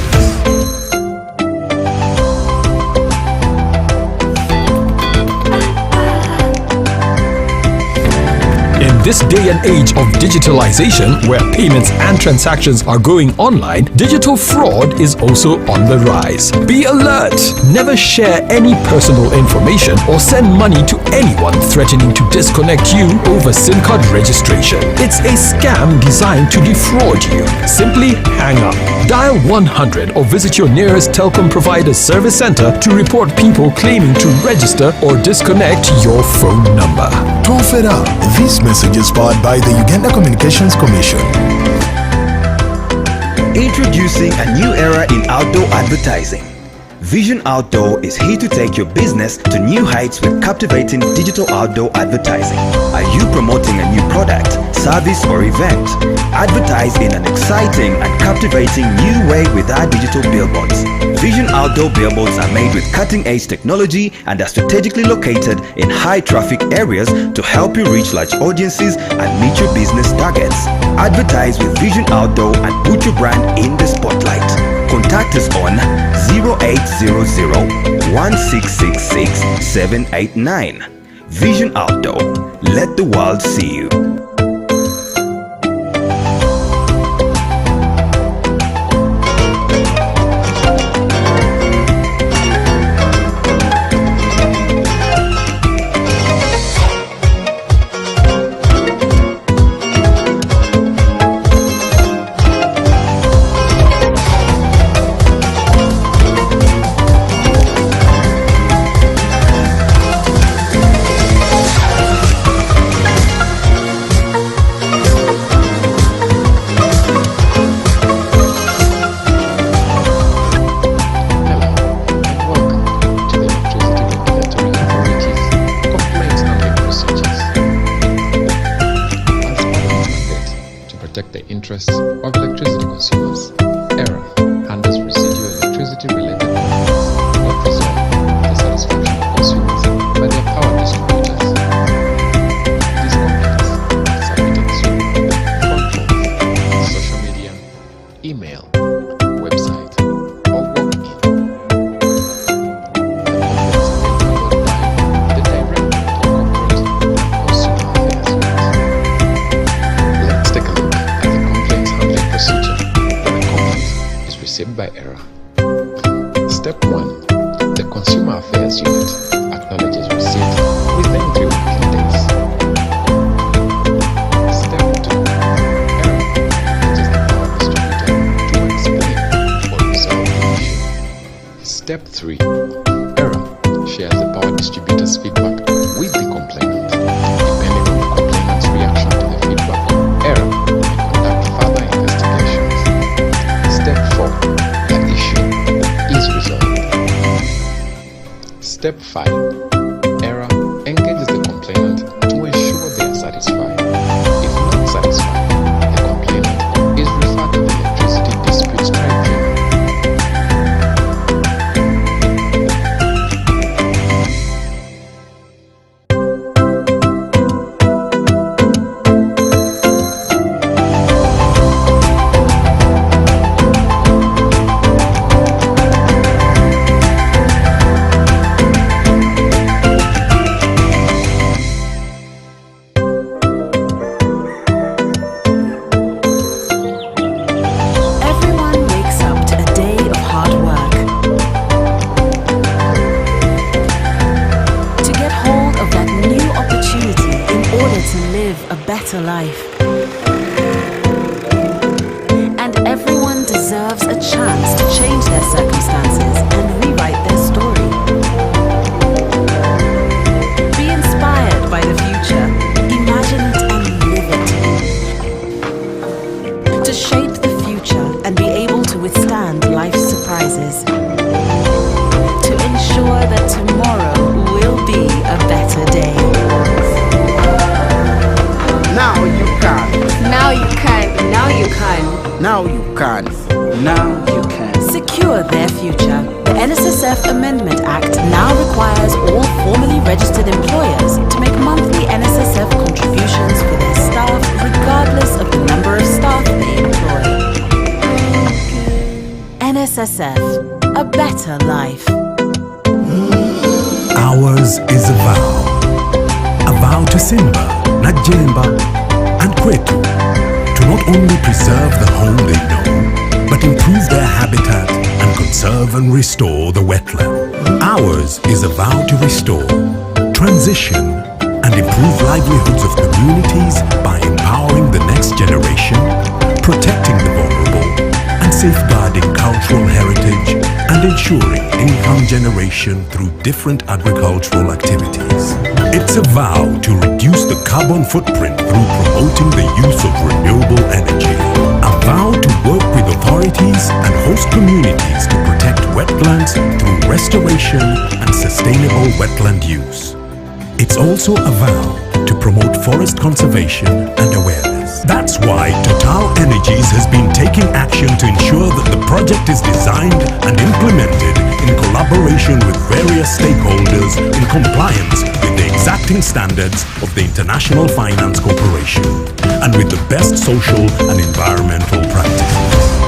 In this day and age of digitalization, where payments and transactions are going online, digital fraud is also on the rise. Be alert! Never share any personal information or send money to anyone threatening to disconnect you over SIM card registration. It's a scam designed to defraud you. Simply hang up. Dial 100 or visit your nearest telecom provider's service center to report people claiming to register or disconnect your phone number. Don't fed up. This message is powered by the Uganda Communications Commission. Introducing a new era in outdoor advertising. Vision Outdoor is here to take your business to new heights with captivating digital outdoor advertising. Are you promoting a new product, service or event? Advertise in an exciting and captivating new way with our digital billboards. Vision Outdoor billboards are made with cutting-edge technology and are strategically located in high-traffic areas to help you reach large audiences and meet your business targets. Advertise with Vision Outdoor and put your brand in the spotlight. Contact us on 0800-1666-789. Vision Outdoor. Let the world see you. protect the interests of electricity consumers. ERA handles residual electricity-related complaints not resolved to the satisfaction of consumers by their power distributors. These complaints are submitted through phone calls, social media, email, website, or walk-in. The complaints are then handled by the Directorate of Corporate and Consumer Affairs Unit. Let's take a look at the complaints handling procedure when a complaint is received by ERA. Step 1. The Consumer Affairs Unit acknowledges receipt within 3 working days. Step 2. ERA reaches the power distributor to explain or resolve the issue. Step 3. ERA shares the power distributor's feedback with the complainant. Depending on the complainant's reaction to the feedback, ERA may conduct further investigations. Step 4. The issue Step 5. ERA engages the complainant to ensure they are satisfied. If not satisfied, the complainant is referred to the Electricity Disputes Tribunal. Life. And everyone deserves a chance to change their circumstances and rewrite their story. Be inspired by the future, imagine it and live it. To shape the future and be able to withstand life's surprises. To ensure that tomorrow will be a better day. Now you can. Now you can. Now you can. Now you can. Now you can. Secure their future. The NSSF Amendment Act now requires all formally registered employers to make monthly NSSF contributions for their staff regardless of the number of staff they employ. NSSF, a better life. Ours is a vow. A vow to Simba, Najemba, and Kwetu to not only preserve the home they know, but improve their habitat and conserve and restore the wetland. Ours is a vow to restore, transition, and improve livelihoods of communities by empowering the next generation, protecting the vulnerable, and safeguarding cultural heritage and ensuring income generation through different agricultural activities. It's a vow to reduce the carbon footprint through promoting the use of renewable energy. A vow to work with authorities and host communities to protect wetlands through restoration and sustainable wetland use. It's also a vow to promote forest conservation and awareness. That's why Total Energies has been taking action to ensure that the project is designed and implemented in collaboration with various stakeholders in compliance with the exacting standards of the International Finance Corporation and with the best social and environmental practices.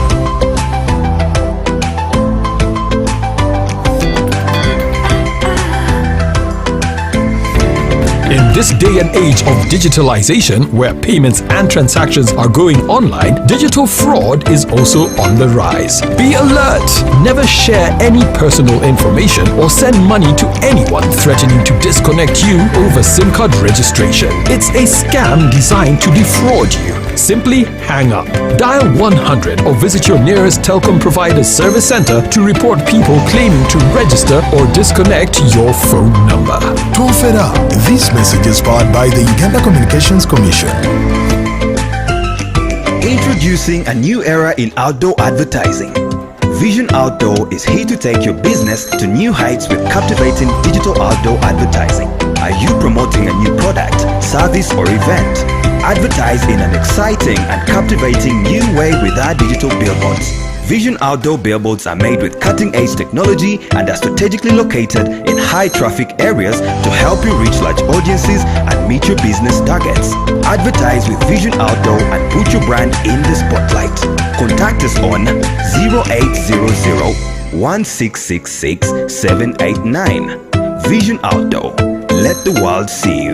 In this day and age of digitalization, where payments and transactions are going online, digital fraud is also on the rise. Be alert! Never share any personal information or send money to anyone threatening to disconnect you over SIM card registration. It's a scam designed to defraud you. Simply hang up. Dial 100 or visit your nearest telecom provider's service center to report people claiming to register or disconnect your phone number. Don't fed up. This message is powered by the Uganda Communications Commission. Introducing a new era in outdoor advertising. Vision Outdoor is here to take your business to new heights with captivating digital outdoor advertising. Are you promoting a new product, service, or event? Advertise in an exciting and captivating new way with our digital billboards. Vision Outdoor billboards are made with cutting-edge technology and are strategically located in high-traffic areas to help you reach large audiences and meet your business targets. Advertise with Vision Outdoor and put your brand in the spotlight. Contact us on 0800 1666 789. Vision Outdoor. Let the world see you.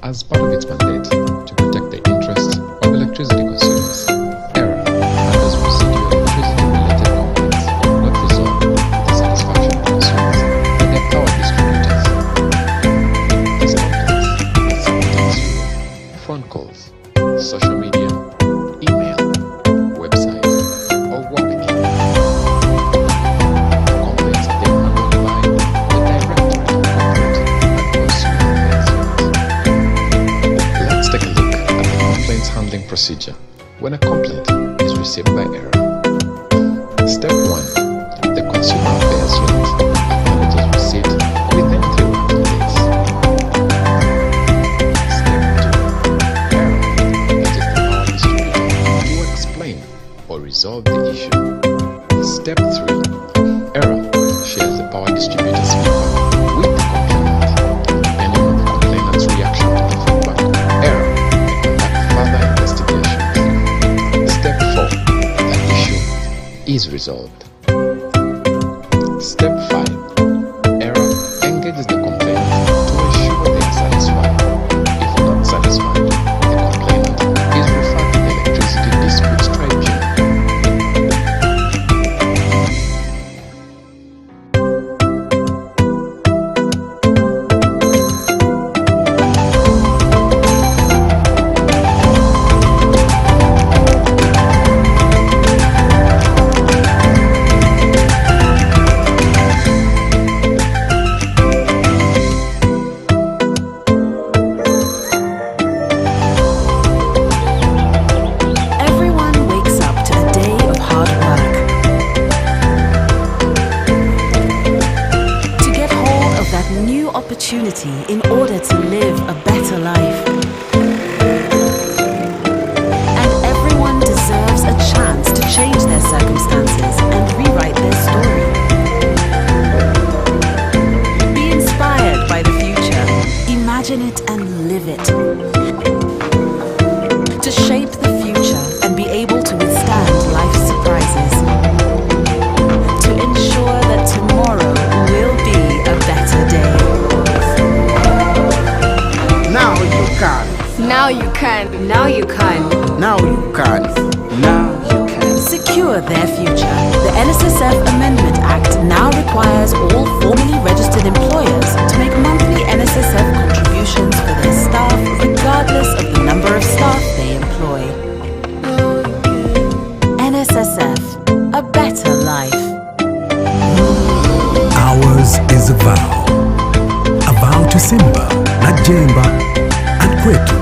as part of its mandate to protect the interests of electricity consumers. ERA handles residual electricity-related complaints not resolved to the satisfaction of consumers and their power distributors. These complaints are submitted through phone calls, social media, email, website, or walk-in. Complaints are then handled by the Directorate of Corporate and Consumer Affairs. Let's take a look at the complaints handling procedure when a complaint is received by ERA. Step 1. The Consumer Affairs Unit acknowledges receipt within 3 working days. Step 2. ERA engages the power distributor to explain or resolve the issue. Step 3. ERA shares the power distributor's feedback with the complainant. Depending on the complainant's reaction to the feedback, ERA may conduct further investigations. Step 4. The issue is resolved. Step 5. ERA engages the complainant to ensure they are satisfied. If not satisfied, the complainant is referred to the Electricity Disputes Tribunal. Everyone wakes up to a day of hard work. To get hold of that new opportunity in order to live a better life. And everyone deserves a chance to change their circumstances and rewrite their story. Be inspired by the future. Imagine it and live it. To shape the future and be able to withstand life's surprises. To ensure that tomorrow will be a better day. Now you can. Now you can. Now you can. Now you can. Now you can. Secure their future. The NSSF Amendment Act now requires all formally registered employers to make monthly NSSF contributions for their staff regardless of the number of staff they employ. NSSF, a better life. Ours is a vow. A vow to Simba, Najemba, and Kwetu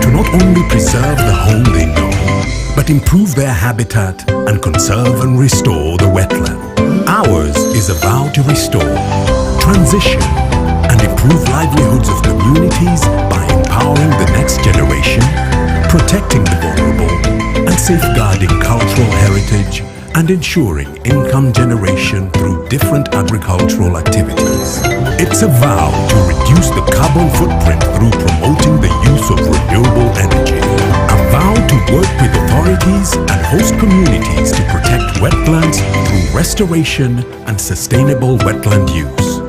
to not only preserve the home they know, but improve their habitat and conserve and restore the wetland. Ours is a vow to restore, transition, and improve livelihoods of communities by empowering the next generation, protecting the vulnerable, and safeguarding cultural heritage and ensuring income generation through different agricultural activities. It's a vow to reduce the carbon footprint through promoting the use of renewable energy. A vow to work with authorities and host communities to protect wetlands through restoration and sustainable wetland use.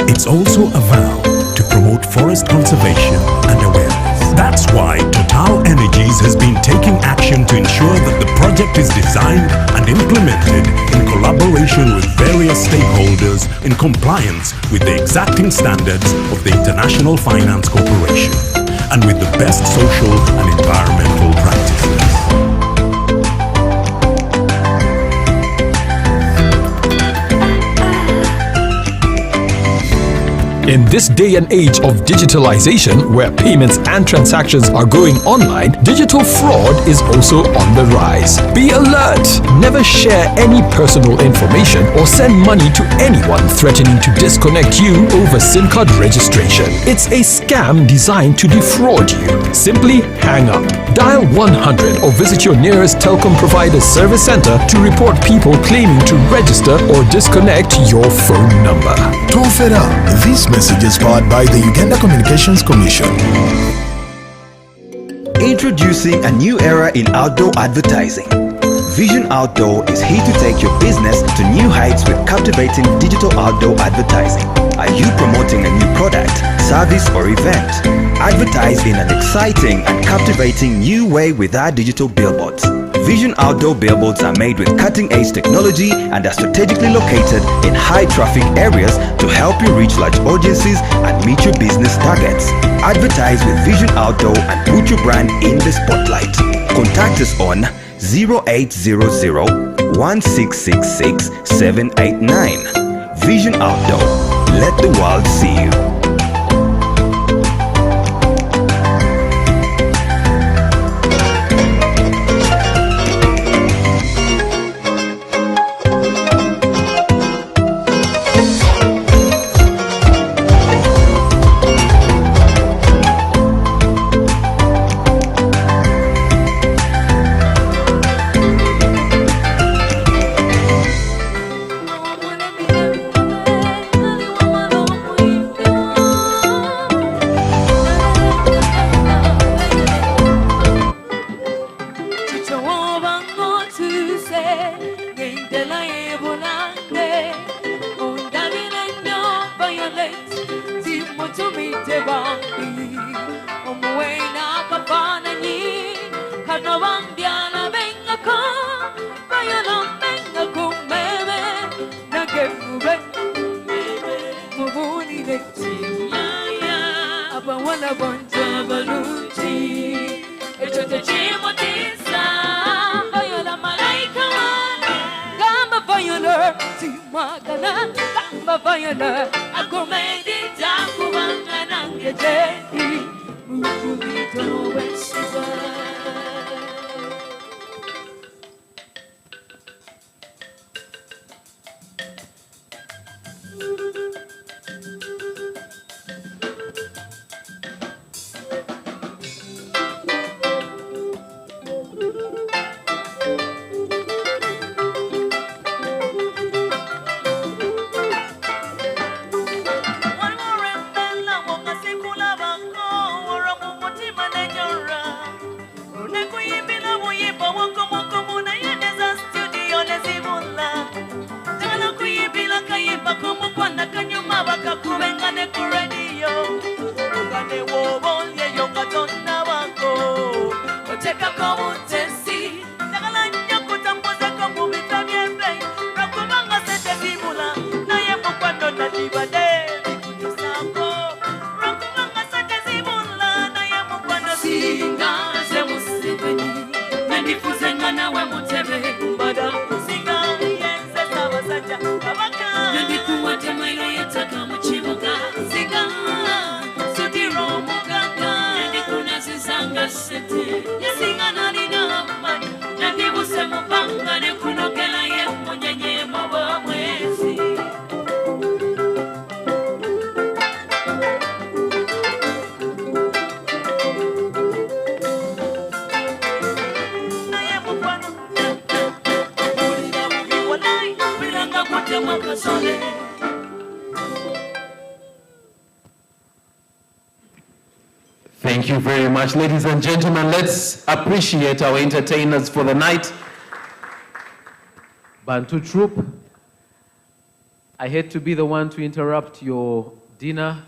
It's also a vow to promote forest conservation and awareness. That's why Total Energies has been taking action to ensure that the project is designed and implemented in collaboration with various stakeholders in compliance with the exacting standards of the International Finance Corporation and with the best social and environmental practices. In this day and age of digitalization, where payments and transactions are going online, digital fraud is also on the rise. Be alert! Never share any personal information or send money to anyone threatening to disconnect you over SIM card registration. It's a scam designed to defraud you. Simply hang up. Dial 100 or visit your nearest telecom provider's service center to report people claiming to register or disconnect your phone number. Don't fed up. This message is powered by the Uganda Communications Commission. Introducing a new era in outdoor advertising. Vision Outdoor is here to take your business to new heights with captivating digital outdoor advertising. Are you promoting a new product, service, or event? Advertise in an exciting and captivating new way with our digital billboards. Vision Outdoor billboards are made with cutting-edge technology and are strategically located in high-traffic areas to help you reach large audiences and meet your business targets. Advertise with Vision Outdoor and put your brand in the spotlight. Contact us on 0800 1666 789. Vision Outdoor. Let the world see you. Thank you very much, ladies and gentlemen. Let's appreciate our entertainers for the night. Bantu Troop, I hate to be the one to interrupt your dinner,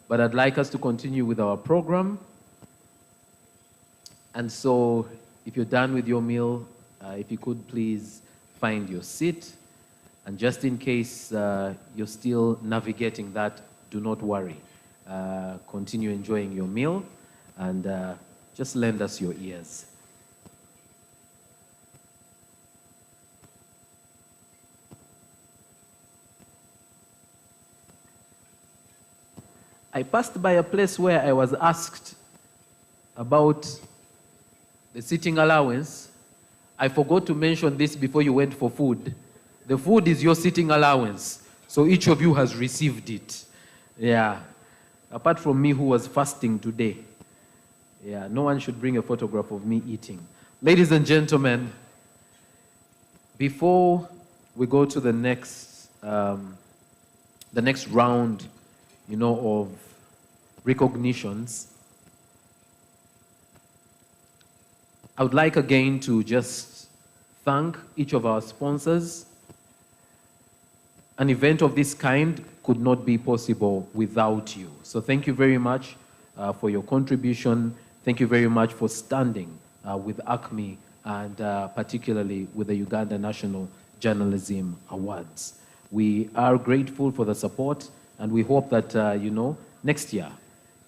but I'd like us to continue with our program. And so, if you're done with your meal, if you could please find your seat. And just in case you're still navigating that, do not worry. Continue enjoying your meal and just lend us your ears. I passed by a place where I was asked about the sitting allowance. I forgot to mention this before you went for food. The food is your sitting allowance, so each of you has received it. Yeah, apart from me who was fasting today. Yeah, no one should bring a photograph of me eating. Ladies and gentlemen, before we go to the next round, of recognitions, I would like again to just thank each of our sponsors. An event of this kind could not be possible without you. So thank you very much for your contribution. Thank you very much for standing with ACME and particularly with the Uganda National Journalism Awards. We are grateful for the support, and we hope that, next year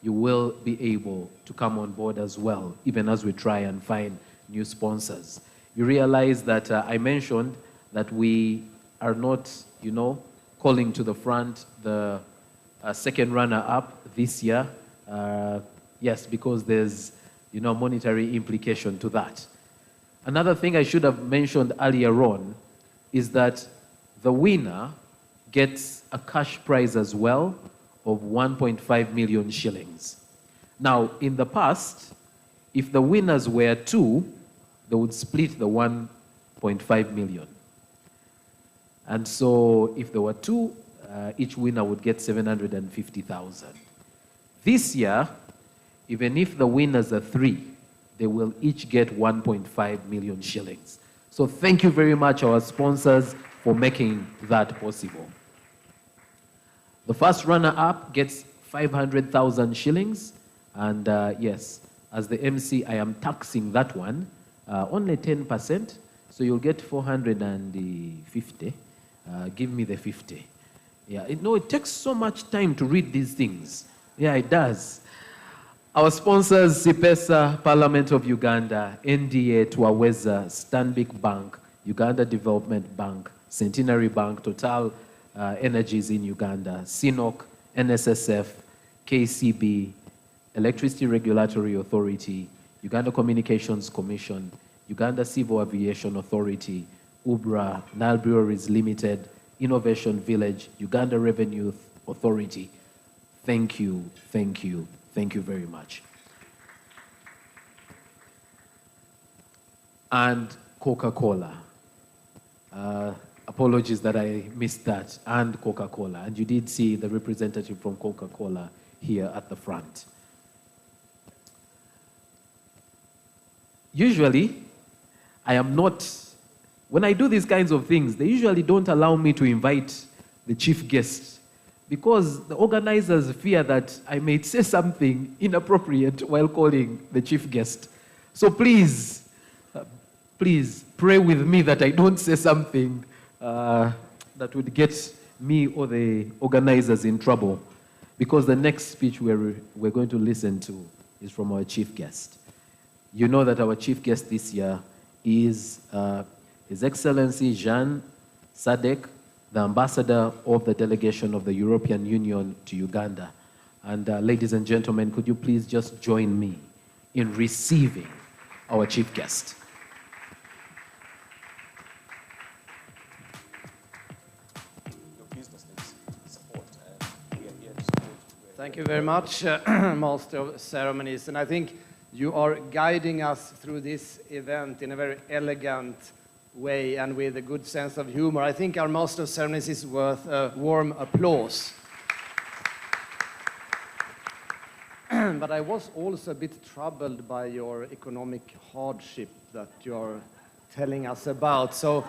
you will be able to come on board as well, even as we try and find new sponsors. You realize that I mentioned that we are not, calling to the front the second runner-up this year. Yes, because there's, monetary implication to that. Another thing I should have mentioned earlier on is that the winner gets a cash prize as well of 1.5 million shillings. Now, in the past, if the winners were two, they would split the 1.5 million. And so if there were two, each winner would get 750,000. This year, even if the winners are three, they will each get 1.5 million shillings. So thank you very much, our sponsors, for making that possible. The first runner-up gets 500,000 shillings. And yes, as the MC, I am taxing that one, only 10%. So you'll get 450. Give me the 50. Yeah, it takes so much time to read these things. Yeah, it does. Our sponsors, Sipesa, Parliament of Uganda, NDA, Twaweza, Stanbic Bank, Uganda Development Bank, Centenary Bank, Total Energies in Uganda, CNOC, NSSF, KCB, Electricity Regulatory Authority, Uganda Communications Commission, Uganda Civil Aviation Authority, UBRA, Nile Breweries Limited, Innovation Village, Uganda Revenue Authority. Thank you, thank you, thank you very much. And Coca-Cola. Apologies that I missed that, and Coca-Cola. And you did see the representative from Coca-Cola here at the front. Usually, I am not, when I do these kinds of things, they usually don't allow me to invite the chief guest because the organizers fear that I may say something inappropriate while calling the chief guest. So please, please pray with me that I don't say something that would get me or the organizers in trouble, because the next speech we're going to listen to is from our chief guest. You know that our chief guest this year is His Excellency Jean Sadek, the ambassador of the delegation of the European Union to Uganda. And ladies and gentlemen, could you please just join me in receiving our chief guest? Thank you very much, Master of Ceremonies. And I think you are guiding us through this event in a very elegant way and with a good sense of humor. I think our Master of Ceremonies is worth a warm applause. But I was also a bit troubled by your economic hardship that you're telling us about. So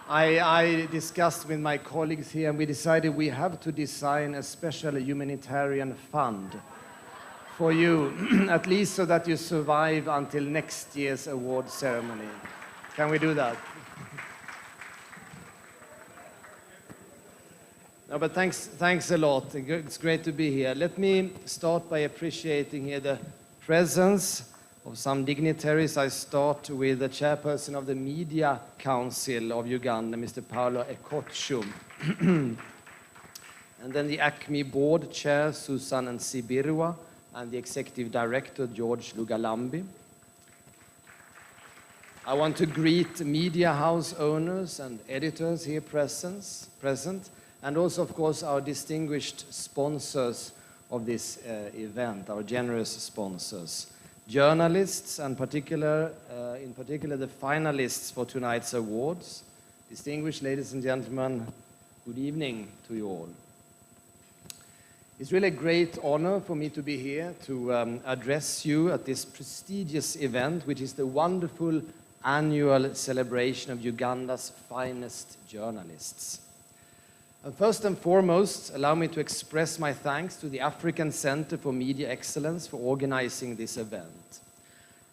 I discussed with my colleagues here, and we decided we have to design a special humanitarian fund for you, at least so that you survive until next year's award ceremony. Can we do that? No, but thanks a lot. It's great to be here. Let me start by appreciating here the presence of some dignitaries. I start with the chairperson of the Media Council of Uganda, Mr. Paolo Ekocho. And then the ACME board chair, Susan Nsibirwa, and the executive director, George Lugalambi. I want to greet media house owners and editors here present, and also, of course, our distinguished sponsors of this event, our generous sponsors. Journalists, and in particular, the finalists for tonight's awards. Distinguished ladies and gentlemen, good evening to you all. It's really a great honor for me to be here to address you at this prestigious event, which is the wonderful annual celebration of Uganda's finest journalists. First and foremost, allow me to express my thanks to the African Center for Media Excellence for organizing this event.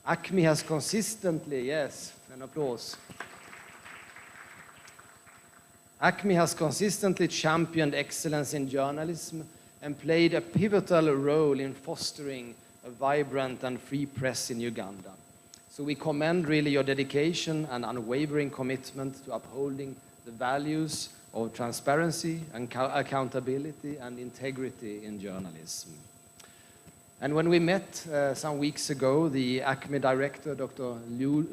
ACME has consistently, yes, an applause. ACME has consistently championed excellence in journalism and played a pivotal role in fostering a vibrant and free press in Uganda. So we commend really your dedication and unwavering commitment to upholding the values of transparency and accountability and integrity in journalism. And when we met some weeks ago, the ACME director, Dr.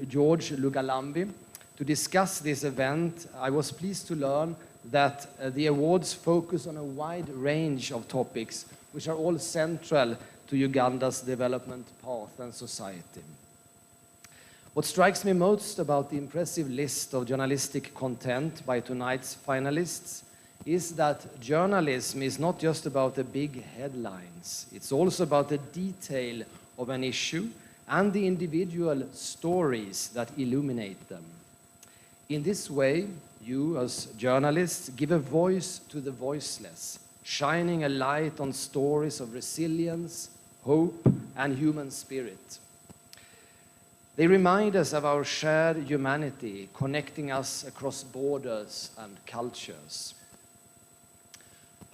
George Lugalambi, to discuss this event, I was pleased to learn that the awards focus on a wide range of topics which are all central to Uganda's development path and society. What strikes me most about the impressive list of journalistic content by tonight's finalists is that journalism is not just about the big headlines. It's also about the detail of an issue and the individual stories that illuminate them. In this way, you as journalists give a voice to the voiceless, shining a light on stories of resilience, hope, and human spirit. They remind us of our shared humanity, connecting us across borders and cultures.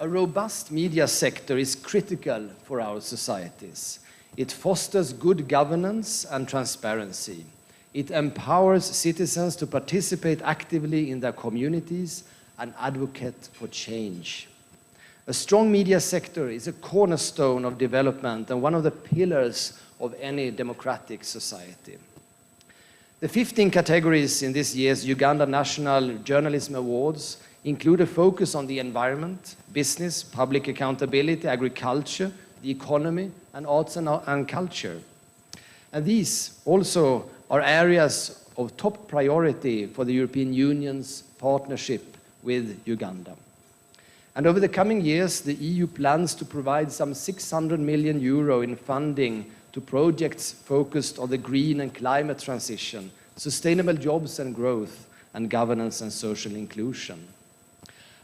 A robust media sector is critical for our societies. It fosters good governance and transparency. It empowers citizens to participate actively in their communities and advocate for change. A strong media sector is a cornerstone of development and one of the pillars of any democratic society. The 15 categories in this year's Uganda National Journalism Awards include a focus on the environment, business, public accountability, agriculture, the economy, and arts and culture. And these also are areas of top priority for the European Union's partnership with Uganda. And over the coming years, the EU plans to provide some 600 million euro in funding to projects focused on the green and climate transition, sustainable jobs and growth, and governance and social inclusion.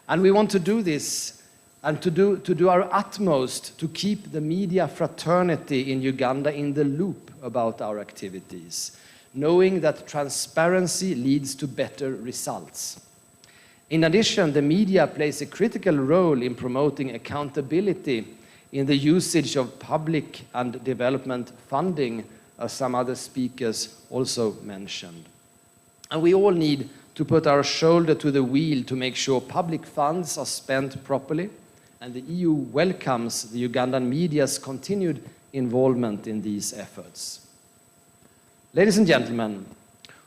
And we want to do this and to do our utmost to keep the media fraternity in Uganda in the loop about our activities, knowing that transparency leads to better results. In addition, the media plays a critical role in promoting accountability in the usage of public and development funding, as some other speakers also mentioned. And we all need to put our shoulder to the wheel to make sure public funds are spent properly, and the EU welcomes the Ugandan media's continued involvement in these efforts. Ladies and gentlemen,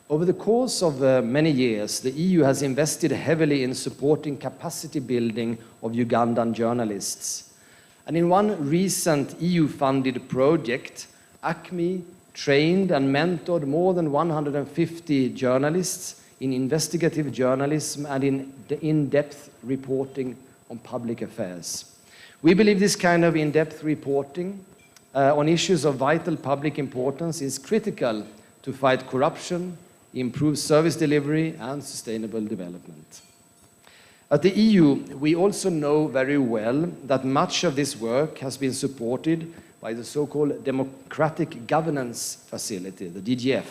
over the course of many years, the EU has invested heavily in supporting capacity building of Ugandan journalists. And in one recent EU-funded project, ACME trained and mentored more than 150 journalists in investigative journalism and in in-depth reporting on public affairs. We believe this kind of in-depth reporting on issues of vital public importance is critical to fight corruption, improve service delivery, and sustainable development. At the EU, we also know very well that much of this work has been supported by the so-called Democratic Governance Facility, the DGF,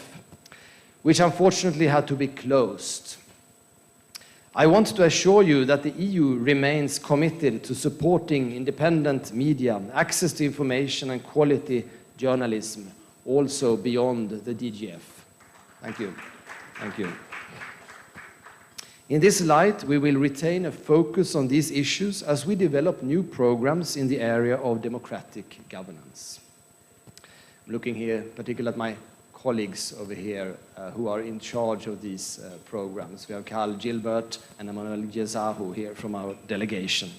which unfortunately had to be closed. I want to assure you that the EU remains committed to supporting independent media, access to information and quality journalism, also beyond the DGF. Thank you. Thank you. In this light, we will retain a focus on these issues as we develop new programs in the area of democratic governance. I'm looking here particularly at my colleagues over here who are in charge of these programs. We have Carl Gilbert and Emmanuel Gezahu here from our delegation.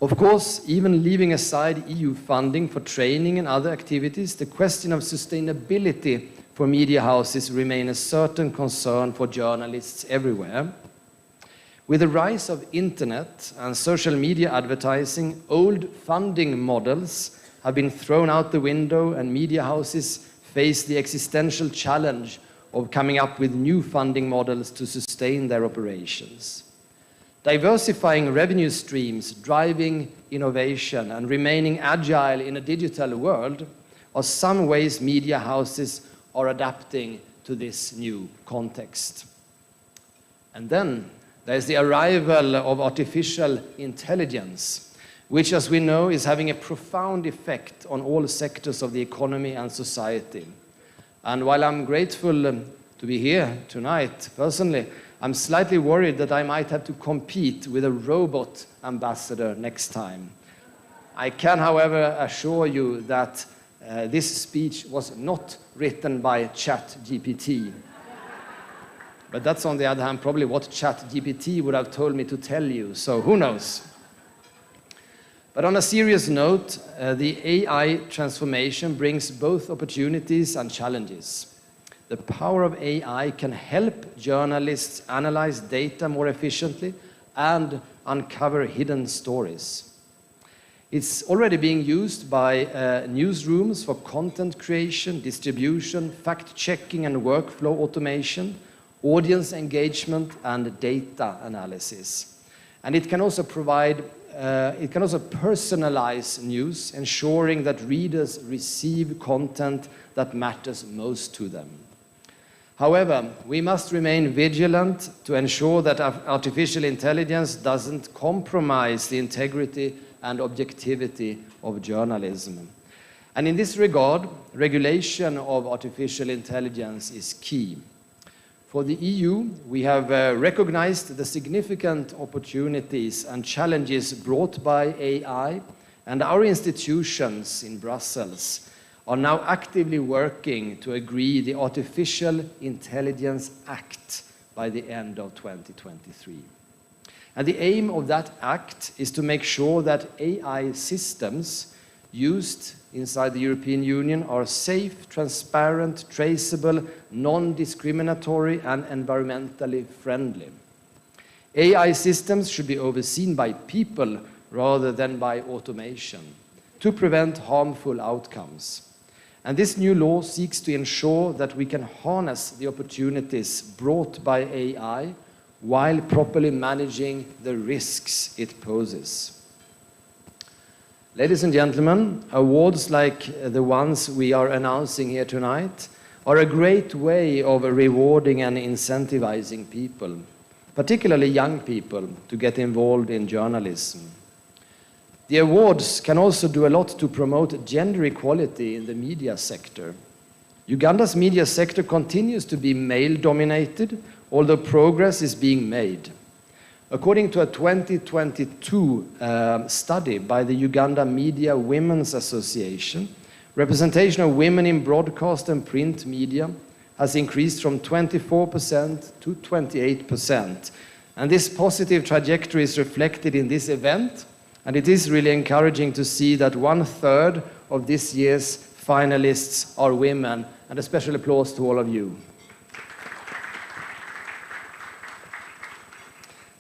Of course, even leaving aside EU funding for training and other activities, the question of sustainability for media houses remain a certain concern for journalists everywhere. With the rise of internet and social media advertising, old funding models have been thrown out the window and media houses face the existential challenge of coming up with new funding models to sustain their operations. Diversifying revenue streams, driving innovation, and remaining agile in a digital world are some ways media houses are adapting to this new context. And then there's the arrival of artificial intelligence, which, as we know, is having a profound effect on all sectors of the economy and society. And while I'm grateful to be here tonight, personally, I'm slightly worried that I might have to compete with a robot ambassador next time. I can, however, assure you that this speech was not written by ChatGPT. But that's, on the other hand, probably what ChatGPT would have told me to tell you, so who knows? But on a serious note, the AI transformation brings both opportunities and challenges. The power of AI can help journalists analyze data more efficiently and uncover hidden stories. It's already being used by newsrooms for content creation, distribution, fact-checking and workflow automation, audience engagement and data analysis. And it can also personalize news, ensuring that readers receive content that matters most to them. However, we must remain vigilant to ensure that artificial intelligence doesn't compromise the integrity and objectivity of journalism. And in this regard, regulation of artificial intelligence is key. For the EU, we have recognized the significant opportunities and challenges brought by AI, and our institutions in Brussels are now actively working to agree the Artificial Intelligence Act by the end of 2023. And the aim of that act is to make sure that AI systems used inside the European Union are safe, transparent, traceable, non-discriminatory, and environmentally friendly. AI systems should be overseen by people rather than by automation to prevent harmful outcomes. And this new law seeks to ensure that we can harness the opportunities brought by AI while properly managing the risks it poses. Ladies and gentlemen, awards like the ones we are announcing here tonight are a great way of rewarding and incentivizing people, particularly young people, to get involved in journalism. The awards can also do a lot to promote gender equality in the media sector. Uganda's media sector continues to be male-dominated, although progress is being made. According to a 2022 study by the Uganda Media Women's Association, representation of women in broadcast and print media has increased from 24% to 28%. And this positive trajectory is reflected in this event, and it is really encouraging to see that 1/3 of this year's finalists are women, and a special applause to all of you.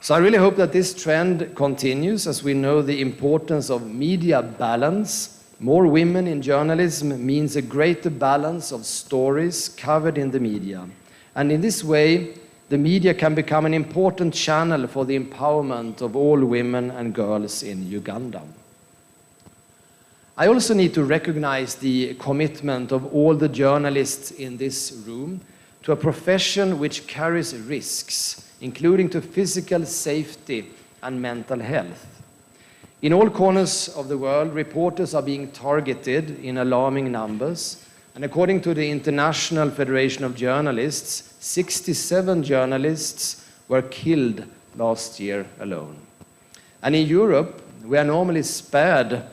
So I really hope that this trend continues, as we know the importance of media balance. More women in journalism means a greater balance of stories covered in the media. And in this way, the media can become an important channel for the empowerment of all women and girls in Uganda. I also need to recognize the commitment of all the journalists in this room to a profession which carries risks, including to physical safety and mental health. In all corners of the world, reporters are being targeted in alarming numbers, and according to the International Federation of Journalists, 67 journalists were killed last year alone. And in Europe, we are normally spared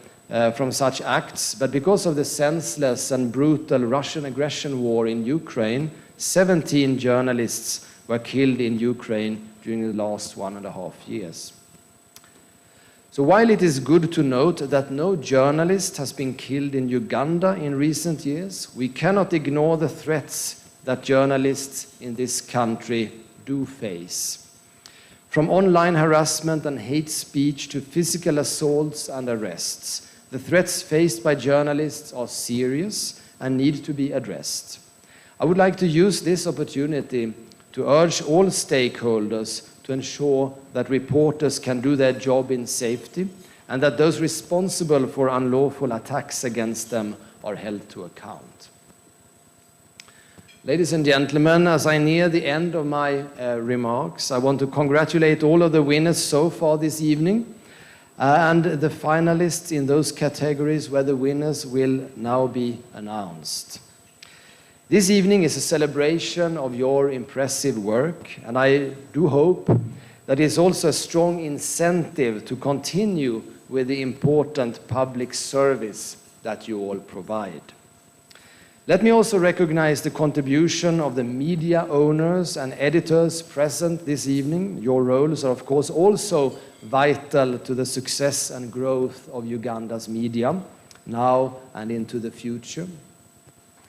from such acts, but because of the senseless and brutal Russian aggression war in Ukraine, 17 journalists were killed in Ukraine during the last 1.5 years. So while it is good to note that no journalist has been killed in Uganda in recent years, we cannot ignore the threats that journalists in this country do face. From online harassment and hate speech to physical assaults and arrests, the threats faced by journalists are serious and need to be addressed. I would like to use this opportunity to urge all stakeholders to ensure that reporters can do their job in safety and that those responsible for unlawful attacks against them are held to account. Ladies and gentlemen, as I near the end of my remarks, I want to congratulate all of the winners so far this evening and the finalists in those categories where the winners will now be announced. This evening is a celebration of your impressive work, and I do hope that it's also a strong incentive to continue with the important public service that you all provide. Let me also recognize the contribution of the media owners and editors present this evening. Your roles are, of course, also vital to the success and growth of Uganda's media, now and into the future.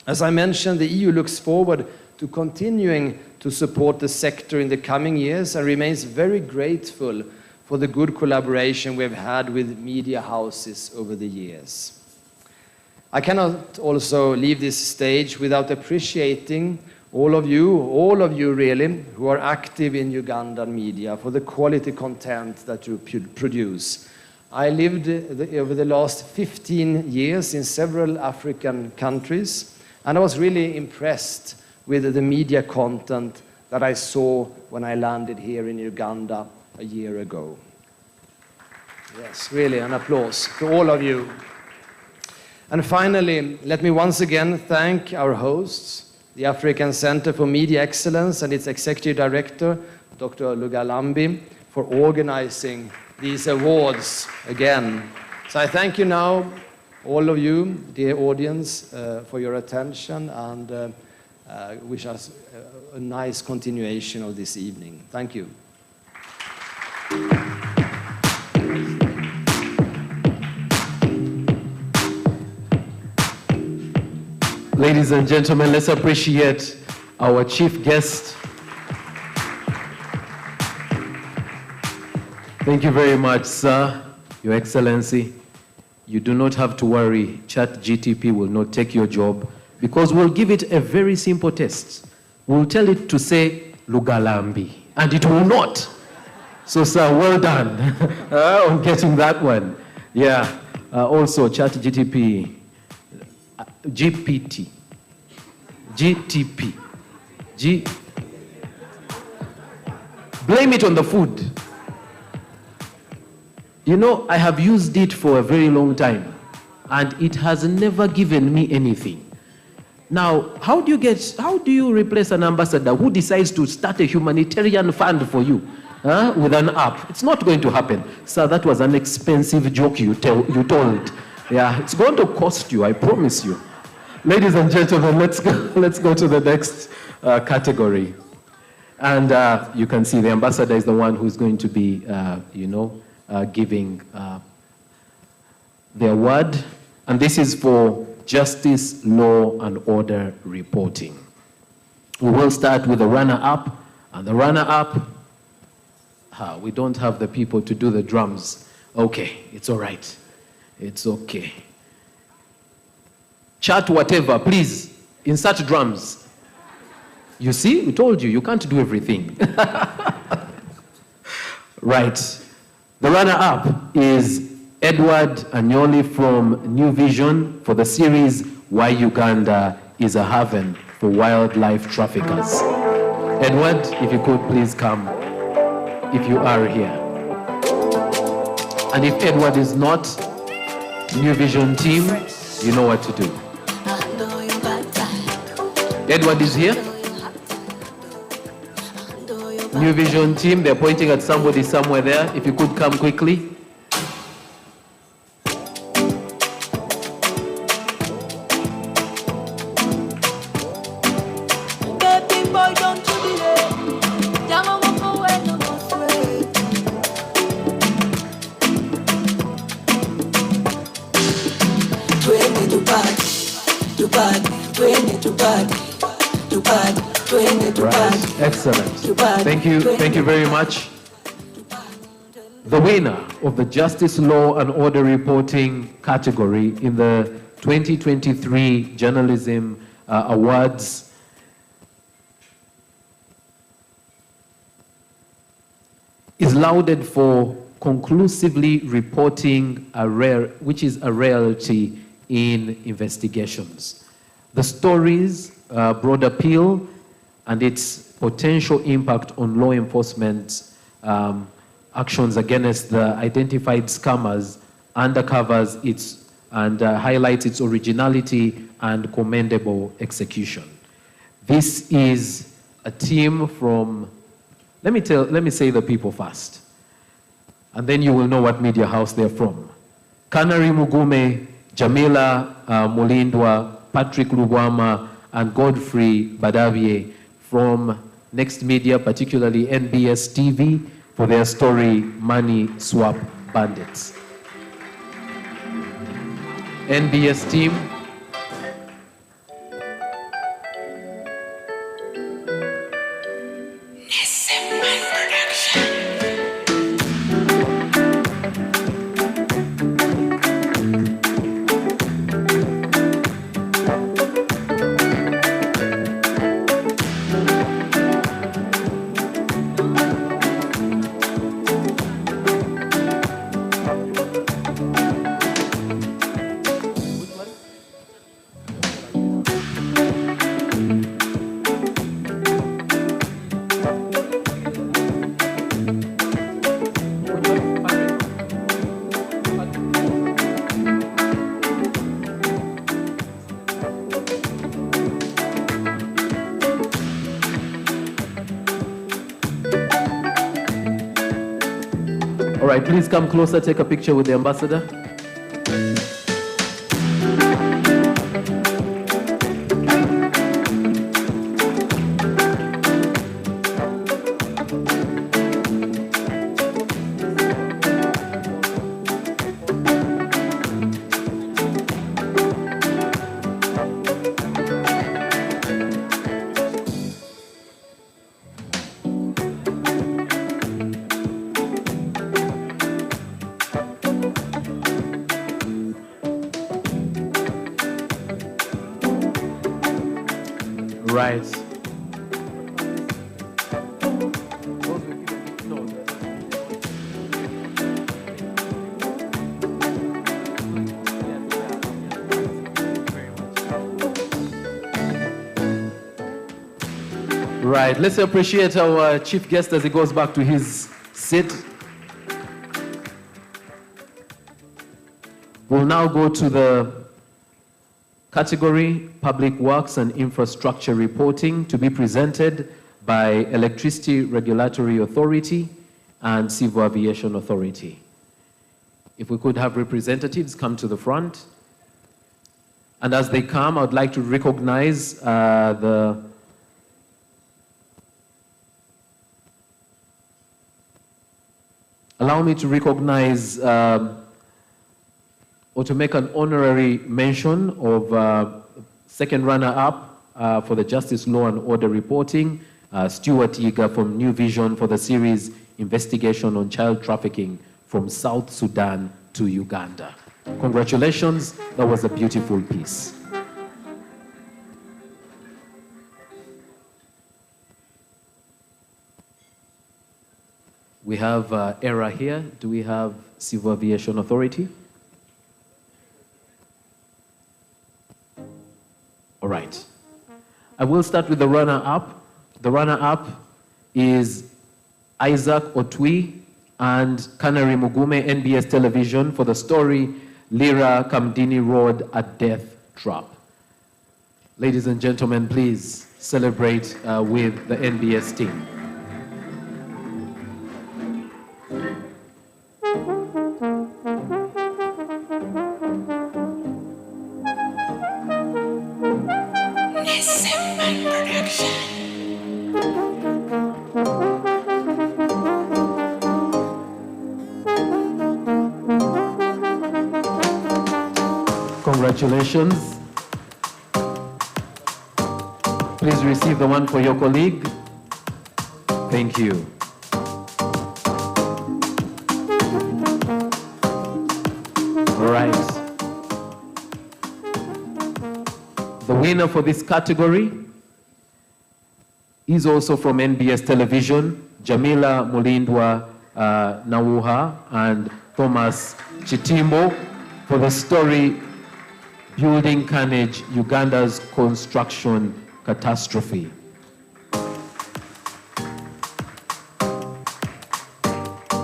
As I mentioned, the EU looks forward to continuing to support the sector in the coming years and remains very grateful for the good collaboration we've had with media houses over the years. I cannot also leave this stage without appreciating all of you really, who are active in Ugandan media for the quality content that you produce. I lived over the last 15 years in several African countries, and I was really impressed with the media content that I saw when I landed here in Uganda a year ago. Yes, really, an applause to all of you. And finally, let me once again thank our hosts, the African Center for Media Excellence and its Executive Director, Dr. Lugalambi, for organizing these awards again. So I thank you now, all of you, dear audience, for your attention and wish us a nice continuation of this evening. Thank you. Ladies and gentlemen, let's appreciate our chief guest. Thank you very much, sir, Your Excellency. You do not have to worry. ChatGTP will not take your job because we'll give it a very simple test. We'll tell it to say Lugalambi, and it will not. So, sir, well done on getting that one. Yeah. Also, ChatGTP, GPT, GTP, blame it on the food. You know, I have used it for a very long time, and it has never given me anything. Now, how do you replace an ambassador who decides to start a humanitarian fund for you with an app? It's not going to happen. Sir, that was an expensive joke you told. Yeah, it's going to cost you, I promise you. Ladies and gentlemen, let's go to the next category. And you can see the ambassador is the one who's going to be, giving the award. And this is for Justice, Law, and Order Reporting. We will start with the runner-up. And the runner-up, we don't have the people to do the drums. Okay, it's all right. It's okay. Chat whatever, please, insert drums. You see, we told you, you can't do everything. Right. The runner-up is Edward Anyoli from New Vision for the series Why Uganda is a Haven for Wildlife Traffickers. Edward, if you could please come, if you are here. And if Edward is not, New Vision team, you know what to do. Edward is here. New Vision team, they're pointing at somebody somewhere there. If you could come quickly. Right. Excellent. Thank you very much. The winner of the Justice, Law, and Order Reporting category in the 2023 Journalism Awards is lauded for conclusively reporting which is a rarity in investigations. The story's broad appeal and its potential impact on law enforcement actions against the identified scammers undercovers its and highlights its originality and commendable execution. This is a team from, let me say the people first, and then you will know what media house they're from. Kanari Mugume, Jamila Mulindwa, Patrick Lubwama, and Godfrey Badavie from Next Media, particularly NBS TV, for their story, Money Swap Bandits. NBS team. All right, please come closer, take a picture with the ambassador. Right. Right, let's appreciate our chief guest as he goes back to his seat. We'll now go to the category Public Works and Infrastructure Reporting, to be presented by Electricity Regulatory Authority and Civil Aviation Authority. If we could have representatives come to the front. And as they come, I would like to recognize allow me to recognize or to make an honorary mention of second runner-up for the Justice, Law and Order Reporting, Stuart Yiga from New Vision for the series Investigation on Child Trafficking from South Sudan to Uganda. Congratulations, that was a beautiful piece. We have ERA here. Do we have Civil Aviation Authority? All right. I will start with the runner-up. The runner-up is Isaac Otwi and Kanari Mugume, NBS Television, for the story Lira Kamdini Road, a Death Trap. Ladies and gentlemen, please celebrate with the NBS team. Congratulations. Please receive the one for your colleague. Thank you. All right. The winner for this category is also from NBS Television, Jamila Mulindwa, Nawuha and Thomas Chitimbo for the story Building Carnage, Uganda's Construction Catastrophe.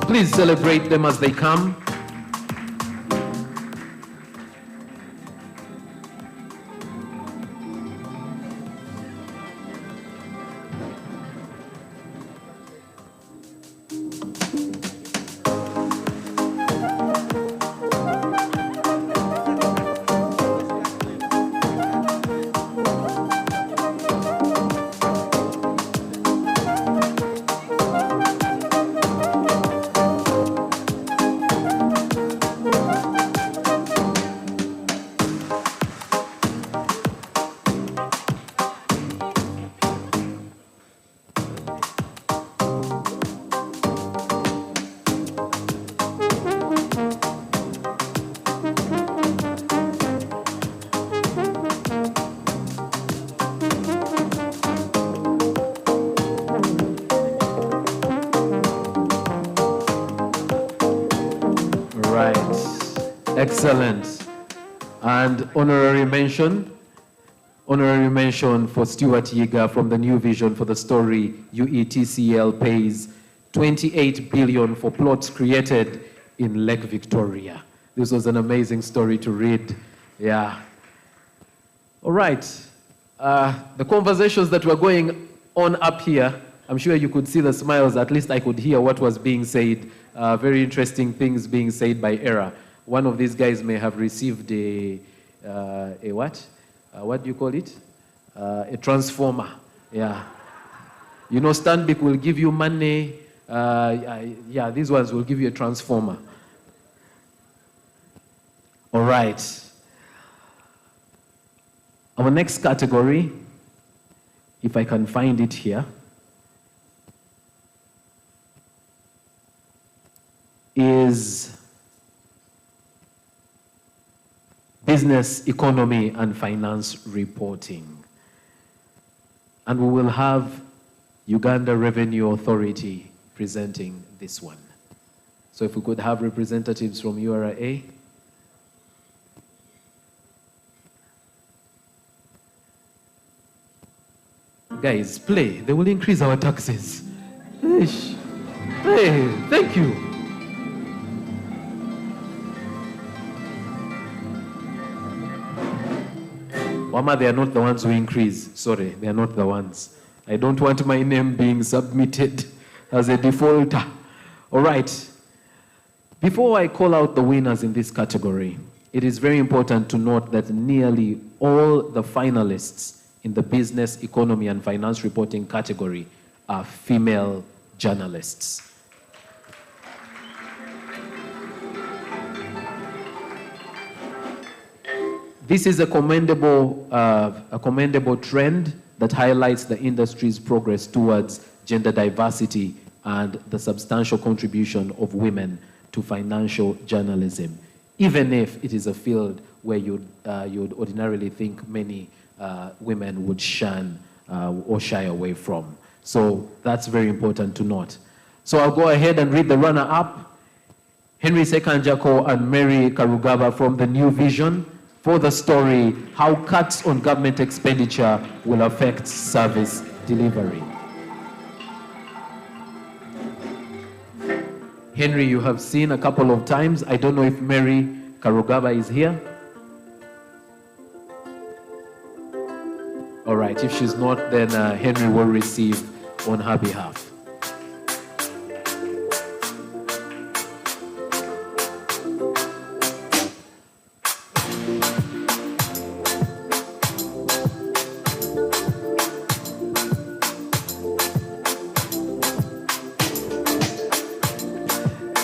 Please celebrate them as they come. Excellent. And honorary mention for Stuart Yiga from the New Vision for the story UETCL pays 28 billion for plots created in Lake Victoria. This was an amazing story to read. Yeah. All right. The conversations that were going on up here, I'm sure you could see the smiles. At least I could hear what was being said. Very interesting things being said by Era. One of these guys may have received a what? What do you call it? A transformer. Yeah. You know, Stanbic will give you money. Yeah, these ones will give you a transformer. All right. Our next category, if I can find it here, is business, economy, and finance reporting. And we will have Uganda Revenue Authority presenting this one. So if we could have representatives from URA. Guys, play. They will increase our taxes. Ish. Hey, thank you. Mama, they are not the ones who increase. Sorry, they are not the ones. I don't want my name being submitted as a defaulter. All right. Before I call out the winners in this category, it is very important to note that nearly all the finalists in the business, economy, and finance reporting category are female journalists. This is a commendable trend that highlights the industry's progress towards gender diversity and the substantial contribution of women to financial journalism, even if it is a field where you'd ordinarily think many women would shun or shy away from. So that's very important to note. So I'll go ahead and read the runner-up. Henry Sekanjako and Mary Karugaba from the New Vision for the story, How Cuts on Government Expenditure Will Affect Service Delivery. Henry, you have seen a couple of times. I don't know if Mary Karugaba is here. All right, if she's not, then Henry will receive on her behalf.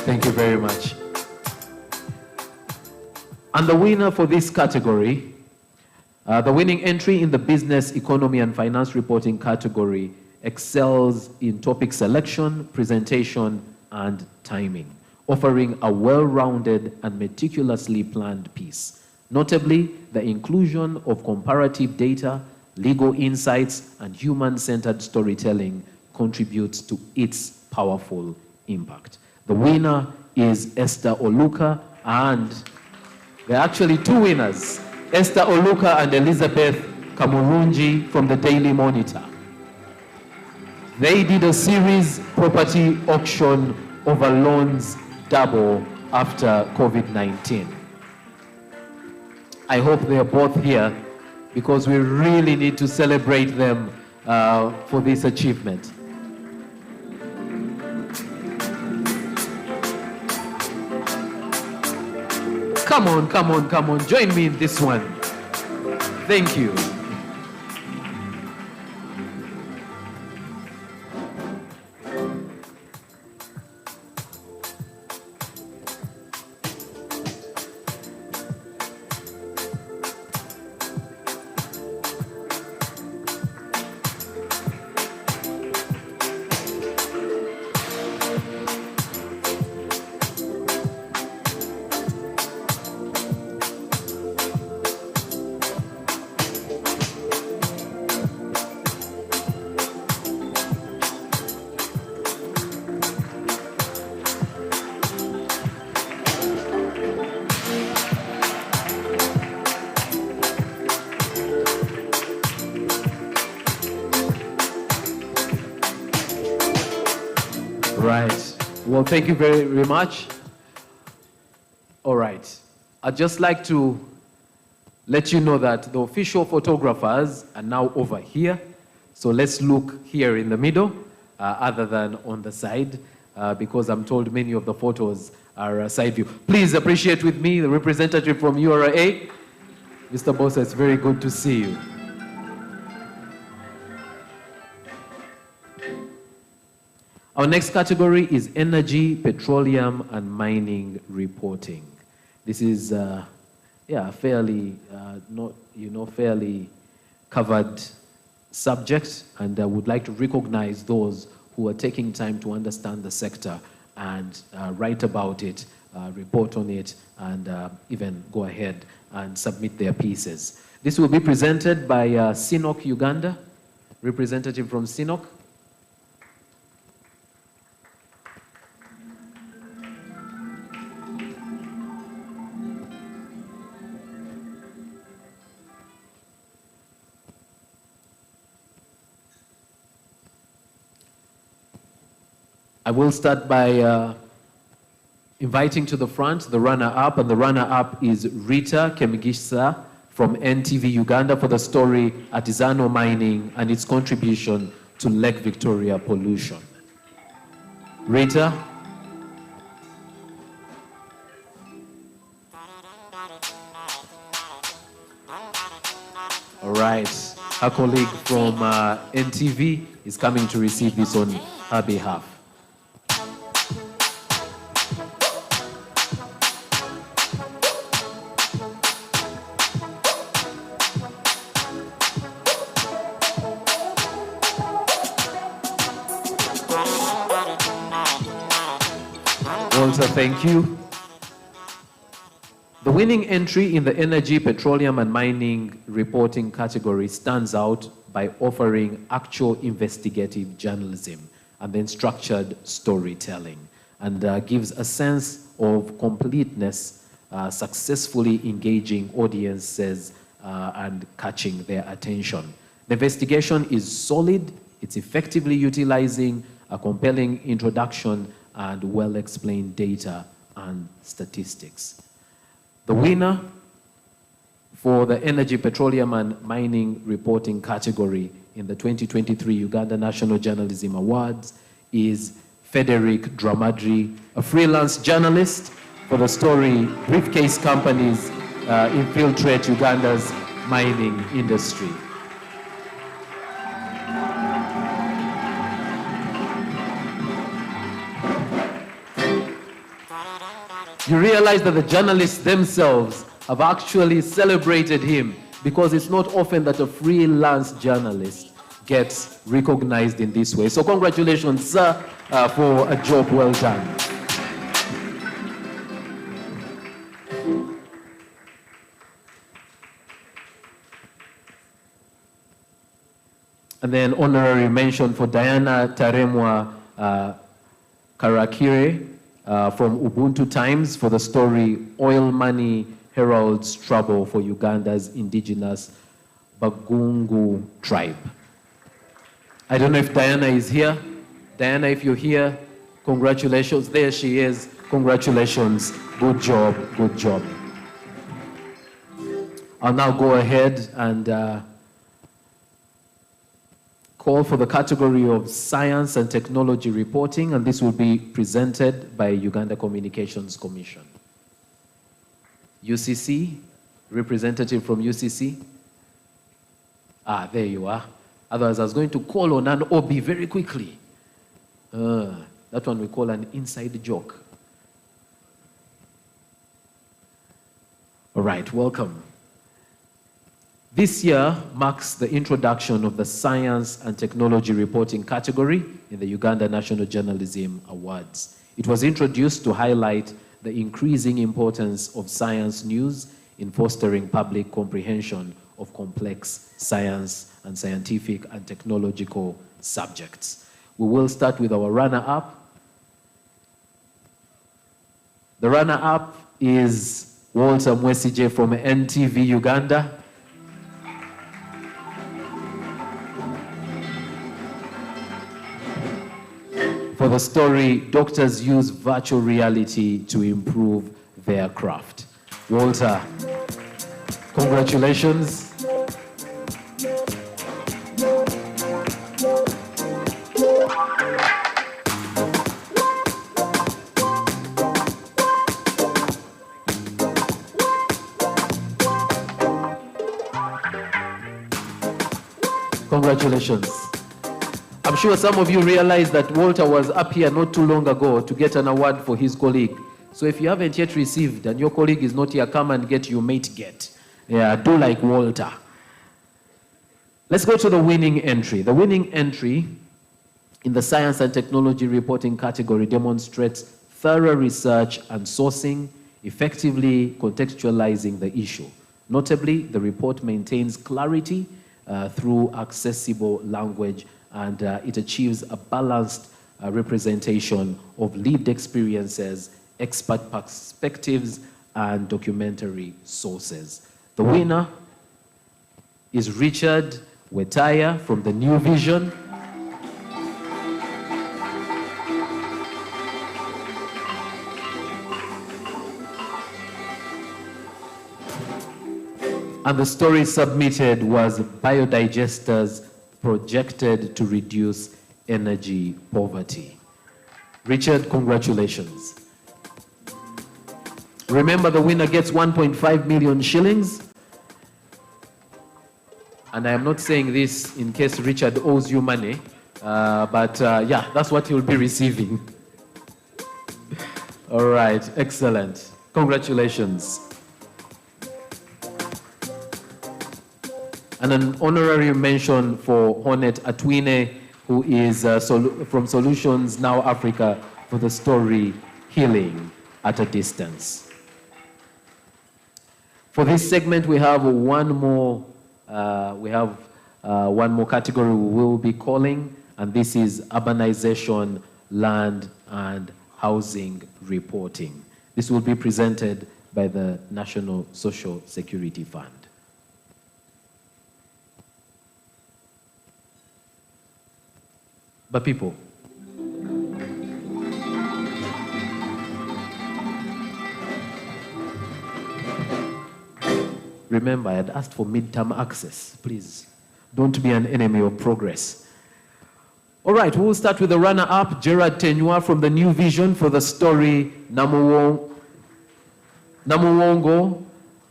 Thank you very much. And the winner for this category, the winning entry in the business, economy, and finance reporting category excels in topic selection, presentation, and timing, offering a well-rounded and meticulously planned piece. Notably, the inclusion of comparative data, legal insights, and human-centered storytelling contributes to its powerful impact. The winner is Esther Oluka, and there are actually two winners, Esther Oluka and Elizabeth Kamurunji from the Daily Monitor. They did a series property auction over loans double after COVID-19. I hope they are both here because we really need to celebrate them for this achievement. Come on, come on, come on. Join me in this one. Thank you. Right. Well, thank you very, very much. All right. I'd just like to let you know that the official photographers are now over here. So let's look here in the middle, other than on the side, because I'm told many of the photos are side view. Please appreciate with me the representative from URA. Mr. Bosa, it's very good to see you. Our next category is energy, petroleum, and mining reporting. This is, fairly, fairly covered subject, and I would like to recognize those who are taking time to understand the sector and write about it, report on it, and even go ahead and submit their pieces. This will be presented by CNOC Uganda, representative from CNOC. I will start by inviting to the front the runner-up, and the runner-up is Rita Kemigisa from NTV Uganda for the story Artisanal Mining and its contribution to Lake Victoria pollution. Rita? All right, her colleague from NTV is coming to receive this on her behalf. Walter, thank you. The winning entry in the energy, petroleum, and mining reporting category stands out by offering actual investigative journalism and then structured storytelling, and gives a sense of completeness, successfully engaging audiences and catching their attention. The investigation is solid, it's effectively utilizing a compelling introduction and well-explained data and statistics. The winner for the Energy, Petroleum and Mining Reporting category in the 2023 Uganda National Journalism Awards is Frederick Dramadri, a freelance journalist for the story Briefcase Companies Infiltrate Uganda's Mining Industry. You realize that the journalists themselves have actually celebrated him, because it's not often that a freelance journalist gets recognized in this way. So congratulations, sir, for a job well done. And then honorary mention for Diana Taremwa Karakire from Ubuntu Times for the story, Oil Money Heralds Trouble for Uganda's indigenous Bagungu tribe. I don't know if Diana is here. Diana, if you're here, congratulations. There she is. Congratulations. Good job. Good job. I'll now go ahead and call for the category of Science and Technology Reporting, and this will be presented by Uganda Communications Commission. UCC, representative from UCC. Ah, there you are. Otherwise, I was going to call on an OB very quickly. That one we call an inside joke. All right, welcome. This year marks the introduction of the Science and Technology Reporting category in the Uganda National Journalism Awards. It was introduced to highlight the increasing importance of science news in fostering public comprehension of complex science and scientific and technological subjects. We will start with our runner-up. The runner-up is Walter Mwesije from NTV Uganda. For the story, doctors use virtual reality to improve their craft. Walter, congratulations. Congratulations. I'm sure some of you realize that Walter was up here not too long ago to get an award for his colleague. So if you haven't yet received and your colleague is not here, come and get your mate get. Yeah, do like Walter. Let's go to the winning entry. The winning entry in the Science and Technology Reporting category demonstrates thorough research and sourcing, effectively contextualizing the issue. Notably, the report maintains clarity through accessible language, and it achieves a balanced representation of lived experiences, expert perspectives, and documentary sources. The winner is Richard Wetaya from the New Vision. And the story submitted was biodigesters projected to reduce energy poverty. Richard, congratulations. Remember, the winner gets 1.5 million shillings. And I am not saying this in case Richard owes you money, but yeah, that's what he'll be receiving. All right, excellent. Congratulations. And an honorary mention for Hornet Atwine, who is from Solutions Now Africa, for the story Healing at a Distance. For this segment, we have one more category we will be calling, and this is urbanization, land, and housing reporting. This will be presented by the National Social Security Fund. But people, remember, I had asked for midterm access. Please, don't be an enemy of progress. All right, we'll start with the runner-up, Gerard Tenywa from the New Vision for the story Namuwongo,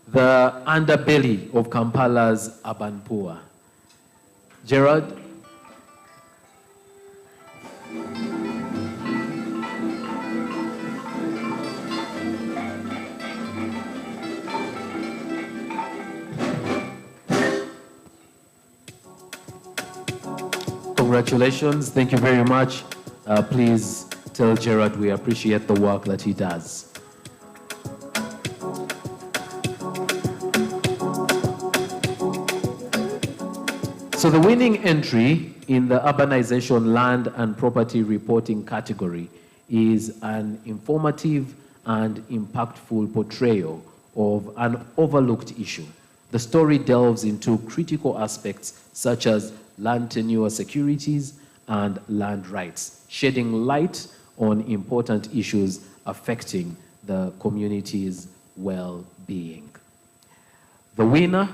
the underbelly of Kampala's urban poor. Gerard? Congratulations, thank you very much. Please tell Gerard we appreciate the work that he does. So the winning entry in the urbanization, land and property reporting category is an informative and impactful portrayal of an overlooked issue. The story delves into critical aspects such as land tenure securities and land rights, shedding light on important issues affecting the community's well-being. The winner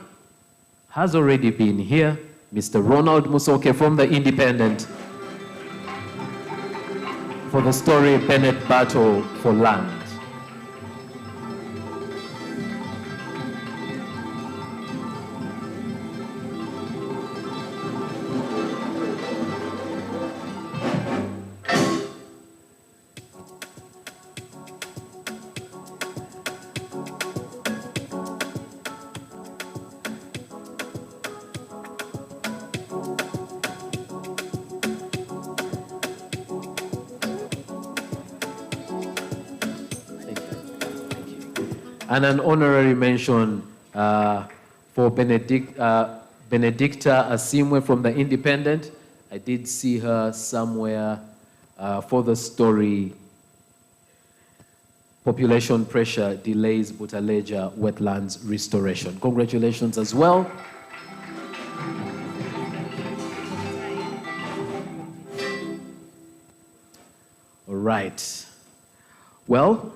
has already been here, Mr. Ronald Musoke from The Independent, for the story Bennett Battle for Land. And an honorary mention for Benedicta Asimwe from The Independent. I did see her somewhere for the story Population Pressure Delays Butaleja Wetlands Restoration. Congratulations as well. All right. Well,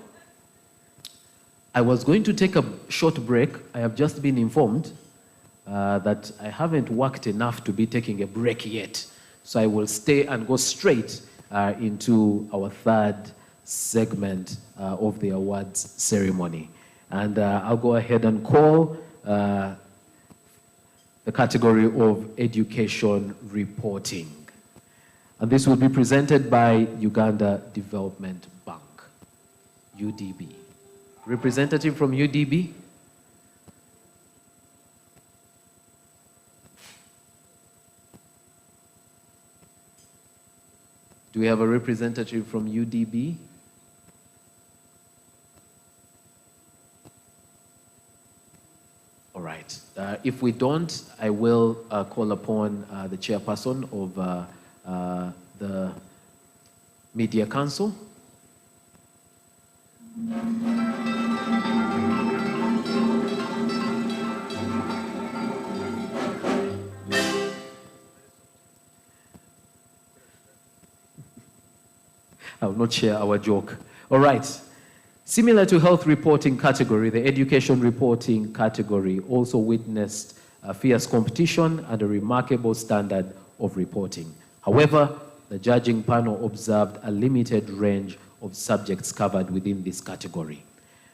I was going to take a short break. I have just been informed that I haven't worked enough to be taking a break yet. So I will stay and go straight into our third segment of the awards ceremony. And I'll go ahead and call the category of education reporting. And this will be presented by Uganda Development Bank, UDB. Representative from UDB? Do we have a representative from UDB? All right. If we don't, I will call upon the chairperson of the Media Council. I will not share our joke. All right. Similar to health reporting category, the education reporting category also witnessed a fierce competition and a remarkable standard of reporting. However, the judging panel observed a limited range of subjects covered within this category.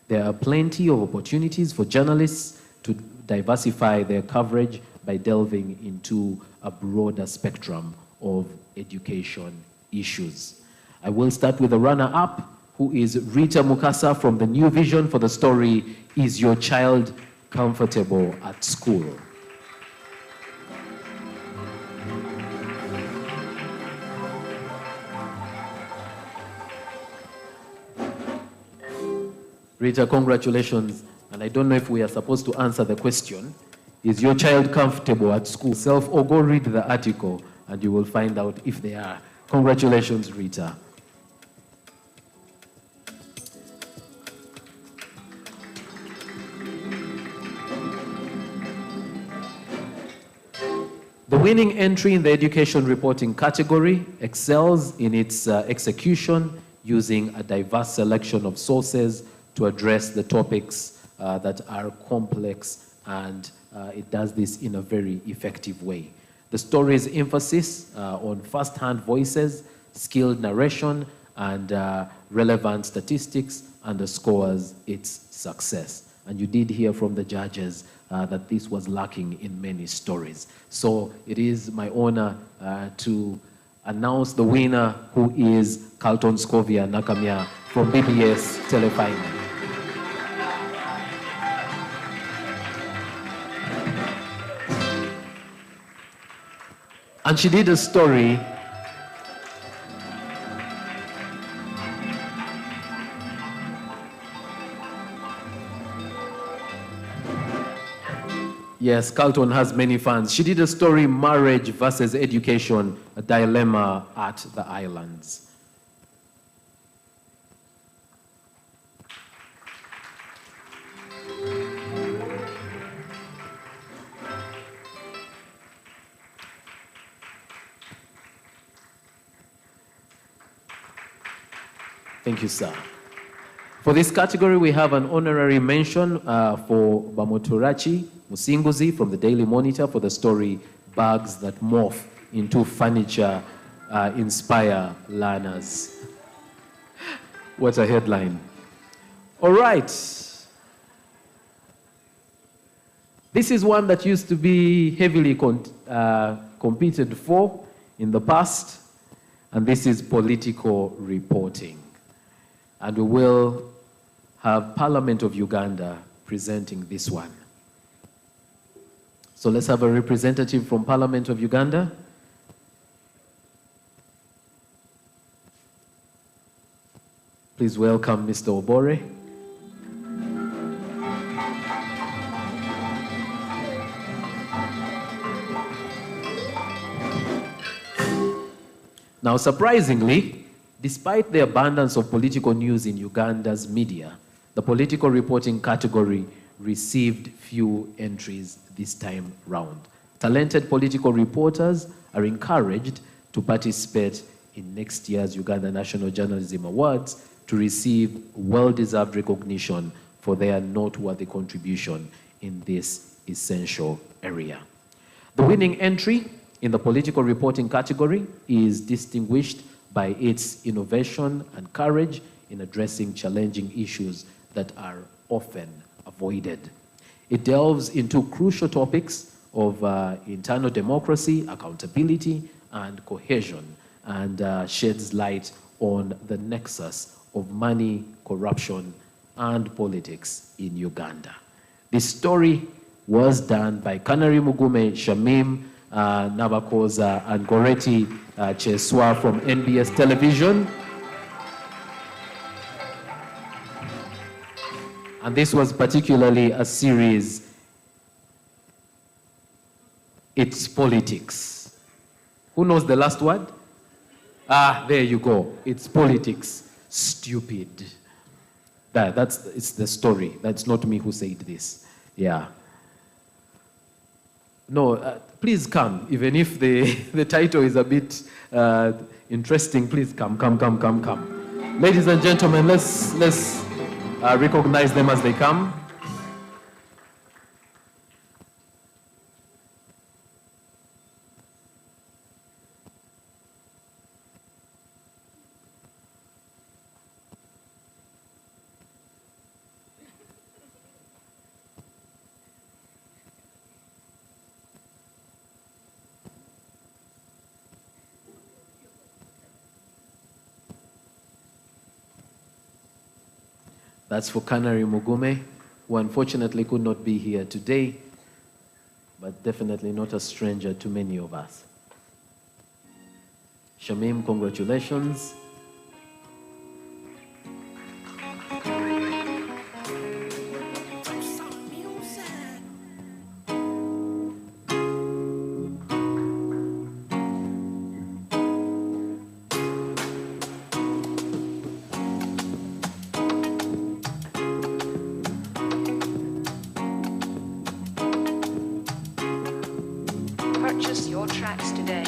There are plenty of opportunities for journalists to diversify their coverage by delving into a broader spectrum of education issues. I will start with the runner-up, who is Rita Mukasa from the New Vision for the story, Is Your Child Comfortable at School? Rita, congratulations. And I don't know if we are supposed to answer the question, is your child comfortable at school? Self, or go read the article and you will find out if they are. Congratulations, Rita. The winning entry in the education reporting category excels in its execution using a diverse selection of sources to address the topics that are complex, and it does this in a very effective way. The story's emphasis on first-hand voices, skilled narration, and relevant statistics underscores its success. And you did hear from the judges that this was lacking in many stories. So it is my honor to announce the winner, who is Carlton Scovia Nakamia from BBS Telefinance. And she did a story Yes, Carlton has many fans. She did a story, Marriage versus Education, a dilemma at the islands. Thank you, sir. For this category, we have an honorary mention for Bamoturachi Musinguzi from the Daily Monitor for the story Bags That Morph into Furniture Inspire Learners. What a headline. All right. This is one that used to be heavily competed for in the past, and this is political reporting. And we will have Parliament of Uganda presenting this one. So let's have a representative from Parliament of Uganda. Please welcome Mr. Obore. Now, surprisingly, despite the abundance of political news in Uganda's media, the political reporting category received few entries this time round. Talented political reporters are encouraged to participate in next year's Uganda National Journalism Awards to receive well-deserved recognition for their noteworthy contribution in this essential area. The winning entry in the political reporting category is distinguished by its innovation and courage in addressing challenging issues that are often avoided. It delves into crucial topics of internal democracy, accountability, and cohesion, and sheds light on the nexus of money, corruption, and politics in Uganda. This story was done by Kanari Mugume Shamim Nabakoza and Goreti Cheswa from NBS Television. And this was particularly a series, It's Politics. Who knows the last word? Ah, there you go. It's politics. Stupid. It's the story. That's not me who said this. Yeah. No, please come. Even if the title is a bit interesting, please come. Ladies and gentlemen, let's recognize them as they come. That's for Kanari Mugume, who unfortunately could not be here today, but definitely not a stranger to many of us. Shamim, congratulations. Purchase your tracks today.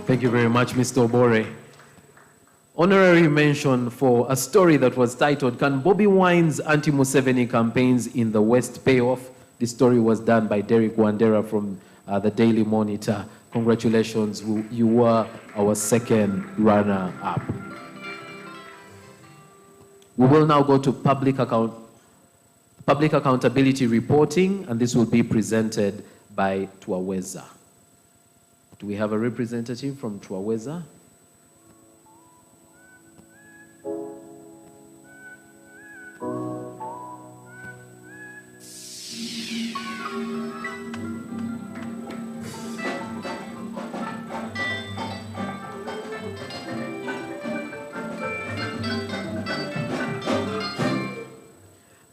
Thank you very much, Mr. Obore. Honorary mention for a story that was titled, Can Bobi Wine's Anti-Museveni Campaigns in the West Pay Off? This story was done by Derek Wandera from the Daily Monitor. Congratulations, you were our second runner-up. We will now go to public accountability reporting, and this will be presented by Twaweza. Do we have a representative from Twaweza?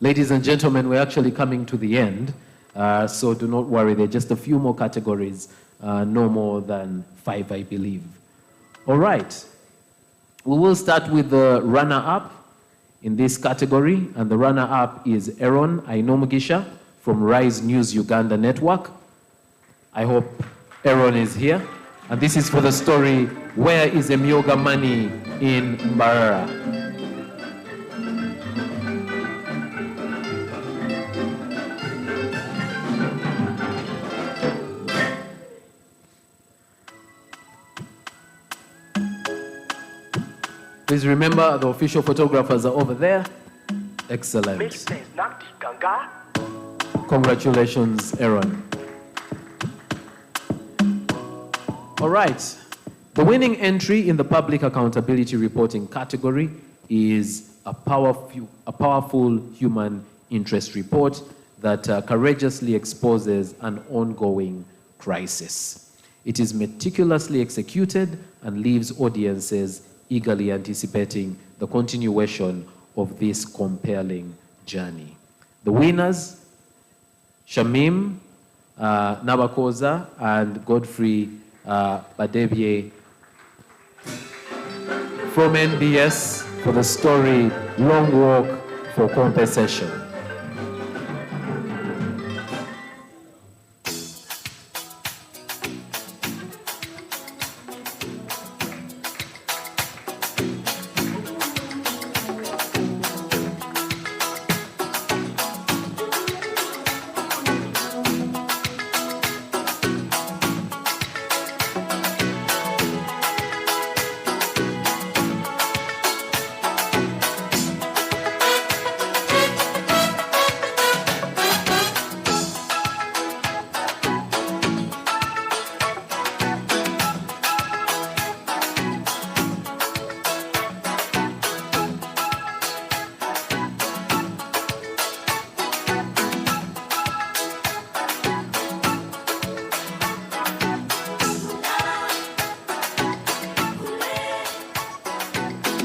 Ladies and gentlemen, we're actually coming to the end, so do not worry. There are just a few more categories, no more than 5, I believe. All right. We will start with the runner-up in this category, and the runner-up is Aaron Ainomugisha from Rise News Uganda Network. I hope Aaron is here. And this is for the story, Where is Emyoga Money in Mbarara? Please remember the official photographers are over there. Excellent. Congratulations, Aaron. All right. The winning entry in the public accountability reporting category is a powerful human interest report that courageously exposes an ongoing crisis. It is meticulously executed and leaves audiences eagerly anticipating the continuation of this compelling journey. The winners, Shamim Nabakoza and Godfrey Badebye from NBS for the story Long Walk for Compensation.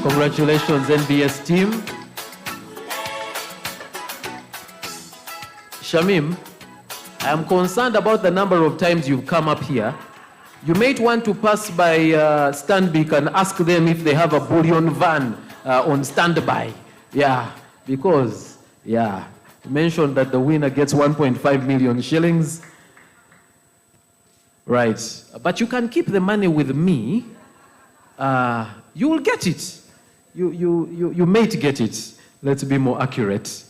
Congratulations, NBS team. Shamim, I am concerned about the number of times you've come up here. You might want to pass by Stanbic and ask them if they have a bullion van on standby. Yeah, because, yeah, you mentioned that the winner gets 1.5 million shillings. Right, but you can keep the money with me. You will get it. You might get it. Let's be more accurate.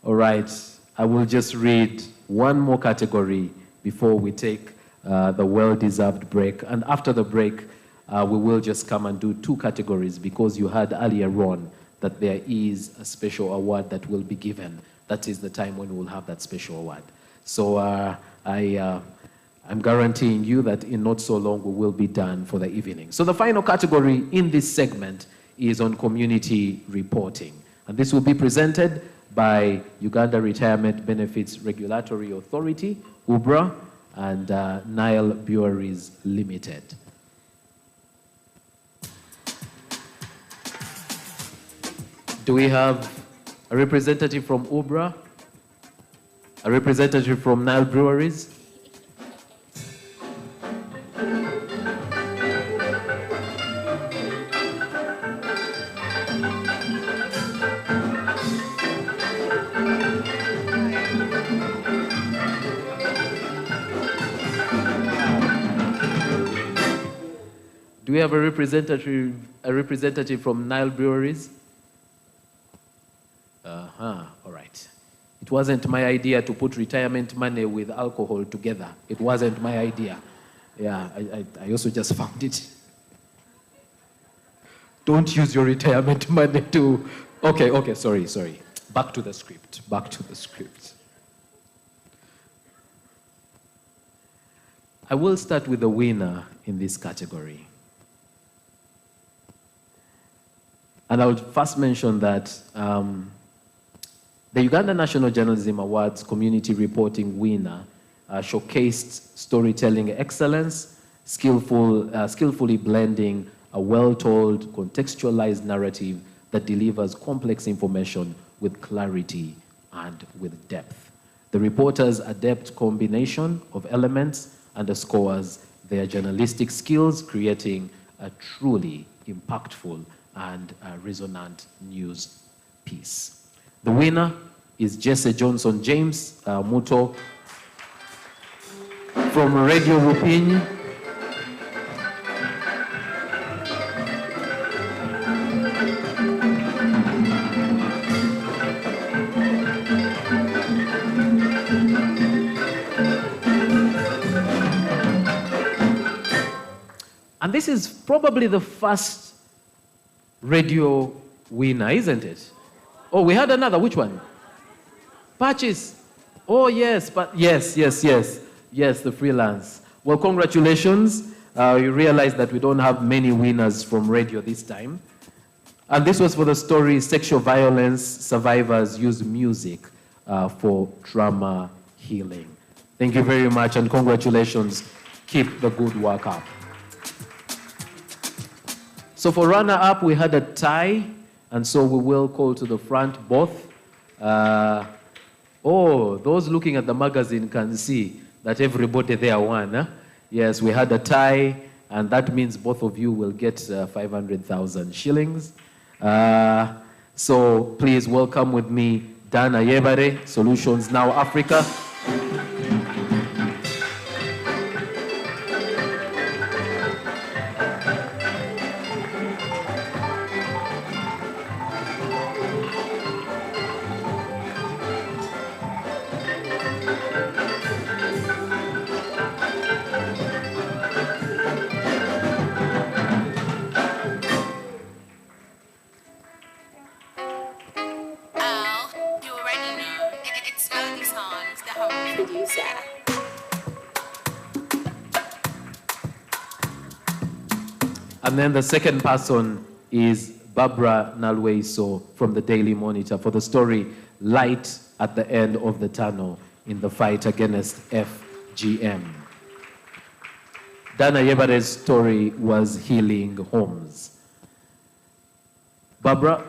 All right, I will just read one more category before we take the well-deserved break. And after the break, we will just come and do two categories because you heard earlier on that there is a special award that will be given. That is the time when we'll have that special award. So I'm guaranteeing you that in not so long we will be done for the evening. So the final category in this segment is on community reporting. And this will be presented by Uganda Retirement Benefits Regulatory Authority, UBRA, and Nile Breweries Limited. Do we have a representative from UBRA? A representative from Nile Breweries? Do we have a representative from Nile Breweries? All right. It wasn't my idea to put retirement money with alcohol together. It wasn't my idea. Yeah, I also just found it. Don't use your retirement money to... Okay, sorry. Back to the script. I will start with the winner in this category. And I would first mention that the Uganda National Journalism Awards Community Reporting winner showcased storytelling excellence, skillfully blending a well-told, contextualized narrative that delivers complex information with clarity and with depth. The reporter's adept combination of elements underscores their journalistic skills, creating a truly impactful and resonant news piece. The winner is Jesse Johnson James Muto. From Radio Rupin, and this is probably the first radio winner, isn't it? Oh, we had another. Which one? Patches. Oh, yes, but yes, the freelance. Well, congratulations. You realize that we don't have many winners from radio this time. And this was for the story, Sexual Violence Survivors Use Music for Trauma Healing. Thank you very much, and congratulations. Keep the good work up. So for runner-up, we had a tie, and so we will call to the front both. Those looking at the magazine can see that everybody there won. Huh? Yes, we had a tie, and that means both of you will get 500,000 shillings. So please welcome with me Dana Yebare, Solutions Now Africa. And then the second person is Barbara Nalweiso from the Daily Monitor for the story Light at the End of the Tunnel in the Fight Against FGM. Dana Yebare's story was Healing Homes. Barbara?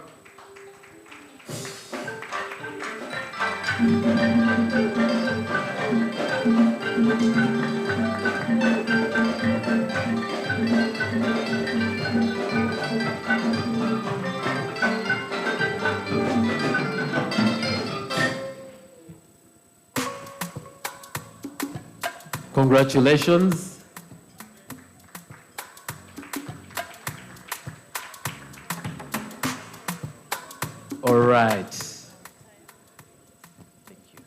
Congratulations. All right. Thank you.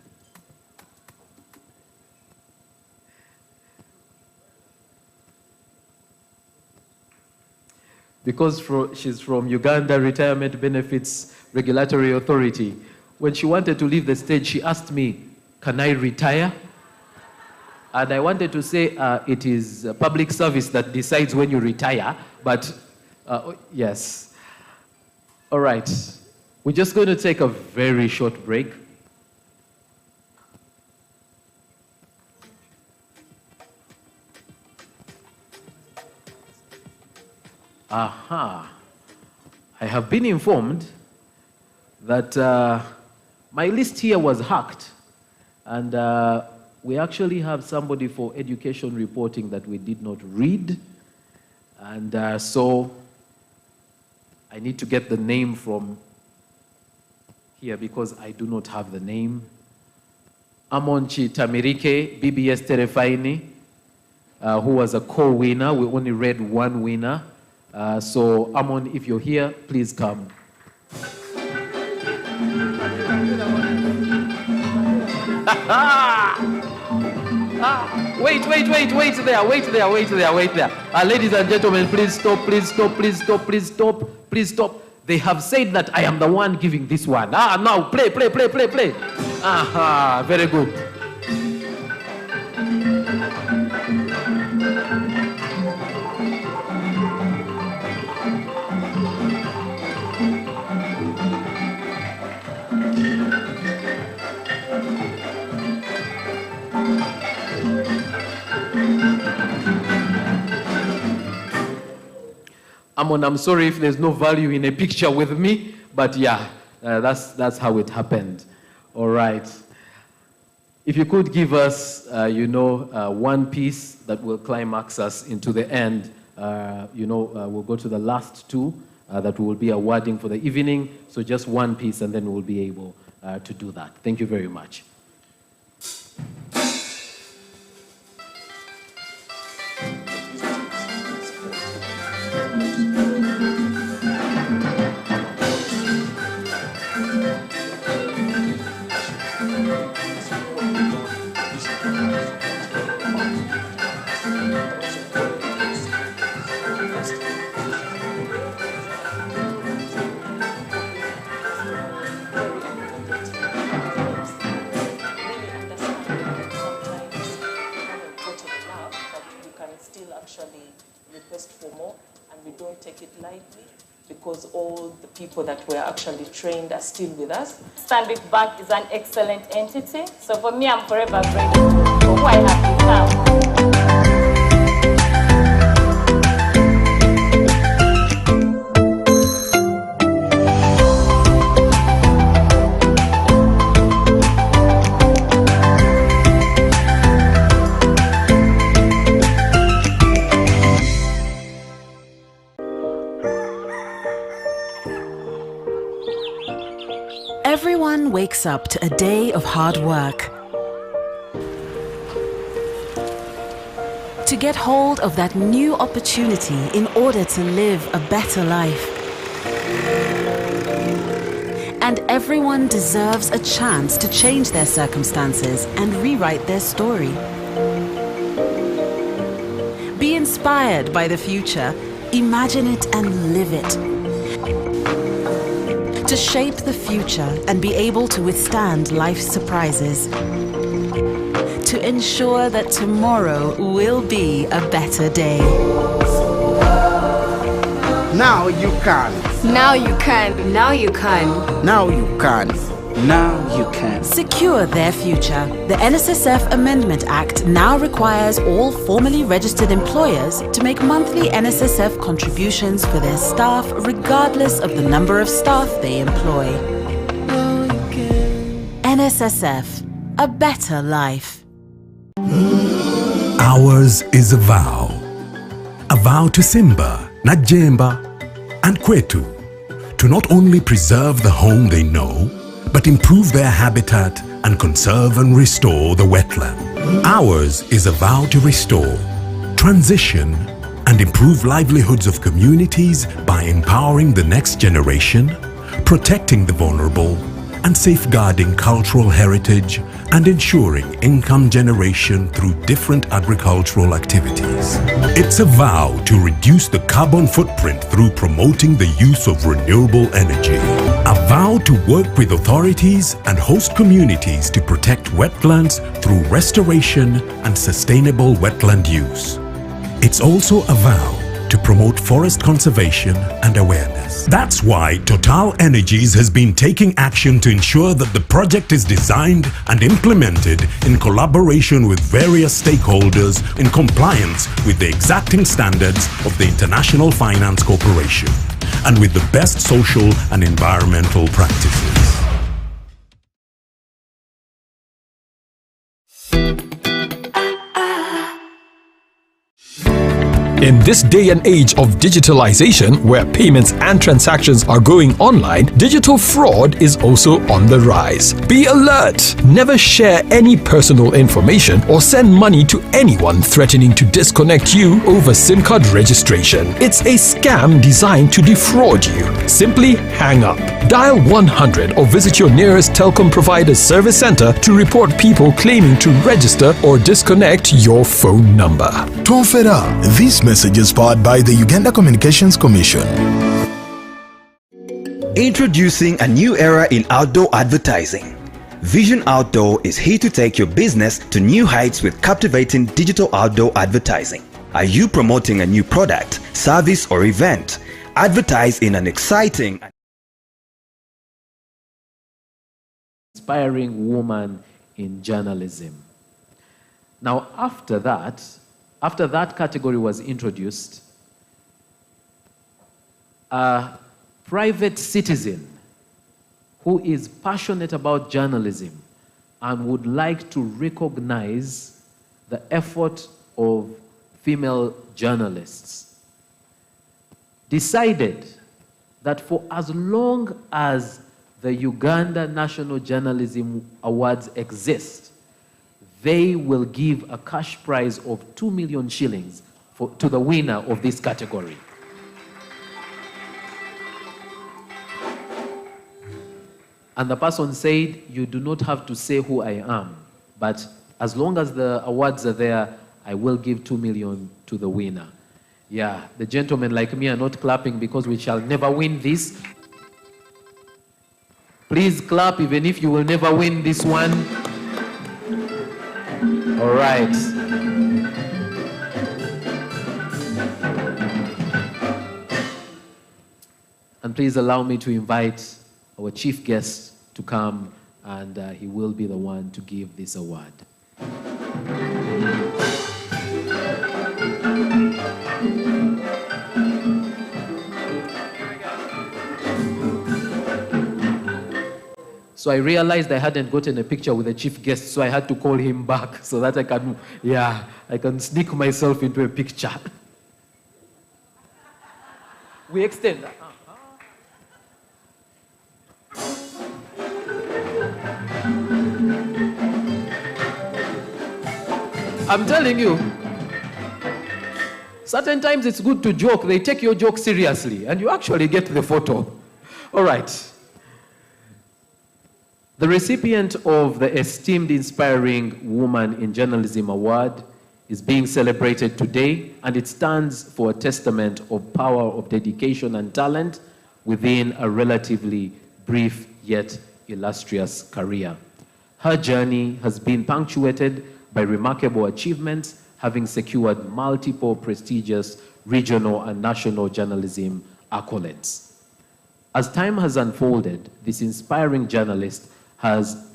Because she's from Uganda Retirement Benefits Regulatory Authority, when she wanted to leave the stage, she asked me, "Can I retire?" And I wanted to say it is a public service that decides when you retire, but yes. All right, we're just going to take a very short break. Aha, I have been informed that my list here was hacked, and we actually have somebody for education reporting that we did not read. And so I need to get the name from here because I do not have the name. Amonchi Tamirike, BBS Terefaini, who was a co-winner. We only read one winner. So Amon, if you're here, please come. Wait there. Ladies and gentlemen, please stop. They have said that I am the one giving this one. Now, play. Very good. Amon, I'm sorry if there's no value in a picture with me, but yeah, that's how it happened. All right. If you could give us, one piece that will climax us into the end, we'll go to the last two that we will be awarding for the evening. So just one piece, and then we'll be able to do that. Thank you very much. Take it lightly because all the people that were actually trained are still with us. Stanbic Bank is an excellent entity, so for me, I'm forever grateful for who I have become. Everyone wakes up to a day of hard work. To get hold of that new opportunity in order to live a better life. And everyone deserves a chance to change their circumstances and rewrite their story. Be inspired by the future, imagine it and live it. To shape the future and be able to withstand life's surprises. To ensure that tomorrow will be a better day. Now you can. Now you can. Now you can. Now you can. Now you can. Secure their future. The NSSF Amendment Act now requires all formally registered employers to make monthly NSSF contributions for their staff regardless of the number of staff they employ. NSSF, a better life. Ours is a vow. A vow to Simba, Najemba, and Kwetu to not only preserve the home they know, but improve their habitat and conserve and restore the wetland. Ours is a vow to restore, transition, and improve livelihoods of communities by empowering the next generation, protecting the vulnerable, and safeguarding cultural heritage and ensuring income generation through different agricultural activities. It's a vow to reduce the carbon footprint through promoting the use of renewable energy. A vow to work with authorities and host communities to protect wetlands through restoration and sustainable wetland use. It's also a vow to promote forest conservation and awareness. That's why Total Energies has been taking action to ensure that the project is designed and implemented in collaboration with various stakeholders in compliance with the exacting standards of the International Finance Corporation and with the best social and environmental practices. In this day and age of digitalization, where payments and transactions are going online, digital fraud is also on the rise. Be alert! Never share any personal information or send money to anyone threatening to disconnect you over SIM card registration. It's a scam designed to defraud you. Simply hang up. Dial 100 or visit your nearest telecom provider's service center to report people claiming to register or disconnect your phone number. Tofera, this message is powered by the Uganda Communications Commission. Introducing a new era in outdoor advertising. Vision Outdoor is here to take your business to new heights with captivating digital outdoor advertising. Are you promoting a new product, service, or event? Advertise in an exciting, inspiring woman in journalism. Now, after that category was introduced, a private citizen who is passionate about journalism and would like to recognize the effort of female journalists decided that for as long as the Uganda National Journalism Awards exist, they will give a cash prize of 2 million shillings to the winner of this category. And the person said, you do not have to say who I am, but as long as the awards are there, I will give 2 million to the winner. Yeah, the gentlemen like me are not clapping because we shall never win this. Please clap even if you will never win this one. All right. And please allow me to invite our chief guest to come, and he will be the one to give this award. So I realized I hadn't gotten a picture with the chief guest, so I had to call him back so that I can sneak myself into a picture. We extend. I'm telling you, certain times it's good to joke. They take your joke seriously, and you actually get the photo. All right. The recipient of the Esteemed Inspiring Woman in Journalism Award is being celebrated today, and it stands for a testament of power of dedication and talent within a relatively brief yet illustrious career. Her journey has been punctuated by remarkable achievements, having secured multiple prestigious regional and national journalism accolades. As time has unfolded, this inspiring journalist has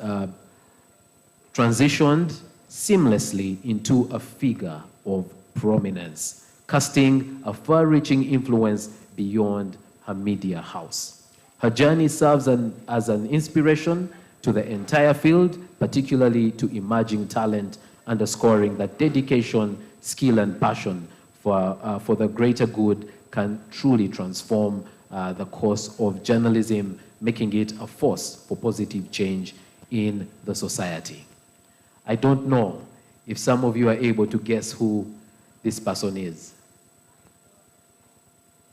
transitioned seamlessly into a figure of prominence, casting a far-reaching influence beyond her media house. Her journey serves as an inspiration to the entire field, particularly to emerging talent, underscoring that dedication, skill, and passion for the greater good can truly transform the course of journalism, making it a force for positive change in the society. I don't know if some of you are able to guess who this person is.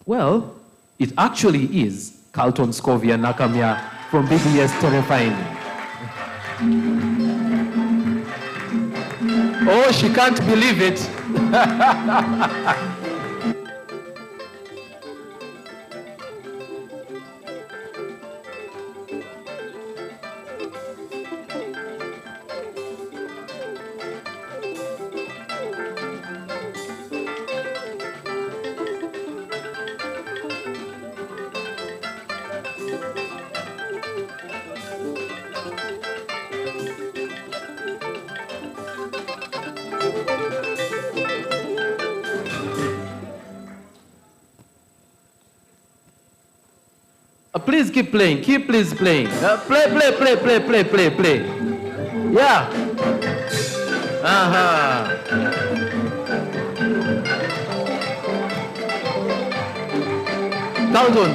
Well, it actually is Carlton Scovia Nakamia from BBS Telefining. Oh, she can't believe it. Please keep playing. Keep please playing. Play. Yeah.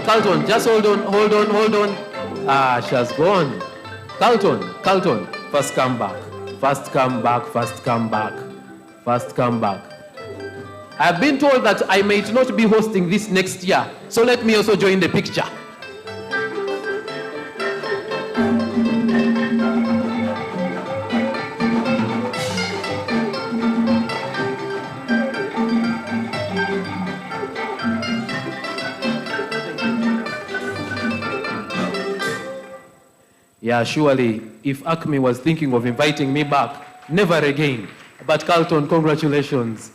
Carlton, just hold on. Ah, she has gone. Carlton, first come back. I've been told that I might not be hosting this next year, so let me also join the picture. Yeah, surely, if Acme was thinking of inviting me back, never again. But Carlton, congratulations.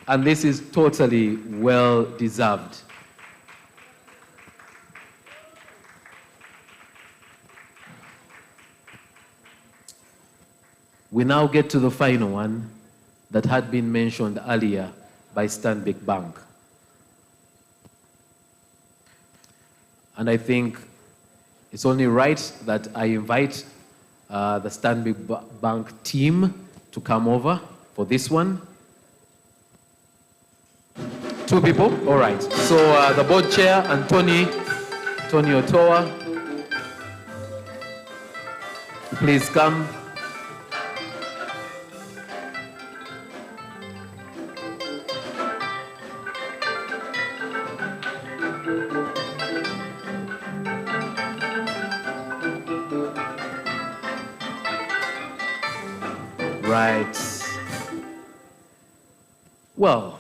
And this is totally well-deserved. We now get to the final one that had been mentioned earlier by Stanbic Bank. And I think it's only right that I invite the Stanbic Bank team to come over for this one. 2 people? All right. So the board chair, Tony Otoa, Please come. Right. Well,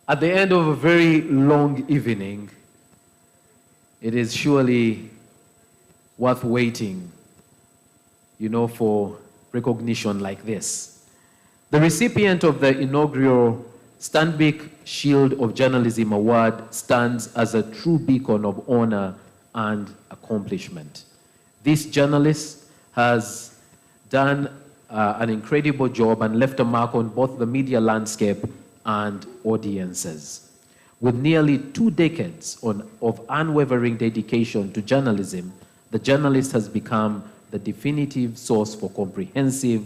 at the end of a very long evening, it is surely worth waiting, for recognition like this. The recipient of the inaugural Stanbic Shield of Journalism Award stands as a true beacon of honor and accomplishment. This journalist has done an incredible job and left a mark on both the media landscape and audiences. With nearly 2 decades of unwavering dedication to journalism, the journalist has become the definitive source for comprehensive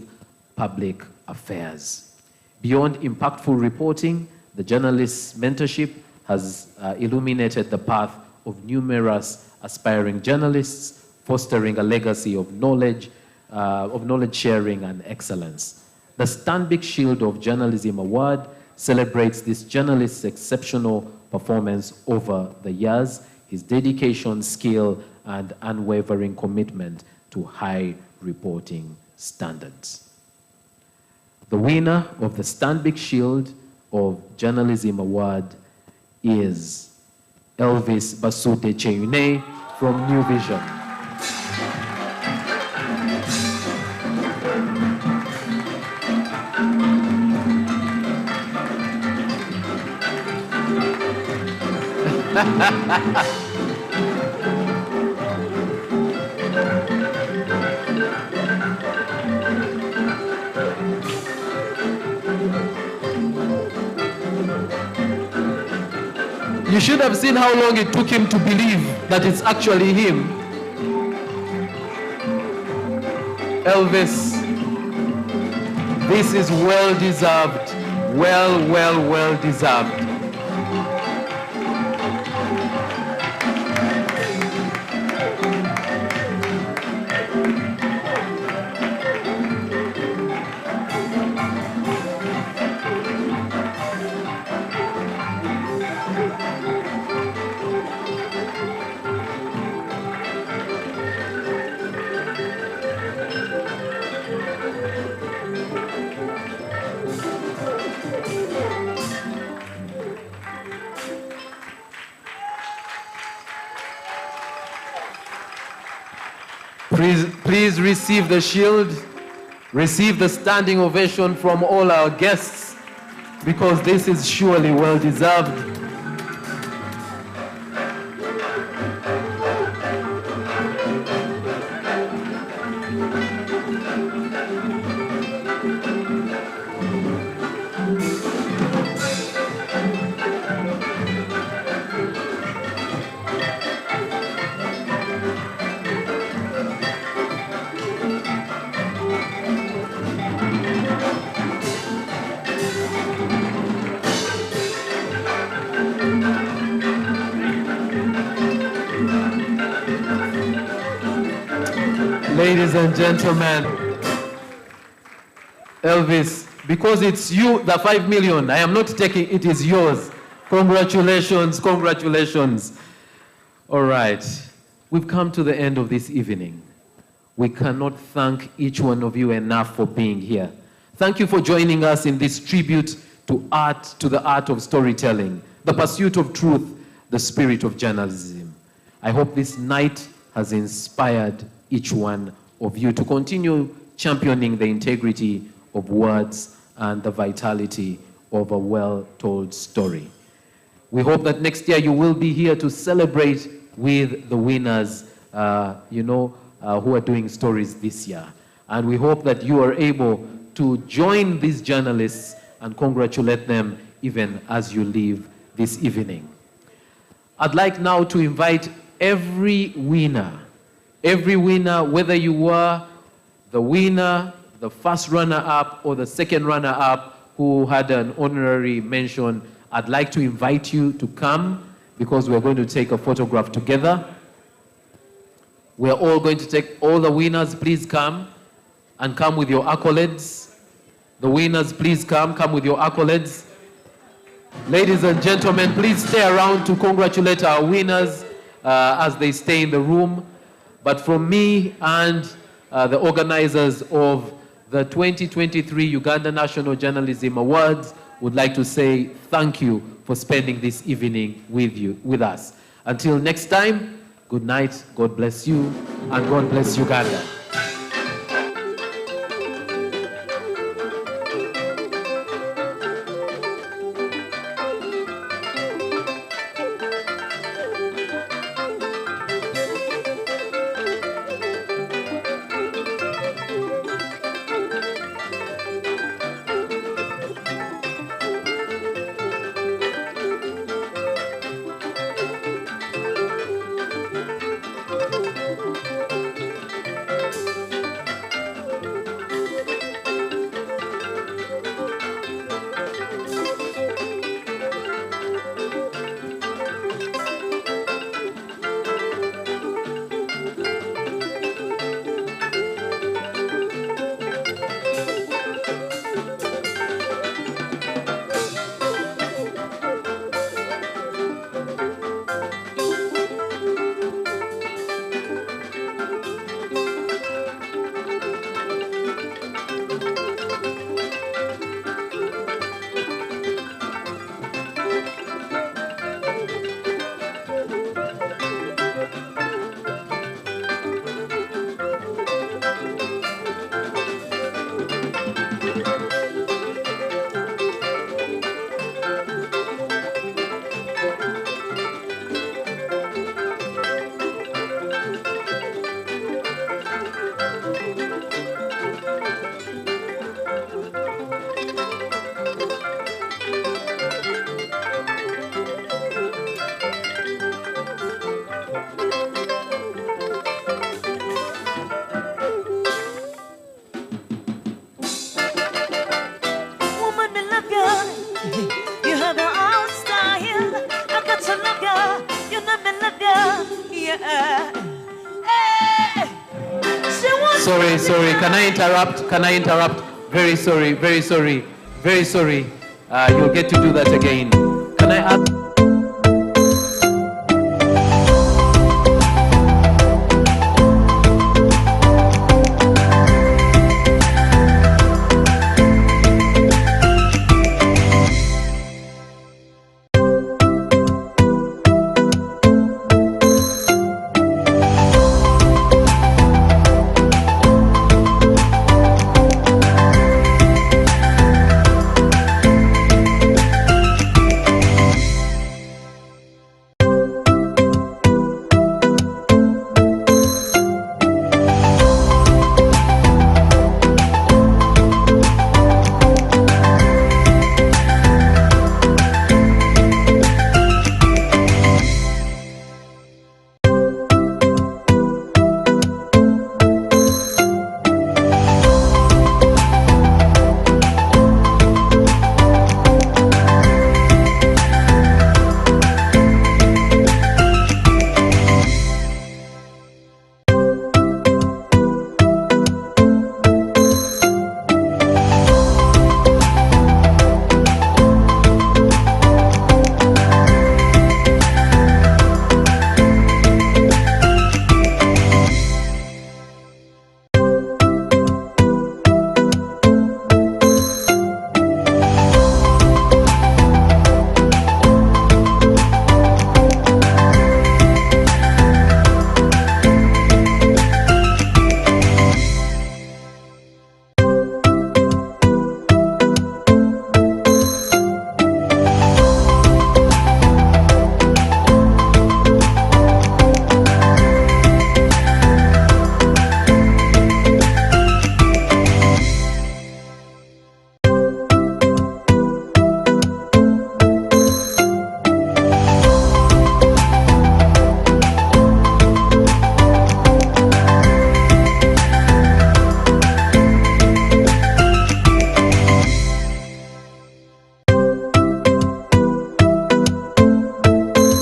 public affairs. Beyond impactful reporting, the journalist's mentorship has illuminated the path of numerous aspiring journalists, fostering a legacy of knowledge sharing and excellence. The Stanbic Shield of Journalism Award celebrates this journalist's exceptional performance over the years, his dedication, skill, and unwavering commitment to high reporting standards. The winner of the Stanbic Shield of Journalism Award is Elvis Basude Cheyune from New Vision. You should have seen how long it took him to believe that it's actually him. Elvis, this is well-deserved, well-deserved. Please receive the shield, receive the standing ovation from all our guests, because this is surely well-deserved. Ladies and gentlemen, Elvis, because it's you, the 5 million, I am not taking, it is yours. Congratulations, congratulations. All right, we've come to the end of this evening. We cannot thank each one of you enough for being here. Thank you for joining us in this tribute to the art of storytelling, the pursuit of truth, the spirit of journalism. I hope this night has inspired each one of you to continue championing the integrity of words and the vitality of a well-told story. We hope that next year you will be here to celebrate with the winners, who are doing stories this year. And we hope that you are able to join these journalists and congratulate them even as you leave this evening. I'd like now to invite every winner, whether you were the winner, the first runner-up, or the second runner-up who had an honorary mention, I'd like to invite you to come because we're going to take a photograph together. We're all going to take all the winners. Please come and come with your accolades. The winners, please come with your accolades. Ladies and gentlemen, please stay around to congratulate our winners as they stay in the room. But from me and the organizers of the 2023 Uganda National Journalism Awards would like to say thank you for spending this evening with us. Until next time, good night, God bless you, and God bless Uganda. Sorry, can I interrupt? Very sorry. You'll get to do that again. Can I ask?